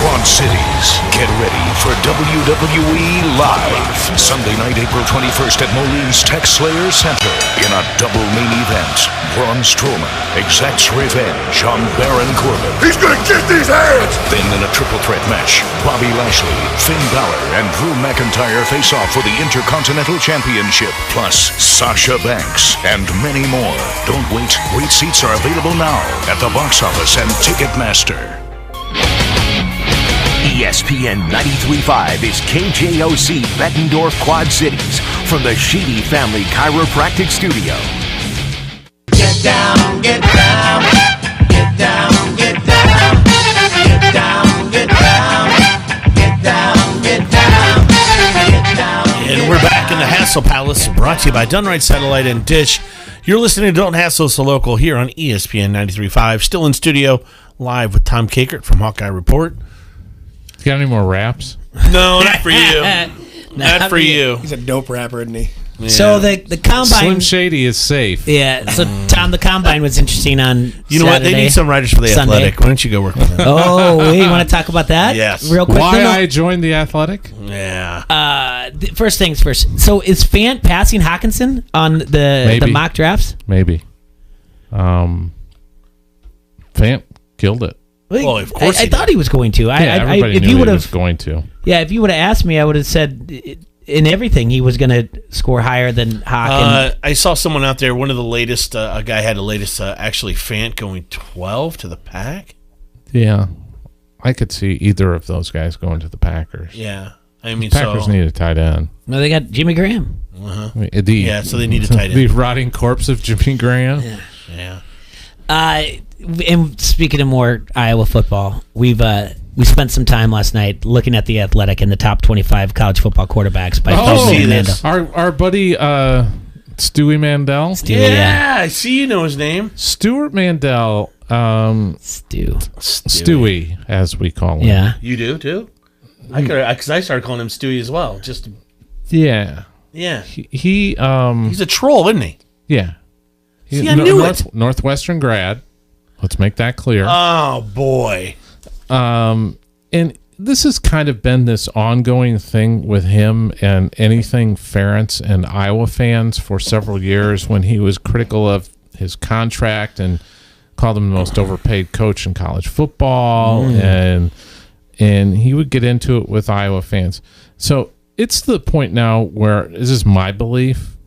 Quad Cities, get ready for WWE Live. Sunday night, April 21st at Moline's Tech Slayer Center in a double main event. Braun Strowman exacts revenge on Baron Corbin. He's gonna kick these hands! Then in a triple threat match, Bobby Lashley, Finn Balor, and Drew McIntyre face off for the Intercontinental Championship, plus Sasha Banks and many more. Don't wait. Great seats are available now at the box office and Ticketmaster. ESPN 93.5 is KJOC Bettendorf Quad Cities from the Sheedy Family Chiropractic Studio. Get down, get down, get down, get down, get down, get down, get down, get down, get down. And we're back in the Hassle Palace, brought to you by Dunright Satellite and Dish. You're listening to Don't Hassle So Local here on ESPN 93.5. Still in studio, live with Tom Kakert from Hawkeye Report. You got any more raps? No, not for you. Not for you. He's a dope rapper, isn't he? Yeah. So the combine. Slim Shady is safe. Yeah. So Tom, the combine was interesting on. You know what? They need some writers for the Sunday. Athletic. Why don't you go work with them? Oh, you want to talk about that? Yes. Real quick. Why No. I joined the Athletic? Yeah. First things first. So is Fant passing Hawkinson on the mock drafts? Maybe. Fant killed it. Well, of course I thought he was going to. Everybody if knew you he would was have going to. Yeah, if you would have asked me, I would have said in everything he was going to score higher than Hawk. I saw someone out there. One of the latest, a guy had the latest. Actually, Fant going 12 to the Pack. Yeah, I could see either of those guys going to the Packers. Yeah, I mean, Packers need a tight end. No, they got Jimmy Graham. Yeah, so they need a tight end. The rotting corpse of Jimmy Graham. Yeah. And speaking of more Iowa football, we spent some time last night looking at the Athletic and the top 25 college football quarterbacks by Feldman and Mandel. Our buddy Stewie Mandel. Yeah, I see you know his name. Stuart Mandel. Stewie, as we call him. Yeah. You do too? Because I started calling him Stewie as well. Just yeah. He's a troll, isn't he? Yeah. See, I knew it. Northwestern grad. Let's make that clear. Oh boy. And this has kind of been this ongoing thing with him and anything Ferentz and Iowa fans for several years when he was critical of his contract and called him the most overpaid coach in college football, and he would get into it with Iowa fans. So it's the point now where this is my belief.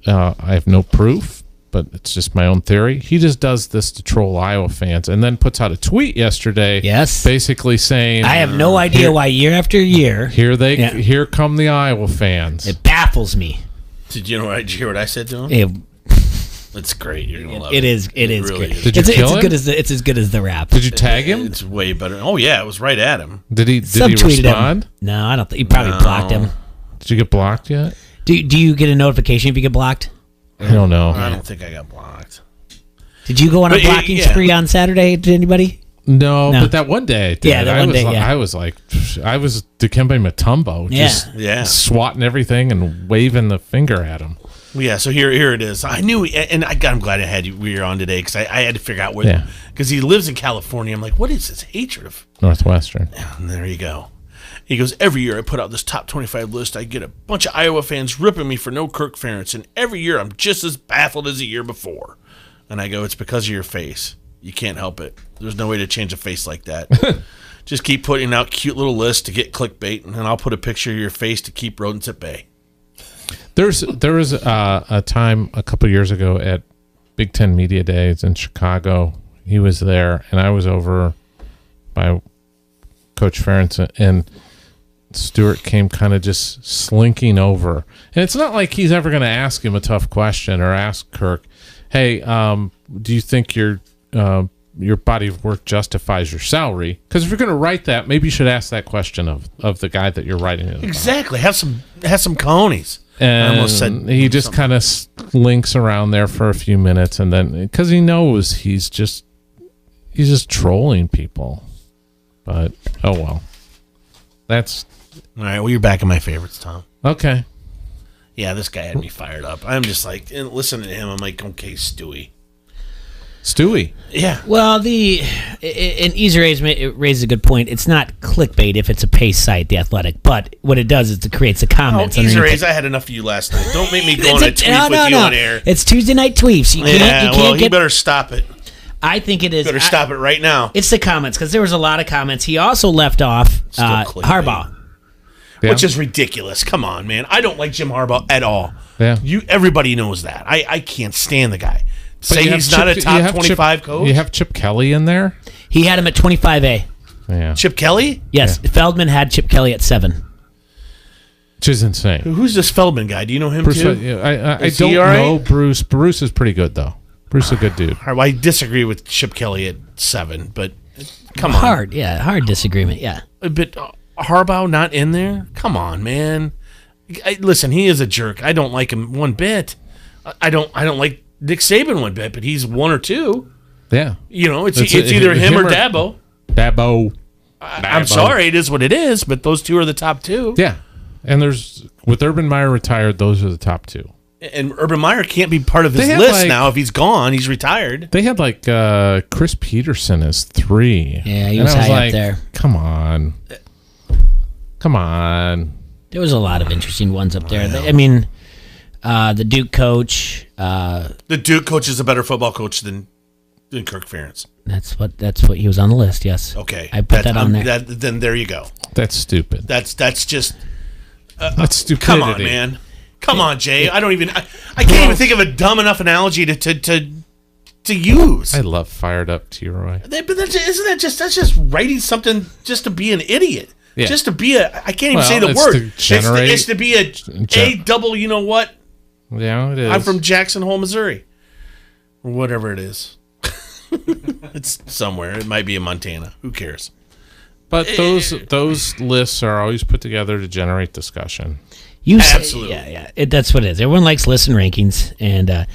I have no proof, but it's just my own theory. He just does this to troll Iowa fans and then puts out a tweet yesterday basically saying, I have no idea why year after year. Here come the Iowa fans. It baffles me. Did you hear what I said to him? It's great. You're gonna love it. It is really great. is. Did you kill him? It's as good as the rap. Did you tag him? It's way better. Oh yeah, it was right at him. Did he Subtweeted respond? him. No, I don't think. You probably blocked him. Did you get blocked yet? Do you get a notification if you get blocked? I don't know. I don't think I got blocked. Did you go on a blocking spree on Saturday to anybody? No, but that one day I did. Yeah, that one day, I was like, I was Dikembe Mutombo, just swatting everything and waving the finger at him. Yeah, so here it is. I knew, and I'm glad we were on today because I had to figure out where, because he lives in California. I'm like, what is this hatred of Northwestern? And there you go. He goes, every year I put out this top 25 list. I get a bunch of Iowa fans ripping me for no Kirk Ferentz, and every year I'm just as baffled as the year before. And I go, it's because of your face. You can't help it. There's no way to change a face like that. Just keep putting out cute little lists to get clickbait, and then I'll put a picture of your face to keep rodents at bay. There was a time a couple years ago at Big Ten Media Days in Chicago. He was there, and I was over by Coach Ferentz, and Stewart came kind of just slinking over. And it's not like he's ever going to ask him a tough question or ask Kirk, hey, do you think your body of work justifies your salary? Because if you're going to write that, maybe you should ask that question of the guy that you're writing it about. Exactly. Have some cojones. And I almost said he just kind of slinks around there for a few minutes, and then because he knows he's just trolling people. But oh well, that's all right. Well, you're back in my favorites, Tom. Okay. Yeah, this guy had me fired up. I'm just like, and listening to him, I'm like, okay, Stewie. Yeah. Well, and Easer raises a good point. It's not clickbait if it's a pay site, The Athletic, but what it does is it creates the comments. Easer A's, I had enough of you last night. Don't make me go on a tweet with you on air. It's Tuesday night tweets. You you better stop it. I think it is. Better stop it right now. It's the comments, because there was a lot of comments. He also left off Harbaugh. Yeah. Which is ridiculous. Come on, man. I don't like Jim Harbaugh at all. Yeah. Everybody knows that. I can't stand the guy. Say he's not a top 25 coach? You have Chip Kelly in there? He had him at 25A. Yeah. Chip Kelly? Yes. Yeah. Feldman had Chip Kelly at 7. Which is insane. Who's this Feldman guy? Do you know him Bruce, too? I don't know Bruce. Bruce is pretty good, though. Bruce is a good dude. I disagree with Chip Kelly at 7, but come on. Hard disagreement, yeah. But Harbaugh not in there? Come on, man. Listen, he is a jerk. I don't like him one bit. I don't like Nick Saban one bit, but he's 1 or 2. Yeah. It's either him or Dabo. Dabo. I'm sorry, it is what it is, but those two are the top 2. Yeah. And with Urban Meyer retired, those are the top 2. And Urban Meyer can't be part of his list now. If he's gone, he's retired. They had Chris Peterson as 3. Yeah, he was high up there. Come on. There was a lot of interesting ones up there. I mean, the Duke coach. The Duke coach is a better football coach than Kirk Ferentz. That's what he was on the list. Yes. Okay, I put that on there. Then there you go. That's stupid. That's just. That's stupidity. Come on, man. Come on, Jay. I can't even think of a dumb enough analogy to use. I love fired up T-Roy. But that's just writing something just to be an idiot. Yeah. Just to be I can't even say the word. It's to be a double. You know what? Yeah, it is. I'm from Jackson Hole, Missouri, or whatever it is. It's somewhere. It might be in Montana. Who cares? But those lists are always put together to generate discussion. Absolutely. Yeah. That's what it is. Everyone likes lists and rankings. And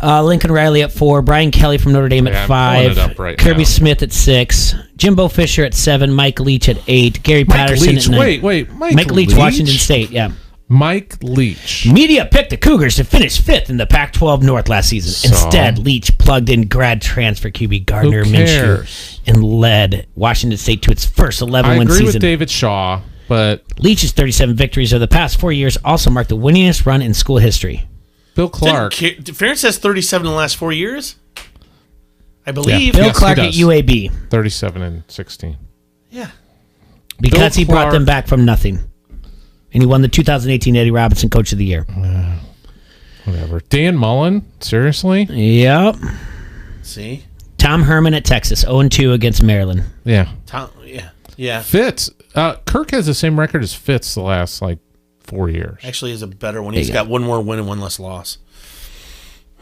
Lincoln Riley at 4, Brian Kelly from Notre Dame at 5, Kirby Smith at 6, Jimbo Fisher at 7, Mike Leach at 8, Gary Patterson at 9. Wait, Mike Leach, Washington State, yeah. Mike Leach. Media picked the Cougars to finish 5th in the Pac-12 North last season. Instead, Leach plugged in grad transfer QB Gardner Minshew and led Washington State to its first 11-win season. I agree with David Shaw, but Leach's 37 victories over the past 4 years also marked the winningest run in school history. Bill Clark. Ferentz has 37 in the last 4 years, I believe. Bill Clark at UAB. 37 and 16. Yeah. Because he brought them back from nothing. And he won the 2018 Eddie Robinson Coach of the Year. Whatever. Dan Mullen? Seriously? Yep. See? Tom Herman at Texas, 0-2 against Maryland. Yeah. Yeah. Fitz. Kirk has the same record as Fitz the last, 4 years. Actually, is a better one. He's got one more win and one less loss.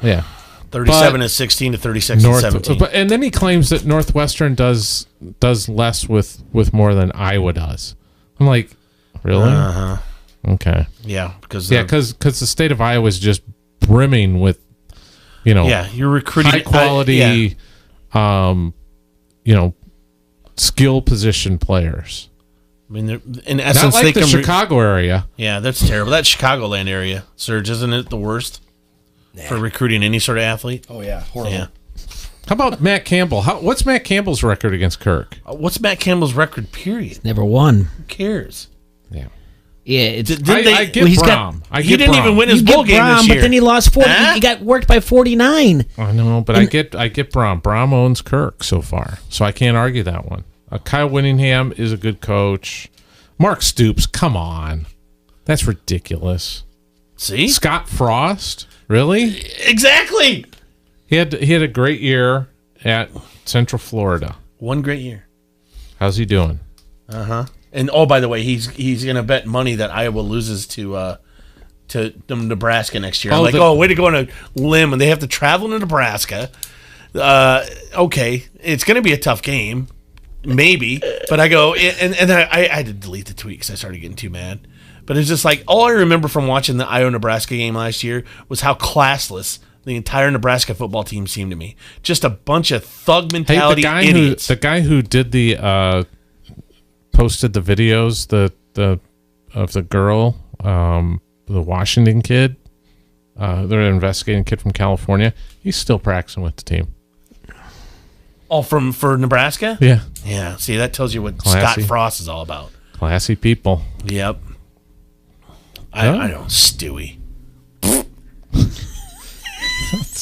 Yeah. 37 and 16 to 36 and 17. And then he claims that Northwestern does less with more than Iowa does. I'm like, really? Uh-huh. Okay. Yeah, because the state of Iowa is just brimming with, you're recruiting high quality, skill position players. I mean, in essence, not like the Chicago area. Yeah, that's terrible. That Chicagoland area, Serge, isn't it the worst for recruiting any sort of athlete? Oh yeah, horrible. Yeah. How about Matt Campbell? What's Matt Campbell's record against Kirk? What's Matt Campbell's record? Period. Never won. Who cares? Yeah. Yeah, I get Brom. He didn't even win his bowl game this year. But then he lost 40. He got worked by 49. I know, but I get Brom. Brom owns Kirk so far, so I can't argue that one. Kyle Whittingham is a good coach. Mark Stoops, come on. That's ridiculous. See? Scott Frost? Really? Exactly. He had a great year at Central Florida. One great year. How's he doing? Uh-huh. And oh, by the way, he's going to bet money that Iowa loses to Nebraska next year. I'm way to go on a limb, and they have to travel to Nebraska. Okay, it's going to be a tough game, maybe. But I go, and I had to delete the tweet because I started getting too mad. But it's just like, all I remember from watching the Iowa-Nebraska game last year was how classless the entire Nebraska football team seemed to me. Just a bunch of thug mentality idiots. The guy who did the posted the videos of the girl, the Washington kid, they're an investigating kid from California. He's still practicing with the team. Oh, for Nebraska? Yeah. Yeah. See, that tells you what Classy. Scott Frost is all about. Classy people. Yep. I know, Stewie.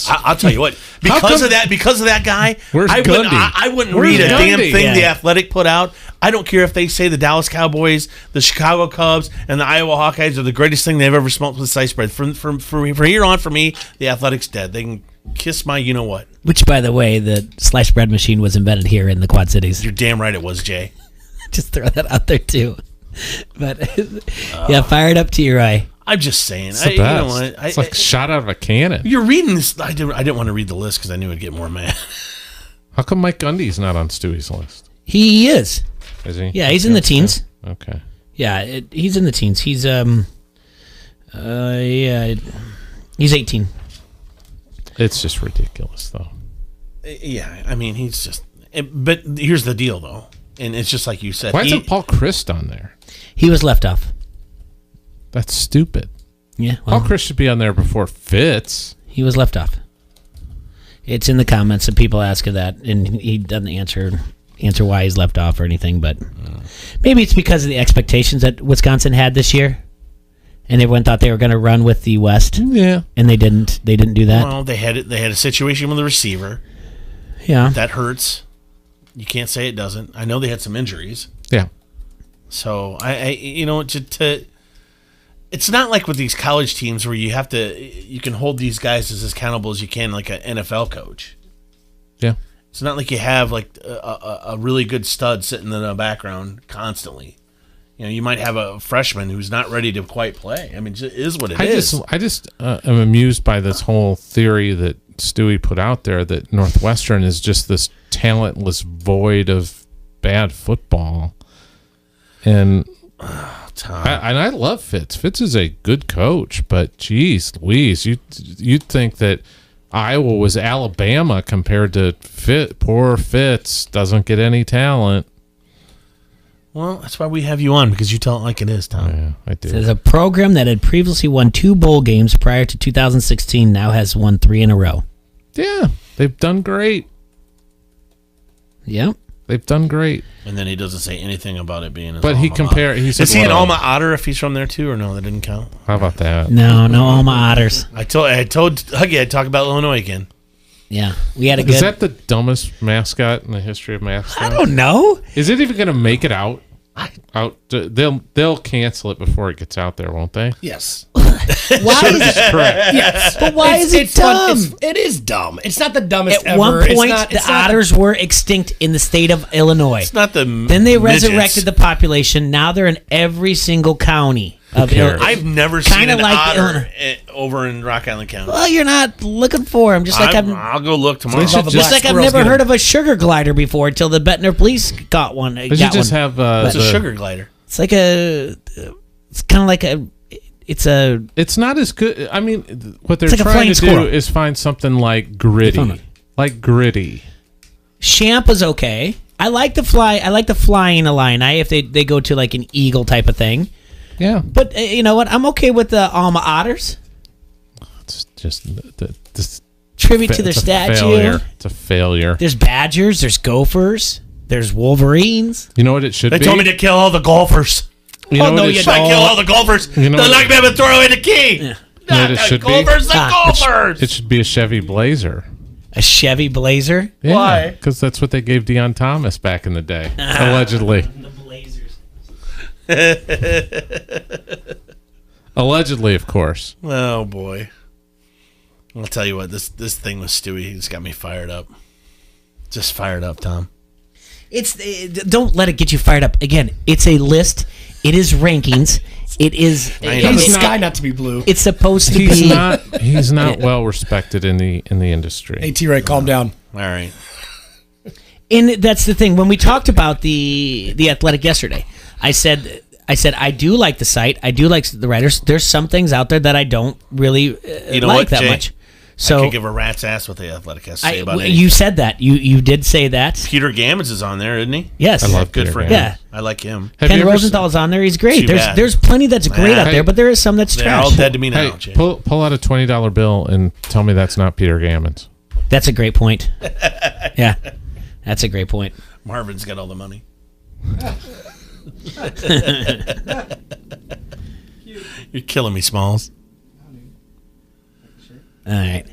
I'll tell you what. Because of that guy, Where's Gundy? I wouldn't Where's read a damn Gundy? thing Yeah. The Athletic put out. I don't care if they say the Dallas Cowboys, the Chicago Cubs, and the Iowa Hawkeyes are the greatest thing they've ever smoked with sliced bread. From here on, for me, the Athletic's dead. They can kiss my you-know-what. Which, by the way, the sliced bread machine was invented here in the Quad Cities. You're damn right it was, Jay. Just throw that out there, too. But, yeah, fire it up to your eye. I'm just saying. It's the You know best. what? It's like shot out of a cannon. You're reading this. I didn't want to read the list because I knew I'd get more mad. How come Mike Gundy's not on Stewie's list? He is. Is he? Yeah, he's in the teens. Okay. Yeah, he's in the teens. He's he's 18. It's just ridiculous, though. Yeah, I mean, he's just. But here's the deal, though, and it's just like you said. Why isn't Paul Christ on there? He was left off. That's stupid. Yeah, Paul Christ should be on there before Fitz. He was left off. It's in the comments, and people ask him that, and he doesn't answer why he's left off or anything. But maybe it's because of the expectations that Wisconsin had this year, and everyone thought they were going to run with the West. Yeah, and they didn't. They didn't do that. Well, they had a situation with the receiver. Yeah, that hurts. You can't say it doesn't. I know they had some injuries. Yeah. So it's not like with these college teams where you can hold these guys as accountable as you can, like an NFL coach. Yeah. It's not like you have like a really good stud sitting in the background constantly. You might have a freshman who's not ready to quite play. I mean, it is what it is. I just am amused by this whole theory that Stewie put out there that Northwestern is just this talentless void of bad football. And I love Fitz. Fitz is a good coach, but geez Louise, you'd think that Iowa was Alabama compared to poor Fitz doesn't get any talent. Well, that's why we have you on, because you tell it like it is, Tom. Yeah, I do. There's a program that had previously won 2 bowl games prior to 2016 now has won 3 in a row. Yeah, they've done great. Yep. They've done great. And then he doesn't say anything about it being his But he compared. He said, is he an alma otter if he's from there too, or no? That didn't count. How about that? No alma otters. I told Huggy I'd talk about Illinois again. Yeah, we had a Is good. that the dumbest mascot in the history of mascots? I don't know. Is it even going to make it out? They'll cancel it before it gets out there, won't they? Yes. Why is it correct? Yes. But why is it dumb? It is dumb. It's not the dumbest At ever. one point, the otters were extinct in the state of Illinois. It's not the Then they resurrected the population. Now they're in every single county of Illinois. I've never seen Kinda an like otter over in Rock Island County. Well, you're not looking for them. Just like I'll go look tomorrow. just like I've never heard of a sugar glider before until the Bettner police got one. They should just have It's a sugar glider. It's like it's kind of like it's not as good. I mean, what they're It's like a trying flying to do squirrel. is find something like gritty. Champ is okay. I like the flying Illini if they go to like an eagle type of thing. Yeah. But you know what? I'm okay with the Alma Otters. It's just this Tribute to their it's a statue. failure. It's a failure. There's Badgers. There's Gophers. There's Wolverines. You know what it should They be? told me to kill all the golfers. You know what it If should- I kill all the golfers, You know they'll what- not be able to throw away the key. You know what Not it the should be? golfers, the golfers. It should be a Chevy Blazer. A Chevy Blazer? Yeah, Why? Because that's what they gave Deion Thomas back in the day, allegedly. The Blazers. Allegedly, of course. Oh boy. I'll tell you what, this thing with Stewie has got me fired up. Just fired up, Tom. Don't let it get you fired up. Again, it's a list. It is rankings. It is. The sky not to be blue. It's supposed to He's be. He's not well respected in the industry. Hey, T-Ray, calm down. All right. And that's the thing. When we talked about the Athletic yesterday, I said I do like the site. I do like the writers. There's some things out there that I don't really You know like what, that Jay? much. So I could give a rat's ass what the Athletic has to say about it. you said that. You did say that. Peter Gammons is on there, isn't he? Yes. I love Good Peter for him. Gammons. Yeah. I like him. Ken Rosenthal's on there. He's great. Too bad. There's plenty that's great out there, but there is some that's They're trash. all dead to me now, Hey, Jay. pull out a $20 bill and tell me that's not Peter Gammons. That's a great point. Yeah, that's a great point. Marvin's got all the money. You're killing me, Smalls. All right.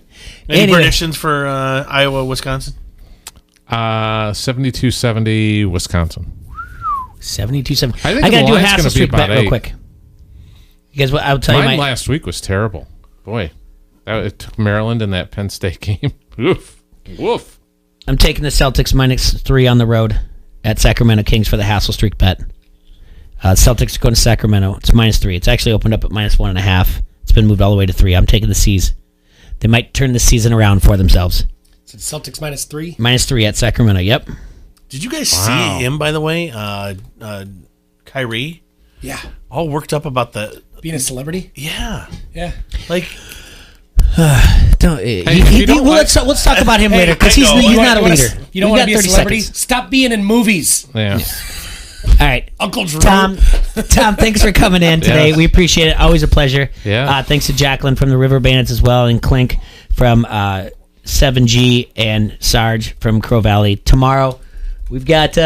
Any predictions for Iowa, Wisconsin? 72-70 Wisconsin. 72-70. I think I the gotta do a line's hassle gonna be streak bet about real 8. quick. You guys, I'll tell Mine you my. last week was terrible. Boy, it took Maryland in that Penn State game. Oof. Woof. I'm taking the Celtics -3 on the road at Sacramento Kings for the hassle streak bet. Celtics going to Sacramento. It's -3. It's actually opened up at -1.5. It's been moved all the way to 3. I'm taking the C's. They might turn the season around for themselves. So Celtics -3? -3 at Sacramento, yep. Did you guys see him, by the way? Kyrie? Yeah. All worked up about the... Being a celebrity? Yeah. Yeah. Like... let's talk about him later, because he's not a leader. You don't want to be a celebrity? Stop being in movies. Yeah. All right. Uncle Drew. Tom, thanks for coming in today. Yes. We appreciate it. Always a pleasure. Yeah. Thanks to Jacqueline from the River Bandits as well, and Clink from 7G, and Sarge from Crow Valley. Tomorrow, we've got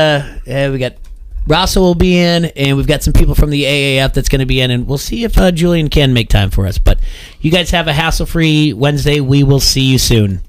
Rosso will be in, and we've got some people from the AAF that's going to be in, and we'll see if Julian can make time for us. But you guys have a hassle-free Wednesday. We will see you soon.